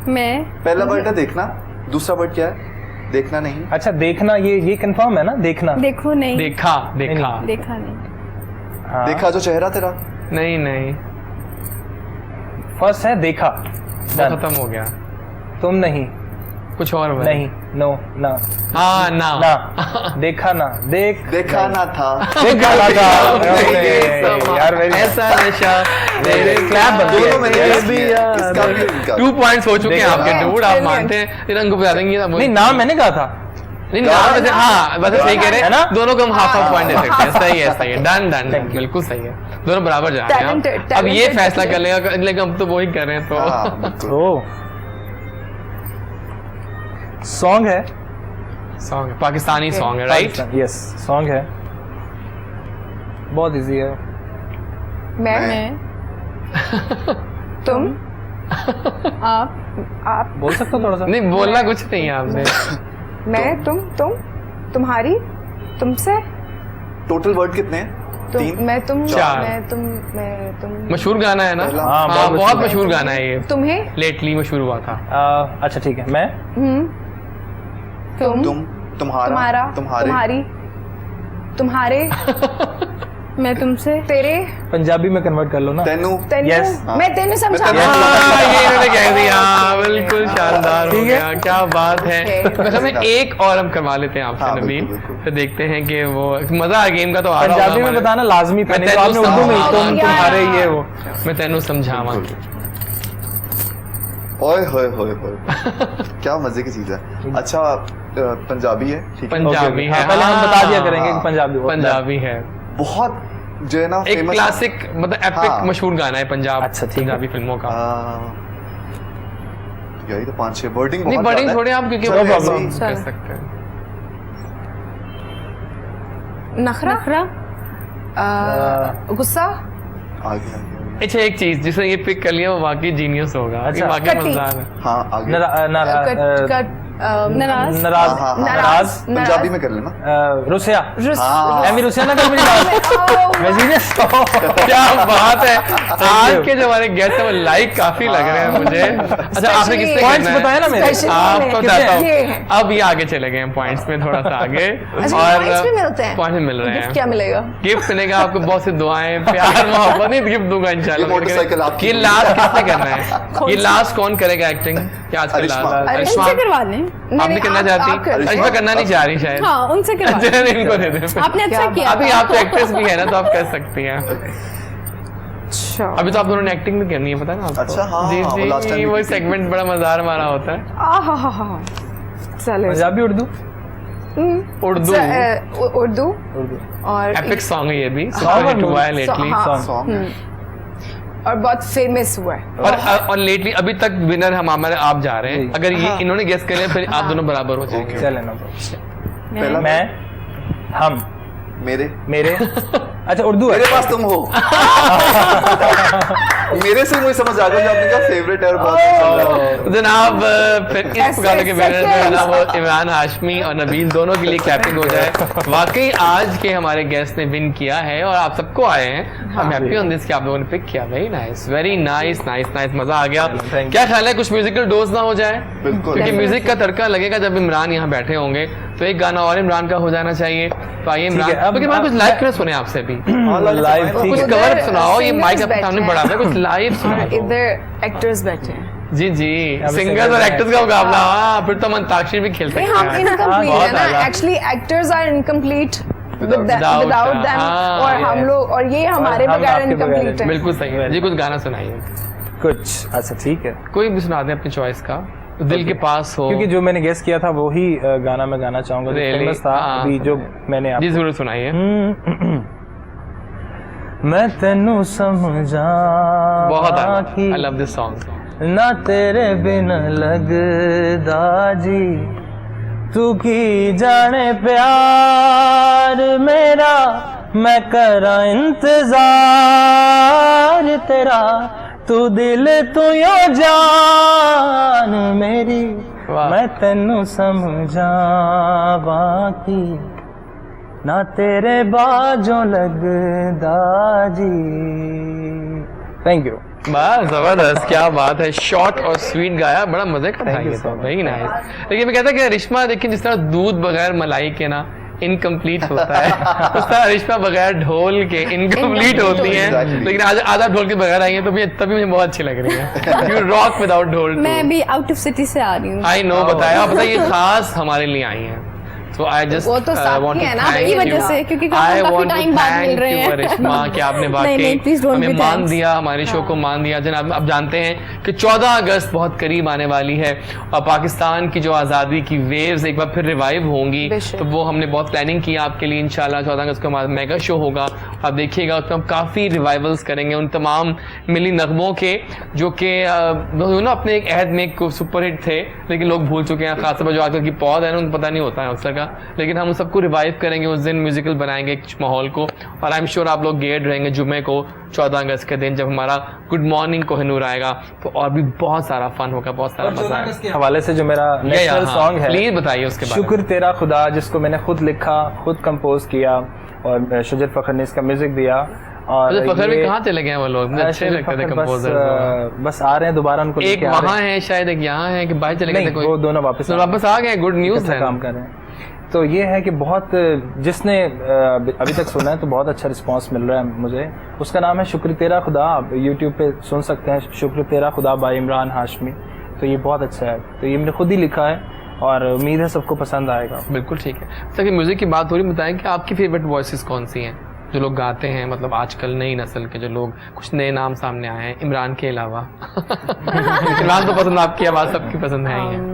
[SPEAKER 2] मैं
[SPEAKER 4] पहला वर्ड है देखना, दूसरा वर्ड क्या है? देखना नहीं।
[SPEAKER 3] अच्छा देखना ये कंफर्म है ना देखना
[SPEAKER 2] देखो नहीं
[SPEAKER 1] देखा देखा
[SPEAKER 2] देखा नहीं
[SPEAKER 3] हाँ
[SPEAKER 4] देखा जो चेहरा तेरा।
[SPEAKER 1] नहीं नहीं
[SPEAKER 3] फर्स्ट है देखा
[SPEAKER 1] वो
[SPEAKER 3] Done.
[SPEAKER 1] खत्म हो गया,
[SPEAKER 3] तुम नहीं
[SPEAKER 1] कुछ और word।
[SPEAKER 3] नहीं नो ना
[SPEAKER 1] हाँ ना
[SPEAKER 3] ना देखा ना
[SPEAKER 4] देखा ना था।
[SPEAKER 3] देखा ना था यार वेरी
[SPEAKER 1] ऐसा नशा मेरे
[SPEAKER 3] clap बन गया।
[SPEAKER 4] दोनों मैंने
[SPEAKER 3] Yes,
[SPEAKER 4] guess किया है। इसका भी इनका भी।
[SPEAKER 1] 2 पॉइंट्स हो चुके हैं
[SPEAKER 3] देखा।
[SPEAKER 1] आपके डूड, आप
[SPEAKER 6] Brilliant.
[SPEAKER 1] मानते हैं? फिर उनको बता देंगे ना,
[SPEAKER 3] नहीं नाम मैंने कहा था
[SPEAKER 1] नहीं नाम वैसे हाँ वैसे सही कह रहे
[SPEAKER 3] है ना?
[SPEAKER 1] हैं, दोनों को हम हाफ हाफ पॉइंट दे सकते हैं। सही है सही है, डन डन
[SPEAKER 3] Thank you.
[SPEAKER 1] बिल्कुल सही है, दोनों बराबर जा रहे हैं।
[SPEAKER 6] Talented,
[SPEAKER 1] अब- अब ये
[SPEAKER 6] talented
[SPEAKER 1] फैसला
[SPEAKER 6] बच्चे।
[SPEAKER 1] कर लेगा, लेकिन हम तो वही कर रहे हैं तो
[SPEAKER 4] हाँ, बिल्कुल।
[SPEAKER 3] ओ सॉन्ग है
[SPEAKER 1] सॉन्ग है, पाकिस्तानी सॉन्ग है राइट।
[SPEAKER 3] यस सॉन्ग है बहुत इजी है
[SPEAKER 6] मैं
[SPEAKER 2] मैं
[SPEAKER 6] तुम
[SPEAKER 2] आप
[SPEAKER 3] बोल सकता हूँ थोड़ा सा
[SPEAKER 1] नहीं बोलना कुछ नहीं है आपने।
[SPEAKER 6] मैं तुम तुम्हारी तुमसे
[SPEAKER 4] टोटल वर्ड कितने हैं?
[SPEAKER 6] तुम
[SPEAKER 4] 3।
[SPEAKER 6] मैं तुम
[SPEAKER 1] चार।
[SPEAKER 6] मैं तुम
[SPEAKER 1] मशहूर गाना है ना?
[SPEAKER 4] पहला।
[SPEAKER 3] हाँ,
[SPEAKER 1] हाँ
[SPEAKER 3] बहुत
[SPEAKER 1] बहुत
[SPEAKER 3] मशहूर
[SPEAKER 1] मशहूर गाना है ये,
[SPEAKER 6] तुम्हें
[SPEAKER 1] लेटली मशहूर हुआ था।
[SPEAKER 3] अच्छा ठीक है मैं
[SPEAKER 6] तुम
[SPEAKER 4] तुम्हारा
[SPEAKER 6] तुम्हारा
[SPEAKER 4] तुम्हारे
[SPEAKER 6] तुम्हारे
[SPEAKER 2] मैं तुमसे
[SPEAKER 6] तेरे
[SPEAKER 3] पंजाबी में कन्वर्ट कर लो ना
[SPEAKER 4] तेनू
[SPEAKER 6] तेनू
[SPEAKER 3] Yes.
[SPEAKER 6] मैं तेनू समझा
[SPEAKER 4] मैं तेनू-
[SPEAKER 1] हाँ, ये इन्होंने कह दिया, बिल्कुल शानदार हो
[SPEAKER 3] ठीक है।
[SPEAKER 1] गया, क्या बात है।
[SPEAKER 6] Okay.
[SPEAKER 1] बस हमें एक और हम करवा लेते हैं आपसे
[SPEAKER 4] हाँ,
[SPEAKER 1] नबील,
[SPEAKER 4] बिल्कुल, बिल्कुल।
[SPEAKER 1] फिर देखते हैं कि वो मजा आ गेम का तो आ रहा
[SPEAKER 3] पंजाबी
[SPEAKER 1] होगा
[SPEAKER 3] में
[SPEAKER 1] हमारे-
[SPEAKER 3] बताना लाजमी था
[SPEAKER 1] मैं
[SPEAKER 3] नहीं तो आपने
[SPEAKER 1] तेनू
[SPEAKER 3] उर्दू में
[SPEAKER 1] समझाऊंगा।
[SPEAKER 3] तुम तुम्हारे ये वो
[SPEAKER 1] मैं तेनू समझावा।
[SPEAKER 4] ओए होए होए होए क्या मजे की चीज है। अच्छा पंजाबी है ठीक है।
[SPEAKER 1] पंजाबी
[SPEAKER 3] हाँ,
[SPEAKER 1] है,
[SPEAKER 3] पहले हम बता दिया करेंगे
[SPEAKER 4] हाँ,
[SPEAKER 3] कि पंजाबी होता है।
[SPEAKER 1] पंजाबी है,
[SPEAKER 4] बहुत जो है ना
[SPEAKER 1] एक
[SPEAKER 4] फेमस
[SPEAKER 1] क्लासिक मतलब एपिक
[SPEAKER 4] हाँ।
[SPEAKER 1] मशहूर गाना है पंजाब,
[SPEAKER 3] अच्छा, ठीक है।
[SPEAKER 1] पंजाबी फिल्मों का।
[SPEAKER 4] यही तो 5-6 वर्डिंग
[SPEAKER 1] नहीं बड़ी छोड़े आप क्योंकि
[SPEAKER 4] चलो,
[SPEAKER 1] वो
[SPEAKER 4] problem.
[SPEAKER 1] ऐसे ही कर सकते हैं।
[SPEAKER 6] नखरा
[SPEAKER 2] नखरा
[SPEAKER 6] गुस्सा
[SPEAKER 4] आगे
[SPEAKER 1] अच्छा एक चीज जिसने ये पिक कर लिया वो वाकई जीनियस होगा,
[SPEAKER 3] अच्छा,
[SPEAKER 1] ये वाकई
[SPEAKER 6] कटी।
[SPEAKER 1] मजेदार है।
[SPEAKER 4] हाँ आगे
[SPEAKER 6] कट
[SPEAKER 2] नाराज
[SPEAKER 3] नाराज
[SPEAKER 4] हाँ, हाँ, हाँ।
[SPEAKER 3] नाराज
[SPEAKER 4] पंजाबी में कर लेना।
[SPEAKER 3] रुसिया
[SPEAKER 4] हाँ।
[SPEAKER 3] एमी रुसिया ना कर मेरी बात मैं जीनियस
[SPEAKER 1] क्या बात है, आज के जो हमारे गेस्ट हैं वो लाइक काफी लग रहे हैं मुझे। अच्छा आपने किसने
[SPEAKER 3] पॉइंट्स
[SPEAKER 1] करना है?
[SPEAKER 3] बताया ना मेरे
[SPEAKER 6] Special-
[SPEAKER 1] आपको
[SPEAKER 6] कितने?
[SPEAKER 1] बताता
[SPEAKER 6] ये
[SPEAKER 1] हूँ,
[SPEAKER 6] हैं।
[SPEAKER 1] अब ये आगे चले गए हैं पॉइंट्स में थोड़ा सा आगे,
[SPEAKER 6] अच्छा पॉइंट्स भी मिलते हैं
[SPEAKER 1] पॉइंट्स मिल रहे
[SPEAKER 6] गिफ्ट
[SPEAKER 1] हैं।
[SPEAKER 6] क्या मिलेगा
[SPEAKER 1] गिफ्ट मिलेगा आपको, बहुत सी दुआएं प्यार मोहब्बत, नहीं गिफ्ट दूंगा इंशाल्लाह।
[SPEAKER 4] ये मोटरसाइकिल आपकी
[SPEAKER 1] ये लास्ट किसने करना है? ये लास्ट कौन करेगा एक्टिंग? क्या आज का
[SPEAKER 4] अरिश्मा।
[SPEAKER 1] लास्ट?
[SPEAKER 2] उनसे करवा लें।
[SPEAKER 1] आप भी करना चाहती?
[SPEAKER 6] आप कर-
[SPEAKER 1] अरिश्मा करना नहीं चाह रही शायद।
[SPEAKER 2] हाँ उनसे करवा लें।
[SPEAKER 1] चलिए इनको दे दें।
[SPEAKER 2] आपने अच्छा
[SPEAKER 6] क्या
[SPEAKER 2] किया
[SPEAKER 1] अभी आप तो एक्ट्रेस भी है ना तो आप कर सकती हैं।
[SPEAKER 6] अच्छा
[SPEAKER 1] अभी तो आप दोनों ने एक्टिंग भी करनी है पता है ना आपको?
[SPEAKER 4] अच्छा, हाँ,
[SPEAKER 1] जी
[SPEAKER 4] हाँ, वो last time
[SPEAKER 1] जी
[SPEAKER 4] भी
[SPEAKER 1] वो
[SPEAKER 4] की थी।
[SPEAKER 1] सेगमेंट बड़ा मजेदार हमारा होता है।
[SPEAKER 6] आहा चले
[SPEAKER 3] पंजाबी उर्दू
[SPEAKER 1] उर्दू
[SPEAKER 6] उर्दू
[SPEAKER 3] उर्दू
[SPEAKER 6] और
[SPEAKER 1] एपिक सॉन्ग है ये भी,
[SPEAKER 3] Song
[SPEAKER 1] सुपर हिट
[SPEAKER 3] और
[SPEAKER 1] हुआ है
[SPEAKER 3] movie।
[SPEAKER 1] लेटली।
[SPEAKER 6] हाँ।
[SPEAKER 4] सॉन्ग
[SPEAKER 6] और बहुत फेमस हुआ है
[SPEAKER 1] और लेटली अभी तक विनर हम हमारे आप जा रहे हैं। अगर ये इन्होंने गेस कर लिया फिर आप दोनों बराबर हो जाएंगे।
[SPEAKER 3] चले ना
[SPEAKER 4] पहला
[SPEAKER 3] मैं हम
[SPEAKER 4] मेरे
[SPEAKER 3] मेरे अच्छा उर्दू है
[SPEAKER 4] मेरे पास तुम हो। मेरे से मुझे समझ आ गया जो आपने कहा फेवरेट है और बहुत अच्छा लगा।
[SPEAKER 1] जनाब फिर इस गाने के विनर जो है ना वो इमरान हाशमी और नबील दोनों के लिए क्लैपिंग हो जाए। वाकई आज के हमारे गेस्ट ने विन किया है और आप सबको आए हैं, हम हैप्पी ऑन दिस कि आप लोगों ने पिक किया। Very nice, very nice, nice nice, मजा आ गया।
[SPEAKER 3] Thank you.
[SPEAKER 1] क्या ख्याल है कुछ म्यूजिकल डोज ना हो जाए?
[SPEAKER 4] बिल्कुल।
[SPEAKER 1] क्योंकि म्यूजिक का तड़का लगेगा जब इमरान यहाँ बैठे होंगे, तो एक गाना और इमरान का हो जाना चाहिए। तो आइए इमरान,
[SPEAKER 3] है, अब
[SPEAKER 1] क्योंकि मैं कुछ लाइव क्यों सुने आपसे भी,
[SPEAKER 3] लाइव
[SPEAKER 1] कुछ
[SPEAKER 3] ठीक
[SPEAKER 1] कवर
[SPEAKER 3] है।
[SPEAKER 1] सुनाओ, ये माइक
[SPEAKER 7] singers
[SPEAKER 1] अपने सामने
[SPEAKER 7] बैठे
[SPEAKER 1] बढ़ा
[SPEAKER 7] हैं।
[SPEAKER 1] है, कुछ लाइव सुनाओ।
[SPEAKER 7] इधर एक्टर्स बैठे हैं।
[SPEAKER 1] जी जी,
[SPEAKER 3] अब
[SPEAKER 1] सिंगर्स
[SPEAKER 3] singers
[SPEAKER 1] और
[SPEAKER 3] हैं।
[SPEAKER 1] एक्टर्स का मुकाबला, हाँ फिर तो हम अंताक्षरी भी खेल सकते
[SPEAKER 7] नहीं, हम
[SPEAKER 1] हैं।
[SPEAKER 7] इनकम्प्लीट
[SPEAKER 1] बहुत
[SPEAKER 7] है ना,
[SPEAKER 1] आला।
[SPEAKER 7] Actually actors are incomplete
[SPEAKER 1] Without
[SPEAKER 7] without them,
[SPEAKER 1] हाँ,
[SPEAKER 7] और हम
[SPEAKER 1] yes.
[SPEAKER 7] लोग और ये हमारे
[SPEAKER 3] हम
[SPEAKER 7] बगैर
[SPEAKER 3] आपके बगैर
[SPEAKER 7] इनकम्प्लीट है।
[SPEAKER 1] बिल्कुल सही है जी, कुछ गाना सुनाइए,
[SPEAKER 3] कुछ अच्छा ठीक है,
[SPEAKER 1] कोई भी सुना दें अपनी चॉइस का, दिल के पास हो।
[SPEAKER 3] क्योंकि जो मैंने गेस किया था वही गाना मैं गाना चाहूंगा जो
[SPEAKER 1] Really?
[SPEAKER 3] फेमस था
[SPEAKER 1] हाँ,
[SPEAKER 3] अभी जो मैंने
[SPEAKER 1] जी
[SPEAKER 3] आपको
[SPEAKER 1] जरूर सुनाइए।
[SPEAKER 3] मैं तेनू समझा
[SPEAKER 1] बहुत आला,
[SPEAKER 3] कि
[SPEAKER 1] आई लव दिस सॉन्ग।
[SPEAKER 3] ना तेरे बिना लगदा जी, तू की जाने प्यार मेरा, मैं करा इंतजार तेरा, तू दिल तू यो जान मेरी,
[SPEAKER 1] वाह।
[SPEAKER 3] मैं तेनू समझा बाकी ना तेरे बाजों लगदा जी। Thank you.
[SPEAKER 1] बस जबरदस्त, क्या बात है, शॉर्ट और स्वीट गाया, बड़ा मजे का था
[SPEAKER 3] Thank you
[SPEAKER 1] ये
[SPEAKER 3] so
[SPEAKER 1] तो,
[SPEAKER 3] much.
[SPEAKER 1] Very nice. लेकिन मैं कहता कि रिश्मा देखिए जिस तरह दूध बगैर मलाई के ना इनकम्प्लीट होता है, उस तरह रिश्मा बगैर ढोल के इनकम्प्लीट होती है।
[SPEAKER 4] Exactly.
[SPEAKER 1] लेकिन आज आधा ढोल के बगैर आई है तो तभी मुझे बहुत अच्छी लग रही है। यू रॉक विदाउट ढोल।
[SPEAKER 2] मैं भी आउट ऑफ सिटी से आ रही हूँ।
[SPEAKER 1] आई नो, बताया बताइए, खास हमारे लिए आई हैं। So I just
[SPEAKER 7] वो तो साथ
[SPEAKER 1] want
[SPEAKER 7] ही
[SPEAKER 1] to
[SPEAKER 7] है ना,
[SPEAKER 1] thank
[SPEAKER 7] वही
[SPEAKER 1] you.
[SPEAKER 7] वजह
[SPEAKER 2] से, क्योंकि हम
[SPEAKER 1] I
[SPEAKER 2] काफी
[SPEAKER 1] want to
[SPEAKER 2] टाइम बाद मिल
[SPEAKER 1] thank
[SPEAKER 2] रहे
[SPEAKER 1] you,
[SPEAKER 2] हैं।
[SPEAKER 1] रिश्मा, कि आपने
[SPEAKER 2] नहीं, please don't
[SPEAKER 1] हमें
[SPEAKER 2] be
[SPEAKER 1] मान
[SPEAKER 2] thanks।
[SPEAKER 1] दिया, हमारे शो को मान दिया। जनाब अब जानते हैं कि 14 अगस्त बहुत करीब आने वाली है और पाकिस्तान की जो आज़ादी की वेव्स एक बार फिर रिवाइव होंगी,
[SPEAKER 7] बेशक।
[SPEAKER 1] तो वो हमने बहुत प्लानिंग की आपके लिए। इंशाल्लाह 14 अगस्त को हमारा मेगा शो होगा, आप देखिएगा, उसमें हम काफ़ी रिवाइवल्स करेंगे उन तमाम मिली नगमों के जो कि ना अपने एक अहद में एक सुपरहिट थे लेकिन लोग भूल चुके हैं, खासतौर पर जो आजकल की पौध है ना उनको पता नहीं होता है अक्सर का, लेकिन हम उन सबको रिवाइव करेंगे। उस दिन म्यूजिकल बनाएंगे एक माहौल को, और आई एम श्योर आप लोग गेट रहेंगे जुमे को 14 अगस्त के दिन जब हमारा गुड मॉर्निंग कोहिनूर आएगा, तो और भी बहुत सारा फन होगा, बहुत सारा मजा आएगा।
[SPEAKER 3] के हवाले से जो मेरा नेशनल सॉन्ग है,
[SPEAKER 1] प्लीज बताइए उसके बारे में।
[SPEAKER 3] शुक्र तेरा खुदा, जिसको मैंने खुद लिखा, खुद कंपोज किया और शुजर फखर ने इसका म्यूजिक दिया। और
[SPEAKER 1] अच्छा, फखर भी
[SPEAKER 3] ये-
[SPEAKER 1] कहाँ चले गए वो लोग, मुझे अच्छे
[SPEAKER 3] शुजर
[SPEAKER 1] लगते थे
[SPEAKER 3] फखर
[SPEAKER 1] कंपोजर।
[SPEAKER 3] बस आ रहे हैं दोबारा, उनको
[SPEAKER 1] एक
[SPEAKER 3] लेके आ रहे
[SPEAKER 1] वहाँ
[SPEAKER 3] हैं।
[SPEAKER 1] है शायद, एक यहाँ है, कि बाहर चले गए थे
[SPEAKER 3] नहीं,
[SPEAKER 1] कोई,
[SPEAKER 3] वो दोनों वापस
[SPEAKER 1] तो वापस आ गए, गुड न्यूज
[SPEAKER 3] अच्छा
[SPEAKER 1] है।
[SPEAKER 3] काम कर रहे हैं। तो ये है कि बहुत, जिसने अभी तक सुना है तो बहुत अच्छा रिस्पांस मिल रहा है मुझे। उसका नाम है शुक्र तेरा खुदा, आप यूट्यूब पे सुन सकते हैं, शुक्र तेरा खुदा बाय इमरान हाशमी। तो ये बहुत अच्छा है, तो ये मैंने खुद ही लिखा है और उम्मीद है सबको पसंद आएगा।
[SPEAKER 1] बिल्कुल ठीक है। तो म्यूजिक की बात हो रही, बताएं कि आपकी फेवरेट वॉइसेस कौन सी हैं जो लोग गाते हैं, मतलब आजकल नई नस्ल के जो लोग, कुछ नए नाम सामने आए हैं इमरान के अलावा। इमरान तो पसंद, आपकी आवाज़ सबकी पसंद है ही है।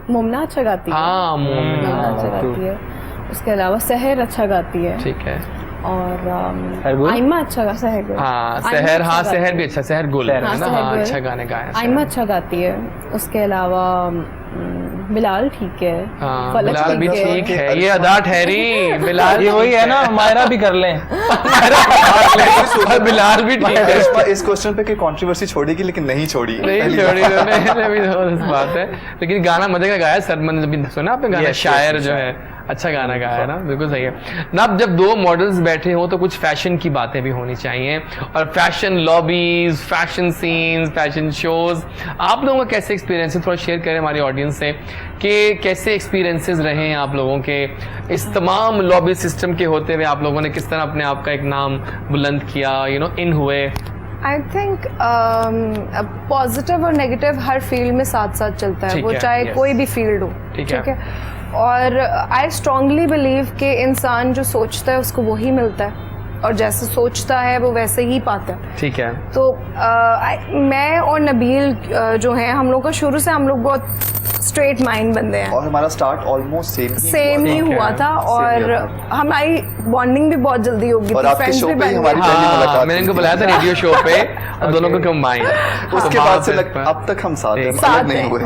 [SPEAKER 2] मुमना अच्छा गाती है।
[SPEAKER 1] हाँ
[SPEAKER 2] मुमना अच्छा गाती है। उसके अलावा सहर अच्छा गाती है।
[SPEAKER 1] ठीक है।
[SPEAKER 2] और
[SPEAKER 3] हरगुल?
[SPEAKER 2] आइमा अच्छा सहर गुल।
[SPEAKER 1] हाँ
[SPEAKER 2] आइमा
[SPEAKER 1] सहर,
[SPEAKER 2] अच्छा
[SPEAKER 1] हाँ
[SPEAKER 2] गाती
[SPEAKER 1] सहर
[SPEAKER 2] है।
[SPEAKER 1] भी अच्छा, सहर गुल
[SPEAKER 3] सहर,
[SPEAKER 1] है ना,
[SPEAKER 2] सहर
[SPEAKER 1] हाँ
[SPEAKER 2] गुल।
[SPEAKER 1] अच्छा गाने गाए
[SPEAKER 2] आइमा अच्छा गाती है। उसके अलावा बिलाल ठीक है।
[SPEAKER 1] हाँ
[SPEAKER 2] फलक
[SPEAKER 1] बिलाल भी
[SPEAKER 2] ठीक है।
[SPEAKER 1] ठीक है, ये अदा ठहरी, बिलाल
[SPEAKER 3] ये वही है ना, मायरा भी कर लें।
[SPEAKER 1] और बिलाल भी ठीक है।
[SPEAKER 4] रिश्मा इस क्वेश्चन पे कोई कंट्रोवर्सी छोड़ेगी लेकिन नहीं छोड़ी।
[SPEAKER 1] नहीं छोड़ी उन्होंने, अभी जबरदस्त बात है, लेकिन गाना मजे का गाया। सरमन जब सुना आपने गाना,
[SPEAKER 3] Yes,
[SPEAKER 1] शायर
[SPEAKER 3] yes,
[SPEAKER 1] जो है अच्छा गाना गाया है ना, बिल्कुल सही है ना। अब जब दो मॉडल्स बैठे हो तो कुछ फैशन की बातें भी होनी चाहिए, और fashion lobbies, fashion scenes, fashion shows, आप लोगों का कैसे एक्सपीरियंस है, थोड़ा शेयर करें हमारी ऑडियंस से कि कैसे एक्सपीरियंसेस रहे हैं आप लोगों के इस तमाम लॉबी सिस्टम के होते हुए, आप लोगों ने किस तरह अपने आप का एक नाम बुलंद किया, इन हुए।
[SPEAKER 7] आई थिंक पॉजिटिव और नेगेटिव हर फील्ड में साथ साथ चलता है,
[SPEAKER 1] ठीक
[SPEAKER 7] वो
[SPEAKER 1] है,
[SPEAKER 7] चाहे
[SPEAKER 1] yes.
[SPEAKER 7] कोई भी फील्ड हो।
[SPEAKER 1] ठीक है।
[SPEAKER 7] और आई स्ट्रांगली बिलीव कि इंसान जो सोचता है उसको वही मिलता है, और जैसे सोचता है वो वैसे ही पाता है।
[SPEAKER 1] ठीक है।
[SPEAKER 7] तो मैं और नबील जो हैं, हम लोग का शुरू से हम लोग बहुत स्ट्रेट माइंड बंदे हैं।
[SPEAKER 4] और हमारा स्टार्ट ऑलमोस्ट
[SPEAKER 7] सेम ही हुआ था और हमारी बॉन्डिंग भी बहुत जल्दी हो गई
[SPEAKER 4] और
[SPEAKER 7] थी,
[SPEAKER 4] आपके
[SPEAKER 7] फ्रेंड्स
[SPEAKER 4] शो
[SPEAKER 7] भी
[SPEAKER 4] पे ही
[SPEAKER 7] बन
[SPEAKER 4] हमारी
[SPEAKER 7] गए।
[SPEAKER 4] पहली
[SPEAKER 1] हाँ,
[SPEAKER 4] मुलाकात
[SPEAKER 1] मैंने
[SPEAKER 4] हुई
[SPEAKER 1] इनको
[SPEAKER 4] थी।
[SPEAKER 1] बुलाया था रेडियो शो पे और दोनों को कंबाइन।
[SPEAKER 4] उसके बाद से अब तक हम साथ हैं,
[SPEAKER 7] साथ
[SPEAKER 4] अलग नहीं
[SPEAKER 7] हैं।
[SPEAKER 4] हुए।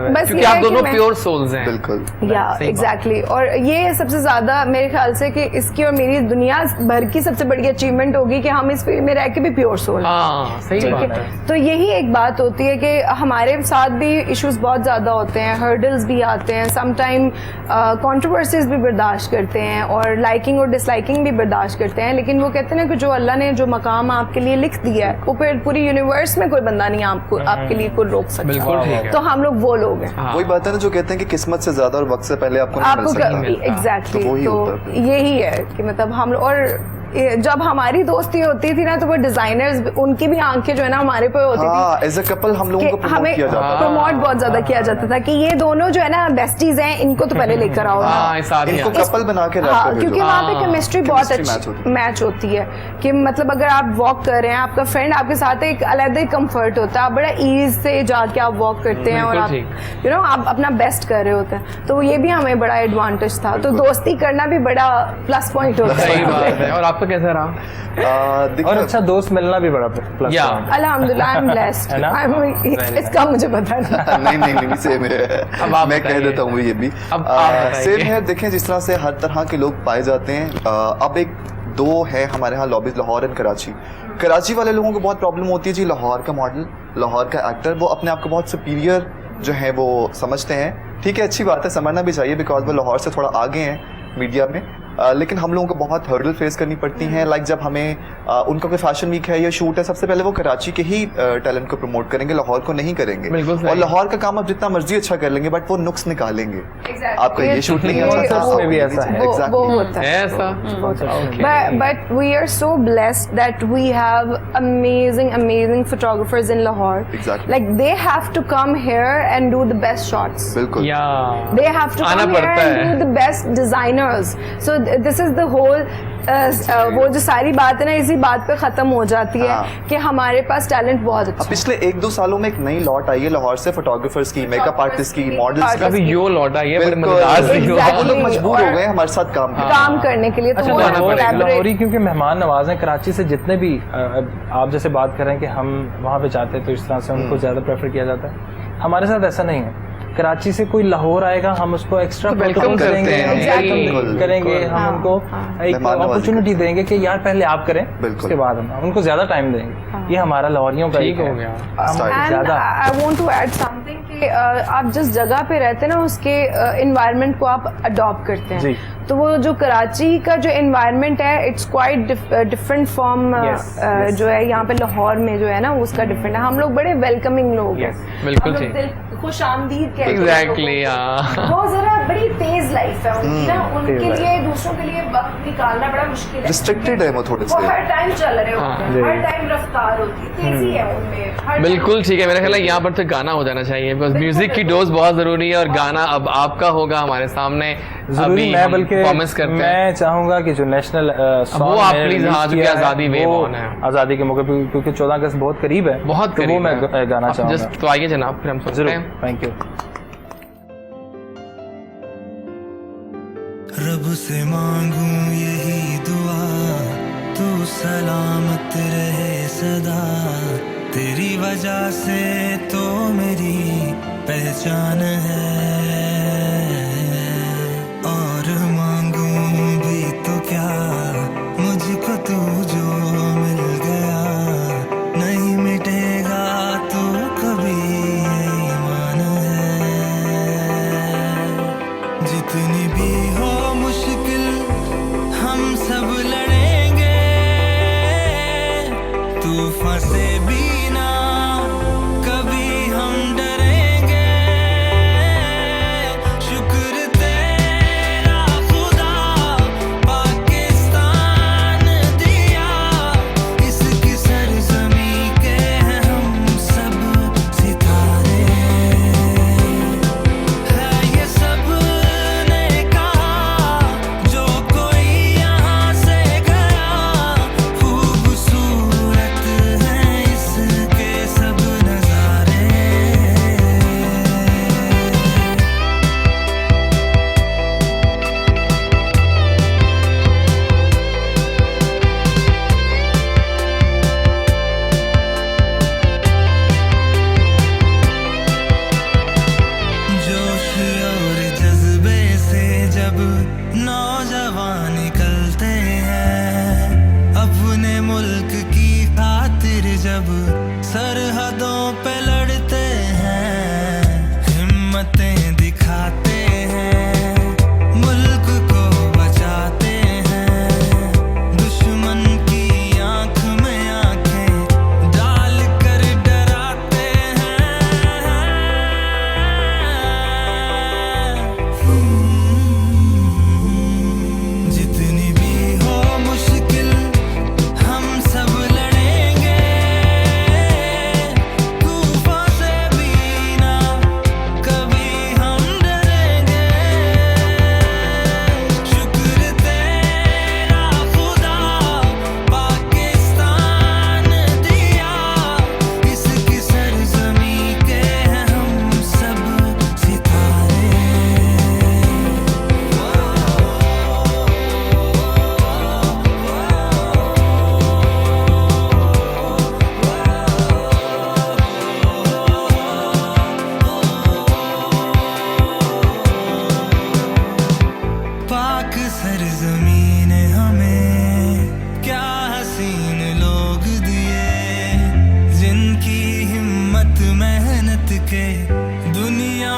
[SPEAKER 7] बस
[SPEAKER 1] क्योंकि
[SPEAKER 7] ये
[SPEAKER 1] आप
[SPEAKER 7] है कि
[SPEAKER 1] दोनों
[SPEAKER 7] मैं-
[SPEAKER 1] प्योर सोल्स हैं।
[SPEAKER 4] बिल्कुल।
[SPEAKER 7] या
[SPEAKER 1] सही बात।
[SPEAKER 7] एग्जैक्टली और ये सबसे ज्यादा मेरे ख्याल से कि इसकी और मेरी दुनिया भर की सबसे बड़ी अचीवमेंट होगी कि हम इस फील्ड में रह के भी प्योर सोल हैं।
[SPEAKER 1] हाँ सही
[SPEAKER 7] ठीक
[SPEAKER 1] बात
[SPEAKER 7] है
[SPEAKER 1] है।
[SPEAKER 7] तो यही एक बात होती है कि हमारे साथ भी इश्यूज बहुत ज़्यादा होते हैं, हर्डल्स भी आते हैं, समटाइम कंट्रोवर्सीज भी बर्दाश्त करते हैं और लाइकिंग और डिसलाइकिंग भी बर्दाश्त करते हैं, लेकिन वो कहते हैं ना कि जो अल्लाह ने जो मकाम आपके लिए लिख दिया है वो फिर पूरी यूनिवर्स में कोई बंदा नहीं आपको आपके लिए कोई रोक
[SPEAKER 1] बिल्कुल ठीक
[SPEAKER 7] सकता।
[SPEAKER 1] है।
[SPEAKER 7] तो हम लोग वो लोग हैं।
[SPEAKER 1] हाँ।
[SPEAKER 4] वही बात है ना जो कहते हैं कि किस्मत से ज्यादा और वक्त से पहले आपको नहीं
[SPEAKER 7] आपको
[SPEAKER 4] मिल सकता।
[SPEAKER 7] एग्जैक्टली
[SPEAKER 4] तो वही
[SPEAKER 7] तो
[SPEAKER 4] होता है।
[SPEAKER 7] यही है कि मतलब हम लोग और जब हमारी दोस्ती होती थी ना तो वो डिजाइनर्स उनकी भी आंखें जो है ना हमारे पे होती थी
[SPEAKER 4] हाँ, एज अ कपल हम लोगों को
[SPEAKER 7] कि
[SPEAKER 4] प्रमोट
[SPEAKER 7] हमें
[SPEAKER 4] किया जाता था।
[SPEAKER 7] प्रमोट बहुत ज्यादा किया जाता था कि ये दोनों जो है ना बेस्टीज हैं, इनको तो पहले लेकर आओ ना।
[SPEAKER 1] हाँ इस आदमी
[SPEAKER 4] इनको कपल बना के
[SPEAKER 7] हाँ,
[SPEAKER 4] रखते
[SPEAKER 7] क्योंकि
[SPEAKER 4] थे।
[SPEAKER 7] वहाँ पे
[SPEAKER 1] हाँ,
[SPEAKER 7] केमिस्ट्री बहुत
[SPEAKER 4] chemistry match
[SPEAKER 7] अच्छी
[SPEAKER 4] होती है।
[SPEAKER 7] मैच होती है कि मतलब अगर आप वॉक कर रहे हैं, आपका फ्रेंड आपके साथ है, एक अलग ही कंफर्ट होता है, आप बड़ा ईज से जाके आप वॉक करते हैं और
[SPEAKER 1] बिल्कुल
[SPEAKER 7] आप
[SPEAKER 1] ठीक।
[SPEAKER 7] यू नो आप अपना बेस्ट कर रहे होते हैं, तो ये भी हमें बड़ा एडवांटेज था। तो दोस्ती करना भी बड़ा प्लस पॉइंट होता
[SPEAKER 1] सही
[SPEAKER 7] है।
[SPEAKER 1] बात है। और आपका कैसा रहा?
[SPEAKER 4] देखिए,
[SPEAKER 3] और अच्छा दोस्त मिलना भी बड़ा प्लस
[SPEAKER 1] या।
[SPEAKER 3] पॉइंट।
[SPEAKER 7] अल्हम्दुलिल्लाह आई एम ब्लेस्ड।
[SPEAKER 3] है ना?
[SPEAKER 7] इसका मुझे पता नहीं।
[SPEAKER 4] नहीं सेम है।
[SPEAKER 1] अब आप
[SPEAKER 4] मैं कह
[SPEAKER 1] बताइए।
[SPEAKER 4] देता हूँ ये भी
[SPEAKER 1] अब आप बताइए।
[SPEAKER 4] सेम है। देखें जिस तरह से हर तरह के लोग पाए जाते हैं, अब एक दो है हमारे यहाँ लॉबीज, लाहौर एंड कराची। कराची वाले लोगों को बहुत प्रॉब्लम होती है जी, लाहौर का मॉडल, लाहौर का एक्टर, वो अपने आप को बहुत सुपीरियर जो है वो समझते हैं। ठीक है, अच्छी बात है, समझना भी चाहिए बिकॉज वो लाहौर से थोड़ा आगे हैं मीडिया में। लेकिन हम लोगों को बहुत हर्डल फेस करनी पड़ती हैं। लाइक जब हमें उनका कोई फैशन वीक है या शूट है, सबसे पहले वो कराची के ही टैलेंट को प्रमोट करेंगे, लाहौर को नहीं करेंगे।
[SPEAKER 1] बिल्कुल सही।
[SPEAKER 4] और लाहौर का काम आप जितना मर्जी अच्छा कर लेंगे बट वो नुक्स निकालेंगे। आपका ये शूट नहीं
[SPEAKER 7] ये-
[SPEAKER 4] अच्छा था,
[SPEAKER 7] वो-
[SPEAKER 4] आपका
[SPEAKER 3] भी
[SPEAKER 4] ये
[SPEAKER 3] ऐसा है।
[SPEAKER 4] नहीं- Exactly.
[SPEAKER 7] वो होता है।
[SPEAKER 1] ऐसा
[SPEAKER 7] But we are so blessed that we have amazing photographers in Lahore.
[SPEAKER 4] Exactly.
[SPEAKER 7] Like they have to come here and do the best shots.
[SPEAKER 4] बिल्कुल।
[SPEAKER 1] या
[SPEAKER 7] They have to
[SPEAKER 1] आना
[SPEAKER 7] come here
[SPEAKER 1] पड़ता
[SPEAKER 7] and
[SPEAKER 1] है।
[SPEAKER 7] do the best designers. So this is the whole वो जो सारी बात है ना इसी बात पे खत्म हो जाती है
[SPEAKER 4] हाँ।
[SPEAKER 7] कि हमारे पास टैलेंट बहुत
[SPEAKER 4] अब
[SPEAKER 7] अच्छा है।
[SPEAKER 4] पिछले 1-2 सालों में एक नई लॉट आई है लाहौर से, फोटोग्राफर्स की, मेकअप आर्टिस्ट की, मॉडल्स
[SPEAKER 7] artists
[SPEAKER 1] अभी यो लौटा ये बड़े
[SPEAKER 4] बिल्कुल।
[SPEAKER 1] मजेदार सी हुआ।
[SPEAKER 7] Exactly.
[SPEAKER 4] वो लोग मजबूर हो
[SPEAKER 7] और-
[SPEAKER 4] गए हमारे साथ काम करने।
[SPEAKER 7] काम करने के लिए तो
[SPEAKER 3] अच्छा
[SPEAKER 7] वो
[SPEAKER 1] जाना पड़ेगा।
[SPEAKER 3] लाहौरी क्योंकि मेहमान नवाज हैं, कराची से जितने भी आप जैसे बात कर रहे हैं कि हम वहाँ पे जाते हैं तो इस तरह से उनको ज़्यादा प्रेफर किया जाता है। हमारे साथ ऐसा नहीं है। कराची से कोई लाहौर आएगा, हम उसको एक्स्ट्रा
[SPEAKER 1] तो welcome
[SPEAKER 3] प्रोटोकॉल
[SPEAKER 1] करते
[SPEAKER 3] करेंगे,
[SPEAKER 1] हैं।
[SPEAKER 3] हम
[SPEAKER 4] बिल्कुल,
[SPEAKER 3] welcome करेंगे,
[SPEAKER 4] बिल्कुल।
[SPEAKER 3] हम उनको एक
[SPEAKER 4] मेहमान नवाजी
[SPEAKER 3] अपॉर्चुनिटी देंगे कि यार पहले आप करें,
[SPEAKER 4] बिल्कुल।
[SPEAKER 3] उसके बाद हम उनको ज़्यादा टाइम देंगे। ये हमारा लाहौरियों का
[SPEAKER 1] ठीक
[SPEAKER 3] एक है।
[SPEAKER 1] हो गया।
[SPEAKER 3] हम
[SPEAKER 7] And
[SPEAKER 3] ज़्यादा
[SPEAKER 7] I want to add something कि आप जिस जगह पे रहते हैं ना उसके इन्वायरमेंट को आप अडॉप्ट करते
[SPEAKER 3] जी।
[SPEAKER 7] हैं। तो वो जो कराची का जो इन्वायरमेंट है it's quite different from
[SPEAKER 3] Yes, yes.
[SPEAKER 7] जो है यहाँ पे लाहौर में जो है ना उसका डिफरेंट है। हम लोग बड़े वेलकमिंग लोग हैं।
[SPEAKER 3] Yes,
[SPEAKER 1] बिल्कुल
[SPEAKER 7] हम लोग
[SPEAKER 1] ठीक।
[SPEAKER 7] दिल खुश आमदीद कहते हैं
[SPEAKER 1] एग्जैक्टली
[SPEAKER 7] लोगों को।
[SPEAKER 1] हाँ।
[SPEAKER 7] वो जरा बड़ी तेज लाइफ है उनकी ना, उनके
[SPEAKER 3] तेज
[SPEAKER 7] लिए दूसरों के लिए वक्त निकालना बड़ा मुश्किल है।
[SPEAKER 4] रिस्ट्रिक्टेड है वो थोड़े
[SPEAKER 7] वो
[SPEAKER 4] से।
[SPEAKER 7] हर टाइम चल रहे होते हैं,
[SPEAKER 3] जी।
[SPEAKER 7] हर टाइम रफ्तार होती है, तेजी है उनमें हर
[SPEAKER 1] बिल्कुल ठीक है। मेरा ख्याल है यहाँ पर तो गाना हो जाना चाहिए बिकॉज म्यूजिक की डोज बहुत जरूरी है और गाना अब आपका होगा हमारे सामने।
[SPEAKER 3] जरूरी
[SPEAKER 1] अभी
[SPEAKER 3] मैं
[SPEAKER 1] हम
[SPEAKER 3] बल्कि
[SPEAKER 1] परफॉर्मेंस करते हैं।
[SPEAKER 3] मैं चाहूंगा कि जो नेशनल
[SPEAKER 1] वो आप please, हाँ, जो कि आज़ादी वेव ऑन है।
[SPEAKER 3] आज़ादी के मौके पे क्योंकि 14 अगस्त बहुत करीब है,
[SPEAKER 1] बहुत
[SPEAKER 3] तो वो
[SPEAKER 1] करीब
[SPEAKER 3] मैं
[SPEAKER 1] है।
[SPEAKER 3] गाना
[SPEAKER 1] आप
[SPEAKER 3] चाहूंगा।
[SPEAKER 1] just तो आइए जनाब, फिर हम सुनते
[SPEAKER 3] जरूर,
[SPEAKER 1] हैं।
[SPEAKER 3] Thank you.
[SPEAKER 5] रब से मांगू यही दुआ, तू सलामत रहे सदा, तेरी वजह से तो मेरी पहचान है। और मांगू भी तो क्या, मुझको तू जो मिल गया, नहीं मिटेगा तो कभी ये ईमान है। जितनी भी हो मुश्किल हम सब लड़ेंगे, तूफान से भी ना कभी हम डरेंगे।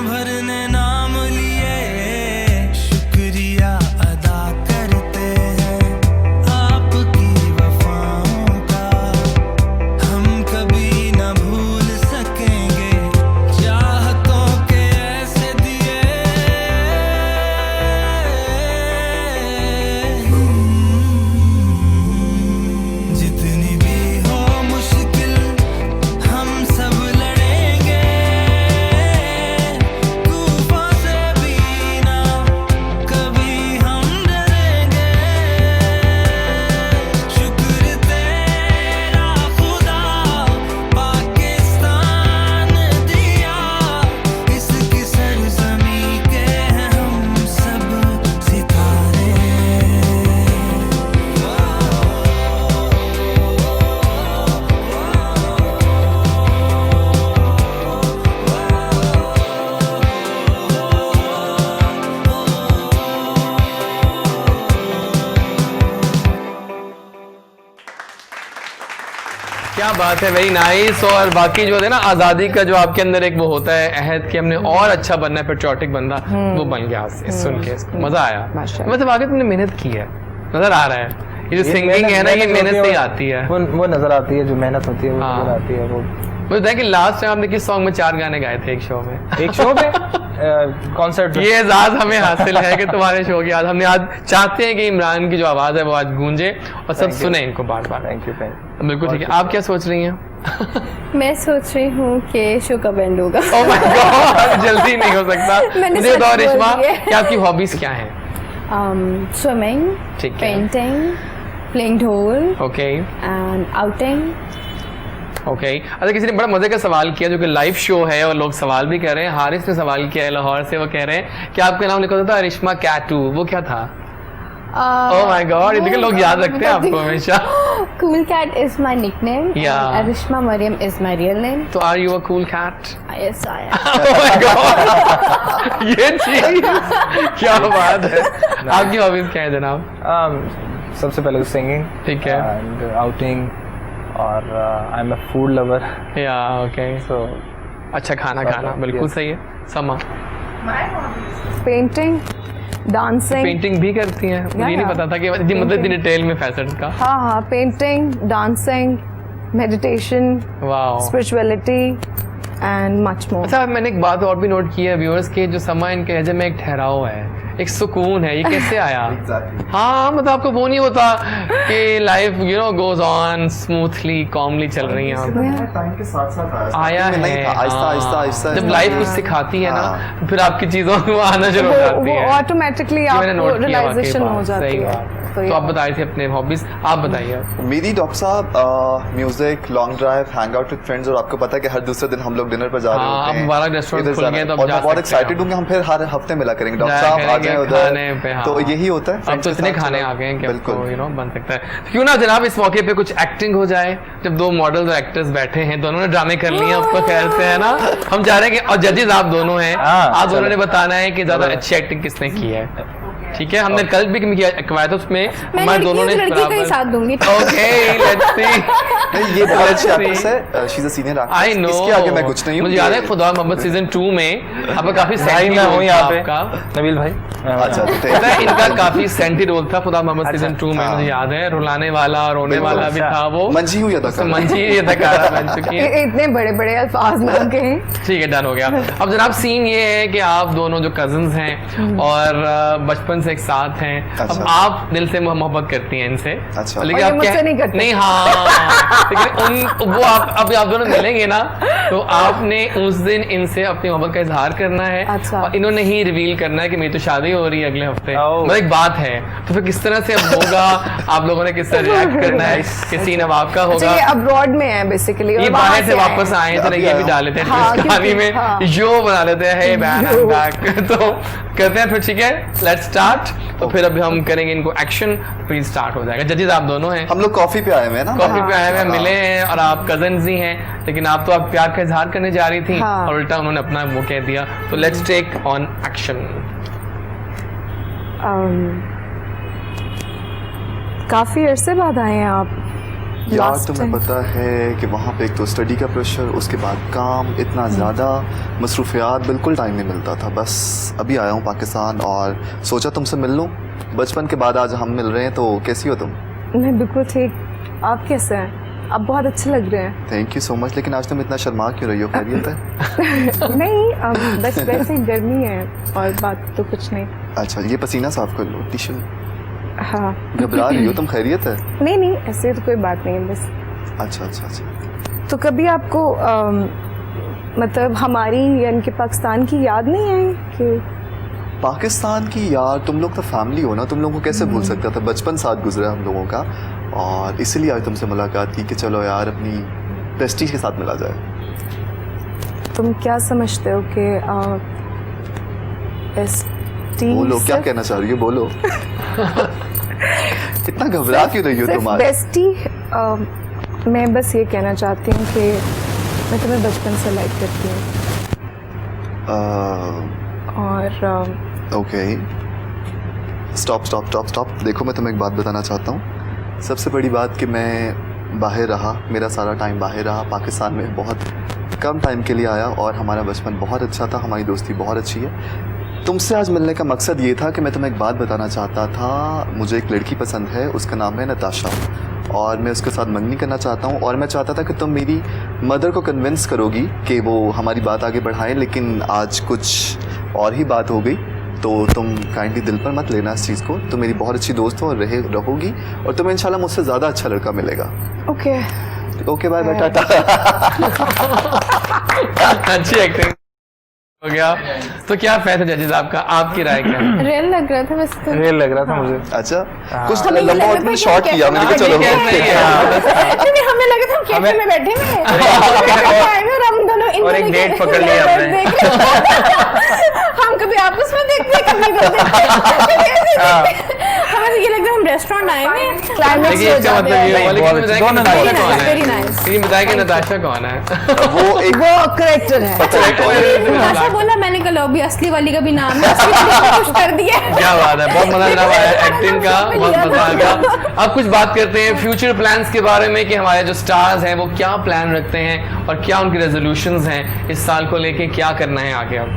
[SPEAKER 5] भर ने नाम लिए शुक्रिया अदा करते हैं आपकी वफाओं का, हम कभी न भूल सकेंगे चाहतों के ऐसे दिए। जितनी भी हो मुश्किल हम सब लड़ेंगे, तूफान से भी ना कभी हम डरेंगे। शुक्र तेरा खुदा पाकिस्तान दिया, इसकी सरजमी के हैं हम सब सितारे।
[SPEAKER 1] क्या बात है, वेरी नाइस। और बाकी जो है ना आज़ादी का जो आपके अंदर एक वो होता है अहद कि हमने और अच्छा बनना है, पेट्रियोटिक बंदा, वो बन गया सुन के मजा आया। मतलब आगे तुमने मेहनत की है, नजर आ रहा है। ये जो सिंगिंग है ना, ये मेहनत से ही आती है।
[SPEAKER 3] वो नजर आती है, जो मेहनत होती है वो
[SPEAKER 1] हाँ।
[SPEAKER 3] नजर आती है। वो
[SPEAKER 1] मुझे बताया कि लास्ट टाइम आपने किस सॉन्ग में 4 गाने गाए थे एक शो में?
[SPEAKER 3] एक शो पे कॉन्सर्ट
[SPEAKER 1] ये एजाज हमें हासिल है कि तुम्हारे शो की आज हमने आज चाहते हैं कि इमरान की जो आवाज है वो आज गूंजे और सब सुने इनको बार बार।
[SPEAKER 3] Thank you.
[SPEAKER 1] बिल्कुल ठीक है। आप क्या सोच रही हैं?
[SPEAKER 2] मैं सोच रही हूँ कि शो कब एंड होगा।
[SPEAKER 1] ओह माय गॉड, जल्दी नहीं हो सकता।
[SPEAKER 2] मैंने
[SPEAKER 1] मुझे
[SPEAKER 2] सच
[SPEAKER 1] बताओ
[SPEAKER 2] बोल
[SPEAKER 1] रिश्मा,
[SPEAKER 2] दिया।
[SPEAKER 1] कि आपकी हॉबीज क्या हैं?
[SPEAKER 2] स्विमिंग,
[SPEAKER 1] ठीक है।
[SPEAKER 2] पेंटिंग, प्लेइंग ढोल
[SPEAKER 1] ओके
[SPEAKER 2] एंड आउटिंग।
[SPEAKER 1] ओके। अच्छा, किसी ने बड़ा मजे का सवाल किया जो कि लाइव शो है और लोग सवाल भी कर रहे हैं। हारिस ने सवाल किया है लाहौर से, वो कह रहे हैं कि आपका नाम लिखा होता था रिश्मा कैटू, वो क्या था? ओह माय गॉड, ये देखिए लोग याद रखते हैं आपको हमेशा।
[SPEAKER 2] Cool cat is my nickname.
[SPEAKER 1] Yeah.
[SPEAKER 2] And Arishma Mariam is my real name.
[SPEAKER 1] तो are you a cool cat?
[SPEAKER 2] Yes, I am.
[SPEAKER 1] Oh my God! ये चीज क्या बात है। आपकी हॉबीज क्या है जनाब?
[SPEAKER 3] सबसे पहले सिंगिंग,
[SPEAKER 1] ठीक है।
[SPEAKER 3] एंड आउटिंग, और I am a food lover.
[SPEAKER 1] या ओके,
[SPEAKER 3] सो
[SPEAKER 1] अच्छा खाना खाना बिल्कुल सही है। समा
[SPEAKER 7] पेंटिंग, डांसिंग।
[SPEAKER 1] पेंटिंग भी करती हैं? मुझे ये नहीं
[SPEAKER 7] yeah.
[SPEAKER 1] पता था कि मतलब डिटेल में फैसेट का।
[SPEAKER 7] हाँ, painting, dancing, meditation,
[SPEAKER 1] wow.
[SPEAKER 7] Spirituality and much more.
[SPEAKER 1] अच्छा, मैंने एक बात और भी नोट की है व्यूअर्स के, जो समा इनके लहजे में एक ठहराव है, एक सुकून है, ये कैसे आया? हाँ, मतलब आपको वो नहीं होता कि life goes on smoothly calmly चल रही है
[SPEAKER 4] टाइम के साथ साथ
[SPEAKER 1] आया है।
[SPEAKER 4] आहिस्ता आहिस्ता आहिस्ता
[SPEAKER 1] जब लाइफ कुछ सिखाती है ना, तो फिर आपकी चीजों में वो आना शुरू हो जाती
[SPEAKER 7] वो
[SPEAKER 1] है।
[SPEAKER 7] ऑटोमेटिकली
[SPEAKER 1] ये मैंने
[SPEAKER 7] आपको
[SPEAKER 1] नोट किया,
[SPEAKER 7] रियलाइजेशन
[SPEAKER 1] वाकई
[SPEAKER 7] हो
[SPEAKER 1] बात,
[SPEAKER 7] जाती
[SPEAKER 1] सही
[SPEAKER 7] है।
[SPEAKER 1] बात। तो आप बताए थे अपने हॉबीज, आप बताइए।
[SPEAKER 4] मेरी डॉक्टर साहब music, long drive, hang out with friends, और आपको पता है कि हर दूसरे दिन हम लोग डिनर पर जा रहे
[SPEAKER 1] हाँ,
[SPEAKER 4] होते
[SPEAKER 1] अब
[SPEAKER 4] हैं।
[SPEAKER 1] हमारा रेस्टोरेंट
[SPEAKER 4] इधर
[SPEAKER 1] खुल
[SPEAKER 4] जाना
[SPEAKER 1] गया तो अब
[SPEAKER 4] और
[SPEAKER 1] जा
[SPEAKER 4] मैं बहुत
[SPEAKER 1] सकते हैं
[SPEAKER 4] एक्साइटेड
[SPEAKER 1] हम।
[SPEAKER 4] हूँ कि हम फिर हर हफ्ते मिला करेंगे। डॉक्टर
[SPEAKER 1] जाया
[SPEAKER 4] साहब आ
[SPEAKER 1] करेंगे
[SPEAKER 4] जाएं
[SPEAKER 1] खाने पे,
[SPEAKER 4] उधर,
[SPEAKER 1] हाँ।
[SPEAKER 4] तो यही होता है।
[SPEAKER 1] अब
[SPEAKER 4] friends
[SPEAKER 1] तो
[SPEAKER 4] के
[SPEAKER 1] इतने
[SPEAKER 4] साथ
[SPEAKER 1] खाने
[SPEAKER 4] चलो।
[SPEAKER 1] आ गए हैं कि
[SPEAKER 4] बिल्कुल।
[SPEAKER 1] आपको बन सकता है। क्यों ना जनाब इस मौके पे कुछ एक्टिंग हो जाए। जब 2 मॉडल्स और एक्टर्स बैठे हैं, दोनों ने ड्रामे कर लिए हैं, आपको ख्याल से है ना। हम जा रहे हैं कि और जजेस आप दोनों हैं,
[SPEAKER 3] हाँ,
[SPEAKER 1] आप दोनों
[SPEAKER 3] चलो।
[SPEAKER 1] ने बताना है कि ज्यादा अच्छी एक्टिंग किसने की है। ठीक है, हमने कल भी करवाया था, उसमें
[SPEAKER 2] मैं
[SPEAKER 1] हमारे दोनों ने
[SPEAKER 2] लड़की का ही साथ दूंगी।
[SPEAKER 1] Okay, let's see.
[SPEAKER 4] नहीं, ये बहुत अच्छी एक्ट्रेस है, she is a senior actress.
[SPEAKER 1] I know,
[SPEAKER 4] इसके आगे मैं कुछ नहीं हूँ।
[SPEAKER 1] मुझे याद है खुदा मोहम्मद सीजन 2 में आपका काफी
[SPEAKER 3] भाई
[SPEAKER 1] सेंटी
[SPEAKER 3] मैं हूँ
[SPEAKER 1] रोल
[SPEAKER 3] यहाँ
[SPEAKER 1] था
[SPEAKER 3] पे,
[SPEAKER 1] आपका।
[SPEAKER 3] नबील भाई।
[SPEAKER 4] अच्छा, तो
[SPEAKER 1] पता है इनका काफी सेंटी रोल था खुदा मोहम्मद सीजन 2 में,
[SPEAKER 4] हाँ।
[SPEAKER 1] मुझे याद है। रुलाने वाला, रोने
[SPEAKER 4] बिल्कुल,
[SPEAKER 1] वाला भी था वो।
[SPEAKER 4] मंजी हुई था।
[SPEAKER 1] मंजी ये अदाकारा बन चुकी है।
[SPEAKER 7] इतने बड़े बड़े अल्फाज ना कहें।
[SPEAKER 1] ठीक है, डन हो गया। अब जनाब सीन ये है कि आप दोनों जो कजन्स हैं और बचपन से एक साथ हैं। अब
[SPEAKER 4] अच्छा।
[SPEAKER 1] आप दिल से मोहब्बत करती हैं इनसे,
[SPEAKER 4] अच्छा।
[SPEAKER 1] लेकिन
[SPEAKER 7] और ये
[SPEAKER 1] आप
[SPEAKER 7] मुझसे नहीं करते।
[SPEAKER 1] नहीं, हाँ। लेकिन वो आप दोनों मिलेंगे ना, तो आपने उस दिन इनसे अपनी मोहब्बत का इजहार करना है।
[SPEAKER 7] अच्छा।
[SPEAKER 1] और इन्होंने ही रिवील करना है कि मेरी तो शादी हो रही है अगले हफ्ते।
[SPEAKER 3] ओह।
[SPEAKER 1] मतलब एक बात है, तो फिर किस तरह से अब होगा, आप लोगों ने किस तरह रिएक्ट करना है कि सीन अब आपका
[SPEAKER 7] अच्छा,
[SPEAKER 1] होगा।
[SPEAKER 7] ये अब्रॉड में है बेसिकली,
[SPEAKER 1] ये बाहर से वापस आए थे, ये भी डाल लेते हैं
[SPEAKER 7] हाँ,
[SPEAKER 1] twist कहानी
[SPEAKER 7] क्योंकि-
[SPEAKER 1] में,
[SPEAKER 7] हाँ।
[SPEAKER 1] यो बना लेते हैं, hey man I'm back। तो करते हैं फिर, ठीक है, लेट्स स्टार्ट। तो फिर अभी हम करेंगे इनको एक्शन, फिर स्टार्ट हो जाएगा। जजेस आप दोनों हैं,
[SPEAKER 4] हम लोग कॉफी पे आए हुए हैं ना।
[SPEAKER 1] कॉफी पे आए हुए हैं,
[SPEAKER 4] हाँ।
[SPEAKER 1] मिले हैं, और आप कजन्स ही हैं, लेकिन आप तो आप प्यार का इजहार करने जा रही थी
[SPEAKER 7] हाँ।
[SPEAKER 1] और उल्टा उन्होंने अपना वो कह दिया। तो लेट्स टेक ऑन एक्शन।
[SPEAKER 7] काफ़ी अरसे बाद आए हैं आप
[SPEAKER 4] यार
[SPEAKER 7] Last
[SPEAKER 4] तुम्हें
[SPEAKER 7] time.
[SPEAKER 4] पता है कि वहाँ पे एक तो स्टडी का प्रेशर, उसके बाद काम, इतना ज़्यादा मसरूफियात, बिल्कुल टाइम नहीं मिलता था। बस अभी आया हूँ पाकिस्तान और सोचा तुमसे मिल लूँ। बचपन के बाद आज हम मिल रहे हैं, तो कैसी हो तुम?
[SPEAKER 7] मैं बिल्कुल ठीक। आप कैसे हैं? आप बहुत अच्छे लग रहे हैं।
[SPEAKER 4] Thank you so much. लेकिन आज तुम इतना शर्मा क्यों रही हो? खैरियत है?
[SPEAKER 7] नहीं, बस वैसे ही गर्मी है और बात तो कुछ नहीं।
[SPEAKER 4] अच्छा, ये पसीना साफ कर लो, टिश्यू।
[SPEAKER 7] हाँ।
[SPEAKER 4] घबरा रही हो तुम? खैरियत है?
[SPEAKER 7] नहीं, ऐसे तो कोई बात नहीं है बस।
[SPEAKER 4] अच्छा अच्छा अच्छा।
[SPEAKER 7] तो कभी आपको मतलब हमारी यानी कि पाकिस्तान की याद नहीं आई कि
[SPEAKER 4] पाकिस्तान की यार, तुम लोग तो फैमिली हो ना, तुम लोगों को कैसे भूल सकता था? बचपन साथ गुजरा हम लोगों का, और इसीलिए आज तुमसे मुलाकात की कि चलो यार अपनी बेस्टी के साथ मिला जाए।
[SPEAKER 7] तुम क्या समझते हो कि
[SPEAKER 4] बोलो, क्या कहना चाह रही हो? बोलो। इतना घबरा क्यों रही हो तुम आज?
[SPEAKER 7] बेस्टी, मैं बस ये कहना चाहती हूँ कि मैं तुम्हें बचपन से लाइक करती हूँ और
[SPEAKER 4] ओके, स्टॉप। देखो, मैं तुम्हें एक बात बताना चाहता हूँ। सबसे बड़ी बात कि मैं बाहर रहा, मेरा सारा टाइम बाहर रहा, पाकिस्तान में बहुत कम टाइम के लिए आया, और हमारा बचपन बहुत अच्छा था, हमारी दोस्ती बहुत अच्छी है। तुमसे आज मिलने का मकसद ये था कि मैं तुम्हें एक बात बताना चाहता था। मुझे एक लड़की पसंद है, उसका नाम है नताशा, और मैं उसके साथ मंगनी करना चाहता हूँ। और मैं चाहता था कि तुम मेरी मदर को कन्विंस करोगी कि वो हमारी बात आगे बढ़ाएं, लेकिन आज कुछ और ही बात हो गई, तो तुम काइंडली दिल पर मत लेना इस चीज़ को। तुम मेरी बहुत अच्छी दोस्त हो और रहोगी, और तुम्हें इंशाल्लाह मुझसे ज़्यादा अच्छा लड़का मिलेगा। Okay bye bye, tata.
[SPEAKER 1] अच्छी एक्टिंग हो गया। तो क्या फैसला जजेस आपका, आपकी राय क्या है?
[SPEAKER 2] रियल लग रहा था वैसे तो।
[SPEAKER 3] रियल लग रहा था मुझे।
[SPEAKER 4] अच्छा, कुछ
[SPEAKER 2] हमें
[SPEAKER 4] लंबा
[SPEAKER 2] लगा
[SPEAKER 4] और
[SPEAKER 2] था
[SPEAKER 4] तुमने
[SPEAKER 2] कि
[SPEAKER 4] शॉर्ट
[SPEAKER 2] हम
[SPEAKER 4] किया, मैंने कहा चलो।
[SPEAKER 2] नहीं, हमें लगा था हम कैफे में बैठे हैं और हम दोनों इन
[SPEAKER 3] और एक
[SPEAKER 2] दोनों
[SPEAKER 3] डेट
[SPEAKER 2] के
[SPEAKER 3] पकड़ लिया
[SPEAKER 2] lovers
[SPEAKER 3] हमने।
[SPEAKER 2] देख रहे। हम कभी आपस में देखते हैं, कभी इधर देखते हैं। हमें तो ये लगता है हम रेस्टोरेंट आए हैं।
[SPEAKER 1] देखिए, इसका मतलब ये हुआ, लेकिन बताया कि
[SPEAKER 3] दोनों
[SPEAKER 1] नताशा कौन है?
[SPEAKER 2] Very nice.
[SPEAKER 1] लेकिन बताया कि नताशा कौन है?
[SPEAKER 4] वो एक
[SPEAKER 7] करेक्टर है।
[SPEAKER 2] नताशा बोला, मैंने कहा लो अभी असली वाली का भी नाम है, असली वाली को खुश कर दिया।
[SPEAKER 1] क्या बात है, बहुत मजा जनाब आया एक्टिंग का, बहुत मजा आ गया। अब कुछ बात करते हैं फ्यूचर प्लान्स के बारे में कि हमारे जो स्टार्स हैं वो क्या प्लान रखते हैं और क्या उनकी रेजोल्यूशंस हैं इस साल को लेके, क्या करना है आगे। अब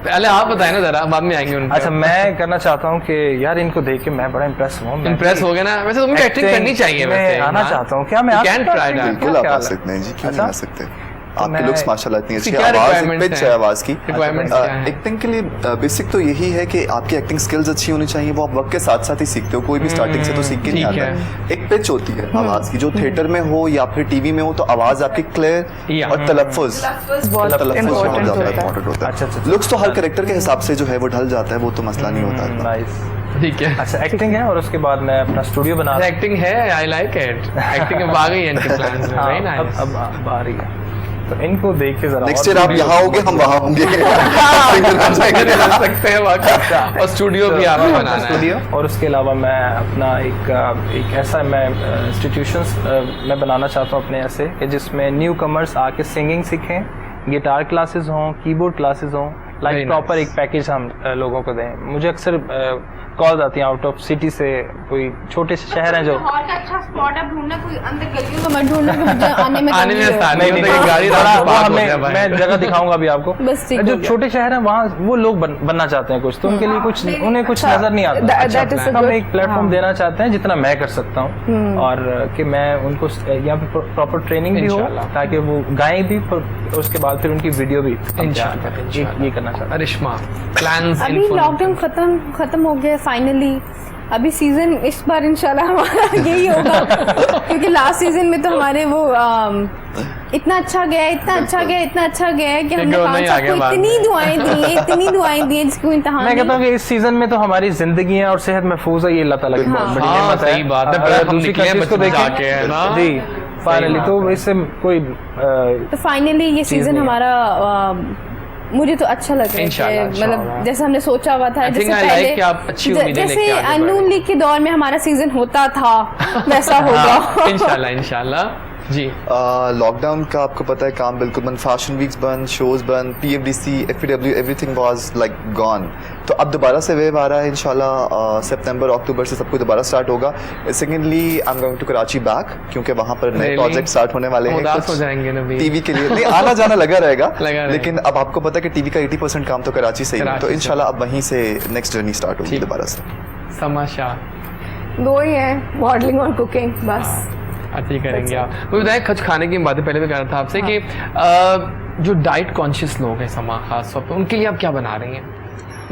[SPEAKER 1] पहले आप बताएं ना जरा, बाद में आएंगे उनका।
[SPEAKER 3] अच्छा, मैं करना चाहता हूँ कि यार इनको देख के मैं बड़ा इम्प्रेस हुआ।
[SPEAKER 1] इम्प्रेस हो गए ना? वैसे तुम्हें एक्टिंग करनी चाहिए। वैसे
[SPEAKER 3] आना चाहता हूँ, क्या मैं आ
[SPEAKER 1] कैन ट्राई दैट।
[SPEAKER 4] बिल्कुल आप आ सकते हैं जी, क्यों नहीं आ सकते? आपके
[SPEAKER 3] मैं-
[SPEAKER 4] लुक्स माशाल्लाह इतनी अच्छी
[SPEAKER 1] इसकी क्या
[SPEAKER 4] आवाज़,
[SPEAKER 1] requirements
[SPEAKER 4] पिच
[SPEAKER 1] हैं?
[SPEAKER 4] है आवाज़ की।
[SPEAKER 1] Requirements क्या हैं?
[SPEAKER 4] एक्टिंग के लिए बेसिक तो यही है कि आपकी एक्टिंग स्किल्स अच्छी होनी चाहिए। वो आप वक्त के साथ साथ ही सीखते हो, कोई भी स्टार्टिंग से तो सीख के नहीं
[SPEAKER 1] ठीक
[SPEAKER 4] आता। एक पिच होती है आवाज़ की, जो थिएटर में हो या फिर टीवी में हो, तो आवाज़ आपकी क्लियर
[SPEAKER 1] या।
[SPEAKER 4] और तलफ्फुज़
[SPEAKER 7] बहुत
[SPEAKER 4] बहुत
[SPEAKER 7] इम्पोर्टेंट
[SPEAKER 4] ज़्यादा
[SPEAKER 7] होता है।
[SPEAKER 4] इम्पोर्टेंट होता
[SPEAKER 3] अच्छा, अच्छा,
[SPEAKER 4] है। लुक्स तो हर कैरेक्टर के हिसाब से जो है वो ढल जाता है, वो तो मसला नहीं होता इतना।
[SPEAKER 3] नाइस।
[SPEAKER 1] ठीक है।
[SPEAKER 3] अच्छा, एक्टिंग है और उसके बाद मैं अपना स्टूडियो बना रहा
[SPEAKER 1] एक्टिंग है, आई लाइक इट। एक्टिंग अब आ गई है इनके प्लान्स में, वेरी नाइस।
[SPEAKER 3] अब आ रही है, तो इनको देख के जरा
[SPEAKER 4] नेक्स्ट ईयर आप यहाँ होगे, हम वहाँ होंगे।
[SPEAKER 1] बना सकते हैं वाकई। और स्टूडियो भी आपने बनाना है।
[SPEAKER 3] स्टूडियो, और उसके अलावा मैं अपना एक ऐसा मैं इंस्टीट्यूशंस मैं बनाना चाहता हूँ अपने ऐसे कि जिसमें न्यू कमर्स आके सिंगिंग सीखें, गिटार क्लासेस हों, कीबोर्ड क्लासेस हों,
[SPEAKER 1] Very
[SPEAKER 3] लाइक
[SPEAKER 1] nice.
[SPEAKER 3] प्रॉपर एक पैकेज हम लोगों को दें। मुझे अक्सर कॉल्स आती हैं आउट ऑफ सिटी से, कोई छोटे से शहर हैं जो
[SPEAKER 2] हॉल का अच्छा स्पॉट है, ढूंढना कोई अंदर गलियों में मत ढूंढना कि मुझे आने में
[SPEAKER 1] आने में आसानी
[SPEAKER 3] नहीं,
[SPEAKER 1] होती
[SPEAKER 3] नहीं,
[SPEAKER 1] है, गाड़ी
[SPEAKER 3] बड़ा-
[SPEAKER 1] रात
[SPEAKER 3] वो
[SPEAKER 1] को पार्क हो
[SPEAKER 3] हमें
[SPEAKER 1] जाए भाई।
[SPEAKER 3] मैं जगह दिखाऊंगा अभी आपको।
[SPEAKER 2] बस ठीक हो
[SPEAKER 3] जो
[SPEAKER 2] गया।
[SPEAKER 3] छोटे शहर हैं वहाँ वो लोग बनना चाहते हैं कुछ, तो उनके लिए कुछ उन्हें कुछ नजर नहीं आता।
[SPEAKER 7] That is a
[SPEAKER 3] हम
[SPEAKER 7] good-
[SPEAKER 3] एक प्लेटफॉर्म देना चाहते हैं जितना मैं कर सकता हूँ, और कि मैं उनको यहाँ पे प्रॉपर ट्रेनिंग भी हो,
[SPEAKER 1] इंशाल्लाह।
[SPEAKER 3] ताकि वो गाएं भी, फिर उसके बाद फिर उनकी वीडियो भी हम
[SPEAKER 1] इंशाल्लाह,
[SPEAKER 3] तैयार करें।
[SPEAKER 1] इंशाल्लाह।
[SPEAKER 3] ये करना चाहता हूँ।
[SPEAKER 1] अरिश्मा, प्लान्स
[SPEAKER 2] अभी लॉकडाउन खत्म हो गया फाइनली। अभी सीजन इस बार इंशाल्लाह हमारा यही होगा, क्योंकि लास्ट सीजन में तो हमारे वो इतना अच्छा गया है कि हमने
[SPEAKER 1] रोना ही
[SPEAKER 2] 5
[SPEAKER 1] आ
[SPEAKER 2] साल
[SPEAKER 1] गया
[SPEAKER 2] को
[SPEAKER 1] बाद
[SPEAKER 2] इतनी दुआएं दी जिसको इंतहान
[SPEAKER 3] मैं कहता
[SPEAKER 2] नहीं।
[SPEAKER 3] हूँ कि इस सीजन में तो हमारी जिंदगी है और सेहत महफूज है, ये अल्लाह ताला की बहुत बड़ी
[SPEAKER 1] हाँ,
[SPEAKER 3] नेमत है।
[SPEAKER 1] सही बात है।
[SPEAKER 3] अगर
[SPEAKER 1] पर हम
[SPEAKER 3] दूसरी
[SPEAKER 1] निकले
[SPEAKER 3] countries को
[SPEAKER 1] बचपन
[SPEAKER 3] देखें
[SPEAKER 1] जाके, है ना?
[SPEAKER 3] जी फाइनली,
[SPEAKER 1] बात
[SPEAKER 3] तो इससे कोई
[SPEAKER 2] तो फाइनली ये सीजन
[SPEAKER 3] नहीं है।
[SPEAKER 2] हमारा मुझे तो अच्छा लग रहा है,
[SPEAKER 1] इंशाल्लाह,
[SPEAKER 2] मतलब
[SPEAKER 1] इंशाल्लाह।
[SPEAKER 2] जैसे हमने सोचा हुआ था।
[SPEAKER 1] I think
[SPEAKER 2] जैसे
[SPEAKER 1] I like
[SPEAKER 2] पहले
[SPEAKER 1] कि आप अच्छी उम्मीदें
[SPEAKER 2] जैसे
[SPEAKER 1] लेके आगे बढ़ रहे
[SPEAKER 2] नून
[SPEAKER 1] हैं।
[SPEAKER 2] लीग के दौर में हमारा सीजन होता था वैसा होगा।
[SPEAKER 1] इंशाल्लाह इंशाल्लाह। जी।
[SPEAKER 4] लॉकडाउन का आपको पता है काम बिल्कुल बंद, फैशन वीक्स बंद, शोज बंद, PFDC, FPW, everything was like gone. तो अब दोबारा से वेव आ रहा है इंशाल्लाह, सितंबर अक्टूबर से सब कुछ दोबारा स्टार्ट होगा। Secondly I am going to Karachi back, क्योंकि वहाँ पर नए
[SPEAKER 1] Really?
[SPEAKER 4] प्रोजेक्ट स्टार्ट होने वाले हैं।
[SPEAKER 1] उदास हो जाएंगे नबी।
[SPEAKER 4] टीवी के लिए नहीं, आना जाना लगा रहेगा
[SPEAKER 1] रहेगा।
[SPEAKER 4] लेकिन अब आपको पता है कि टीवी का 80% काम तो कराची से ही है,
[SPEAKER 1] कराची
[SPEAKER 4] तो
[SPEAKER 1] से।
[SPEAKER 4] इंशाल्लाह अब वहीं से नेक्स्ट जर्नी स्टार्ट होगी
[SPEAKER 1] ठीक।
[SPEAKER 4] दोबारा से।
[SPEAKER 1] समाशा
[SPEAKER 7] दो ही हैं, मॉडलिंग और कुकिंग, बस।
[SPEAKER 1] अच्छी करेंगे आप। मुझे बताएं, कुछ खाने की बातें पहले भी कर रहा था आपसे कि जो डाइट कॉन्शियस लोग हैं समा खास तौर पर, उनके लिए आप क्या बना रही हैं?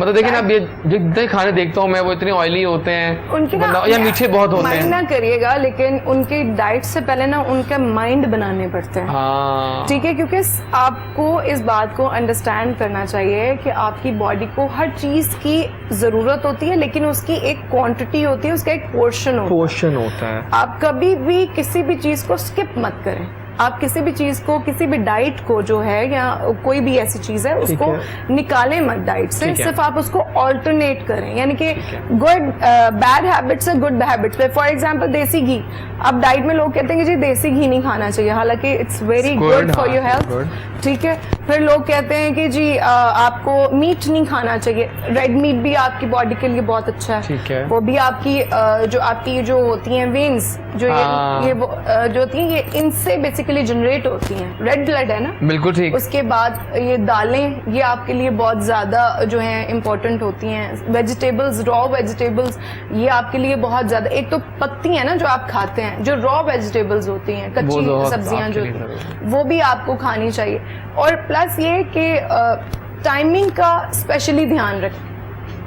[SPEAKER 1] मतलब देखिए ना, अब ये जितने खाने देखता हूँ मैं वो इतने ऑयली होते हैं
[SPEAKER 7] उनके ना
[SPEAKER 1] या मीठे बहुत होते
[SPEAKER 7] माइंड
[SPEAKER 1] हैं।
[SPEAKER 7] ना करिएगा, लेकिन उनकी डाइट से पहले ना उनका माइंड बनाने पड़ते हैं।
[SPEAKER 1] हाँ,
[SPEAKER 7] ठीक है, क्योंकि आपको इस बात को अंडरस्टैंड करना चाहिए कि आपकी बॉडी को हर चीज की जरूरत होती है, लेकिन उसकी एक क्वांटिटी होती है, उसका एक पोर्शन होता है।
[SPEAKER 1] पोषण होता है।
[SPEAKER 7] आप कभी भी किसी भी चीज को स्किप मत करें। आप किसी भी चीज को, किसी भी डाइट को जो है या कोई भी ऐसी चीज है उसको निकालें मत डाइट से,
[SPEAKER 1] ठीक है।
[SPEAKER 7] सिर्फ आप उसको ऑल्टरनेट करें। यानी कि गुड बैड हैबिट्स से गुड हैबिट्स पे, फॉर एग्जांपल देसी घी। अब डाइट में लोग कहते हैं कि जी देसी घी नहीं खाना चाहिए, हालांकि it's very good for your health. ठीक है, फिर लोग कहते हैं कि जी आपको मीट नहीं खाना चाहिए। रेड मीट भी आपकी बॉडी के लिए बहुत अच्छा है।
[SPEAKER 1] ठीक है।
[SPEAKER 7] वो भी आपकी जो होती हैं वेन्स, जो
[SPEAKER 1] हाँ।
[SPEAKER 7] ये जो होती हैं, ये इनसे बेसिकली जनरेट होती हैं। रेड ब्लड है ना।
[SPEAKER 1] बिल्कुल ठीक।
[SPEAKER 7] उसके बाद ये दालें, ये आपके लिए बहुत ज्यादा जो है इम्पोर्टेंट होती हैं। वेजिटेबल्स, रॉ वेजिटेबल्स, ये आपके लिए बहुत ज्यादा, एक तो पकती हैं ना जो आप खाते हैं, जो रॉ वेजिटेबल्स होती हैं,
[SPEAKER 1] वो
[SPEAKER 7] कच्ची
[SPEAKER 1] बहुत
[SPEAKER 7] सब्जियां
[SPEAKER 1] आपके
[SPEAKER 7] जो
[SPEAKER 1] लिए
[SPEAKER 7] होती हैं,
[SPEAKER 1] जरूरी
[SPEAKER 7] वो भी आपको खानी चाहिए। और प्लस ये कि टाइमिंग का स्पेशली ध्यान रखें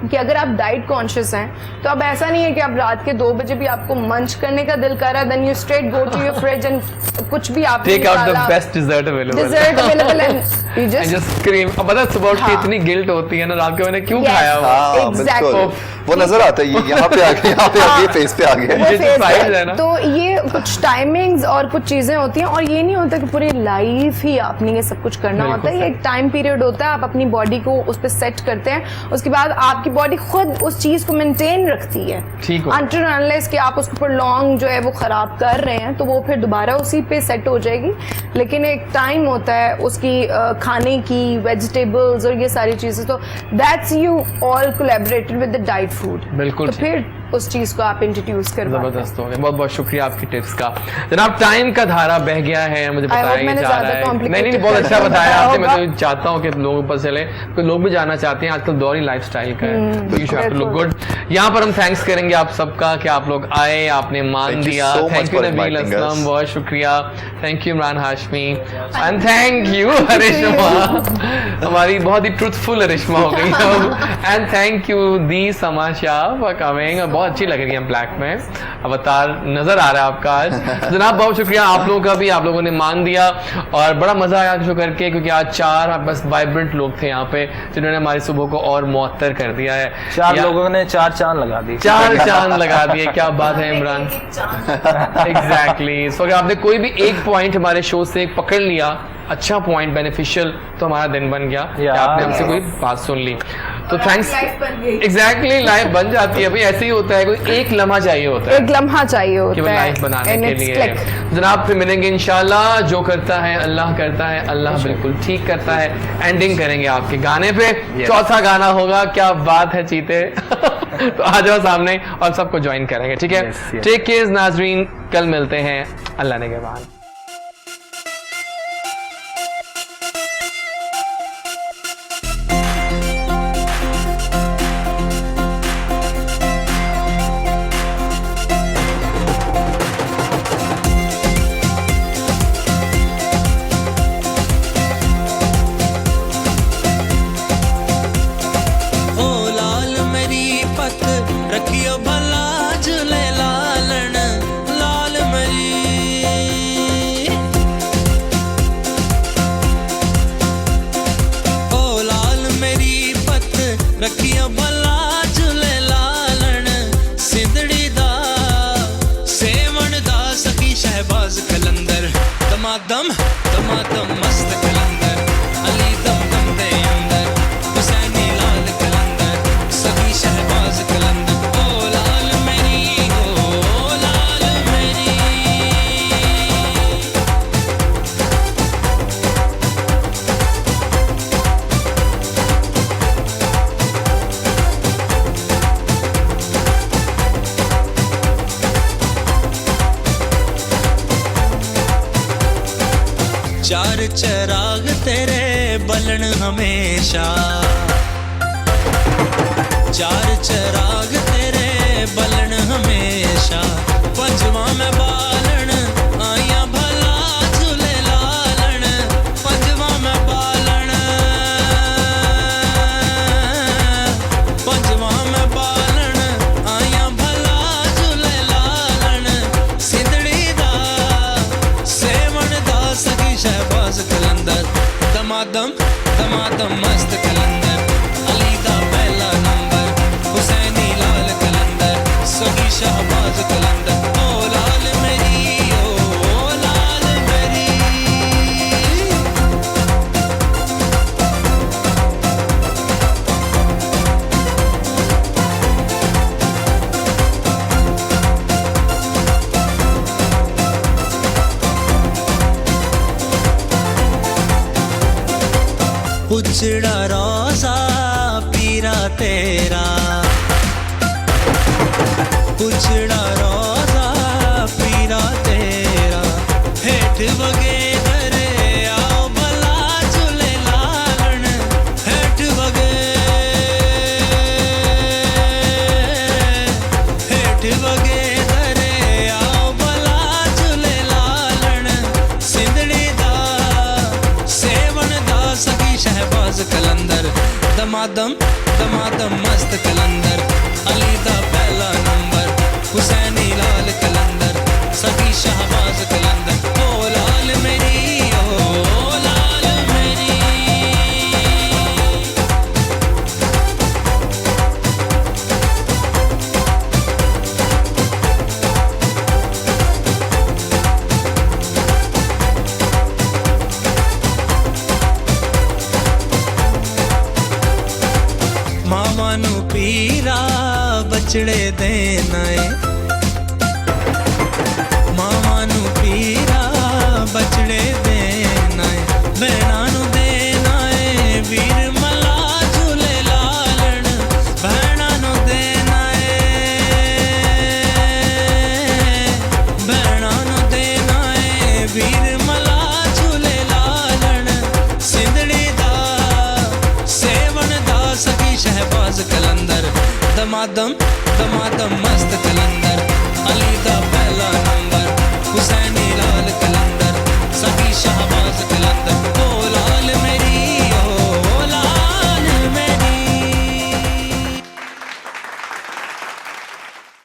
[SPEAKER 7] कि अगर आप डाइट कॉन्शियस हैं तो अब ऐसा नहीं है कि आप रात के 2 बजे भी आपको मंच करने का दिल कर रहा है, then you straight go to your fridge and कुछ भी आप
[SPEAKER 1] take out the best dessert available,
[SPEAKER 7] dessert available and you
[SPEAKER 1] just scream. अब पता है सुबह उठ के
[SPEAKER 7] हाँ।
[SPEAKER 1] इतनी गिल्ट होती है ना, रात को मैंने क्यों
[SPEAKER 7] Yes.
[SPEAKER 1] खाया हुआ।
[SPEAKER 4] हाँ
[SPEAKER 7] Exactly.
[SPEAKER 4] बिल्कुल, वो नजर आता है, ये यहाँ पे आ गया, यहाँ पे आ गया, फेस पे आ गया।
[SPEAKER 1] ये जो size है ना।
[SPEAKER 7] तो ये कुछ टाइमिंग्स और कुछ चीजें होती हैं, और ये नहीं होता कि पूरी लाइफ ही आपने ये सब कुछ करना
[SPEAKER 1] बिल्कुल
[SPEAKER 7] होता है। ये एक टाइम पीरियड होता है, आप अपनी बॉडी को उस पर सेट करते हैं, उसके बाद आपकी बॉडी खुद उस चीज को मेंटेन रखती है।
[SPEAKER 1] ठीक हो।
[SPEAKER 7] अनटिल अनलेस कि आप उसको लॉन्ग जो है वो खराब कर रहे हैं, तो वो फिर दोबारा उसी पे सेट हो जाएगी। लेकिन एक टाइम होता है उसकी खाने की, वेजिटेबल्स और ये सारी चीजें, तो that's you all collaborated with the diet food.
[SPEAKER 1] बिल्कुल
[SPEAKER 7] तो फिर उस चीज को आप इंट्रोड्यूस कर पाते हैं।
[SPEAKER 1] जबरदस्त हो गया। बहुत बहुत शुक्रिया आपकी टिप्स का। जनाब टाइम का धारा बह गया है, मुझे
[SPEAKER 7] I hope
[SPEAKER 1] बताया
[SPEAKER 7] मैंने
[SPEAKER 1] जा
[SPEAKER 7] ज्यादा
[SPEAKER 1] रहा है।
[SPEAKER 7] complicated
[SPEAKER 1] नहीं बहुत अच्छा
[SPEAKER 7] कर
[SPEAKER 1] बताया
[SPEAKER 7] दिया
[SPEAKER 1] आपने। मैं
[SPEAKER 7] होगा।
[SPEAKER 1] तो चाहता हूँ कि लोगों पर चले, कोई लोग भी जानना चाहते हैं, आजकल दौर ही लाइफस्टाइल का है, तो you should have to look good. यहाँ पर हम थैंक्स करेंगे आप सबका कि आप लोग आए, आपने मान
[SPEAKER 4] Thank you
[SPEAKER 1] दिया।
[SPEAKER 4] so much
[SPEAKER 1] thank you
[SPEAKER 4] for
[SPEAKER 1] Nabeel
[SPEAKER 4] inviting
[SPEAKER 1] Aslam,
[SPEAKER 4] us.
[SPEAKER 1] बहुत शुक्रिया। Thank you Imran Hashmi, and thank you Arishma, हमारी बहुत ही ट्रुथफुल अरिश्मा हो गई एंड थैंक यू दी समा शाह फॉर कमिंग। बहुत अच्छी लग रही है ब्लैक में, अवतार नजर आ रहा है आपका आज। जनाब बहुत शुक्रिया आप लोगों का भी, आप लोगों ने मान दिया और बड़ा मजा आया शो करके, क्योंकि आज 4 बस वाइब्रेंट लोग थे यहाँ पे जिन्होंने हमारी सुबह को और मुअत्तर कर दिया है।
[SPEAKER 3] 4
[SPEAKER 1] या-
[SPEAKER 3] लोगों ने 4 चांद लगा दी।
[SPEAKER 1] 4 चांद लगा दिए, क्या बात है इमरान। एग्जैक्टली। सो अगर आपने कोई भी एक पॉइंट हमारे शो से पकड़ लिया, अच्छा पॉइंट, बेनिफिशियल, तो हमारा दिन बन गया कि
[SPEAKER 3] Yeah.
[SPEAKER 1] आपने हमसे कोई बात सुन ली। तो थैंक्स।
[SPEAKER 7] life बन गई।
[SPEAKER 1] एग्जैक्टली, लाइफ बन जाती है भाई, ऐसे ही होता है, कोई एक लम्हा चाहिए होता है
[SPEAKER 7] एक लम्हा चाहिए
[SPEAKER 1] कि वो
[SPEAKER 7] होता है
[SPEAKER 1] लाइफ बनाने
[SPEAKER 7] and
[SPEAKER 1] के
[SPEAKER 7] it's
[SPEAKER 1] लिए।
[SPEAKER 7] click.
[SPEAKER 1] जनाब फिर मिलेंगे इंशाल्लाह। जो करता है अल्लाह करता है, अल्लाह बिल्कुल ठीक करता है। एंडिंग करेंगे आपके गाने पे, चौथा गाना होगा, क्या बात है चीते। तो आ जाओ सामने और सबको ज्वाइन करेंगे, ठीक है।
[SPEAKER 3] Yes, yes.
[SPEAKER 1] टेक केयर नाजरीन, कल मिलते हैं, अल्लाह ने के बाद।
[SPEAKER 5] ओ लाल मेरी पत रखियो भला झूले लालन, लाल मेरी। ओ लाल मेरी पत रखियो भला झूले लालन, सिंधड़ी दा सेवण दा सखी शहबाज कलंदर, दमादम दमादम मस्त कलंदर, अली दम दम दे अंदर, हुसैनी लाल कलंदर, सखी शहबाज कलंदर। ओ लाल मेरी, ओ लाल मेरी। चिराग तेरे बलन हमेशा, चार चिराग तेरे बलन हमेशा, पंजवा में बालन आया भला झूले लालन, पंजवा में बालन, पंजवा में बालन आया भला झूले लालन, सिंधड़ी दा सेवन दा सखी शहबाज कलंदर, दमादम दमादम मस्त कलंदर, अली दा पहला नंबर, हुसैनी लाल कलंदर, सखी शहबाज कलंदर, ओ लाल मेरी, ओ लाल मेरी। उजड़ा रोजा पीरा तेरा, उजड़ा रोजा पीरा तेरा, हेठ वगे दरे आओ भला झूले लालन, हेठ वगे, हेठ वगे दरे आओ भला झूले लालन, सिंधड़ी दा सेवन दा सखी शहबाज कलंदर, दमादम दमादम मस्त कलंदर, अली दा पहला नंबर, हुसैनी लाल कलंदर, सखी शहबाज कलंदर, ओ लाल मेरी, ओ लाल मेरी। मामा नू पीरा बचड़े देना है, मामा नू पीरा बचड़े देना है, बहना नू देना है वीर मला झूले लालन, बहना नू देना है, बहना नू देना है वीर मला झूले लालन, सिंधड़ी दा सेवन दा सखी शहबाज कलंदर, दमादम दमादम मस्त कलंदर, अली दा पहला नंबर, हुसैनी लाल कलंदर, सखी शहबाज कलंदर,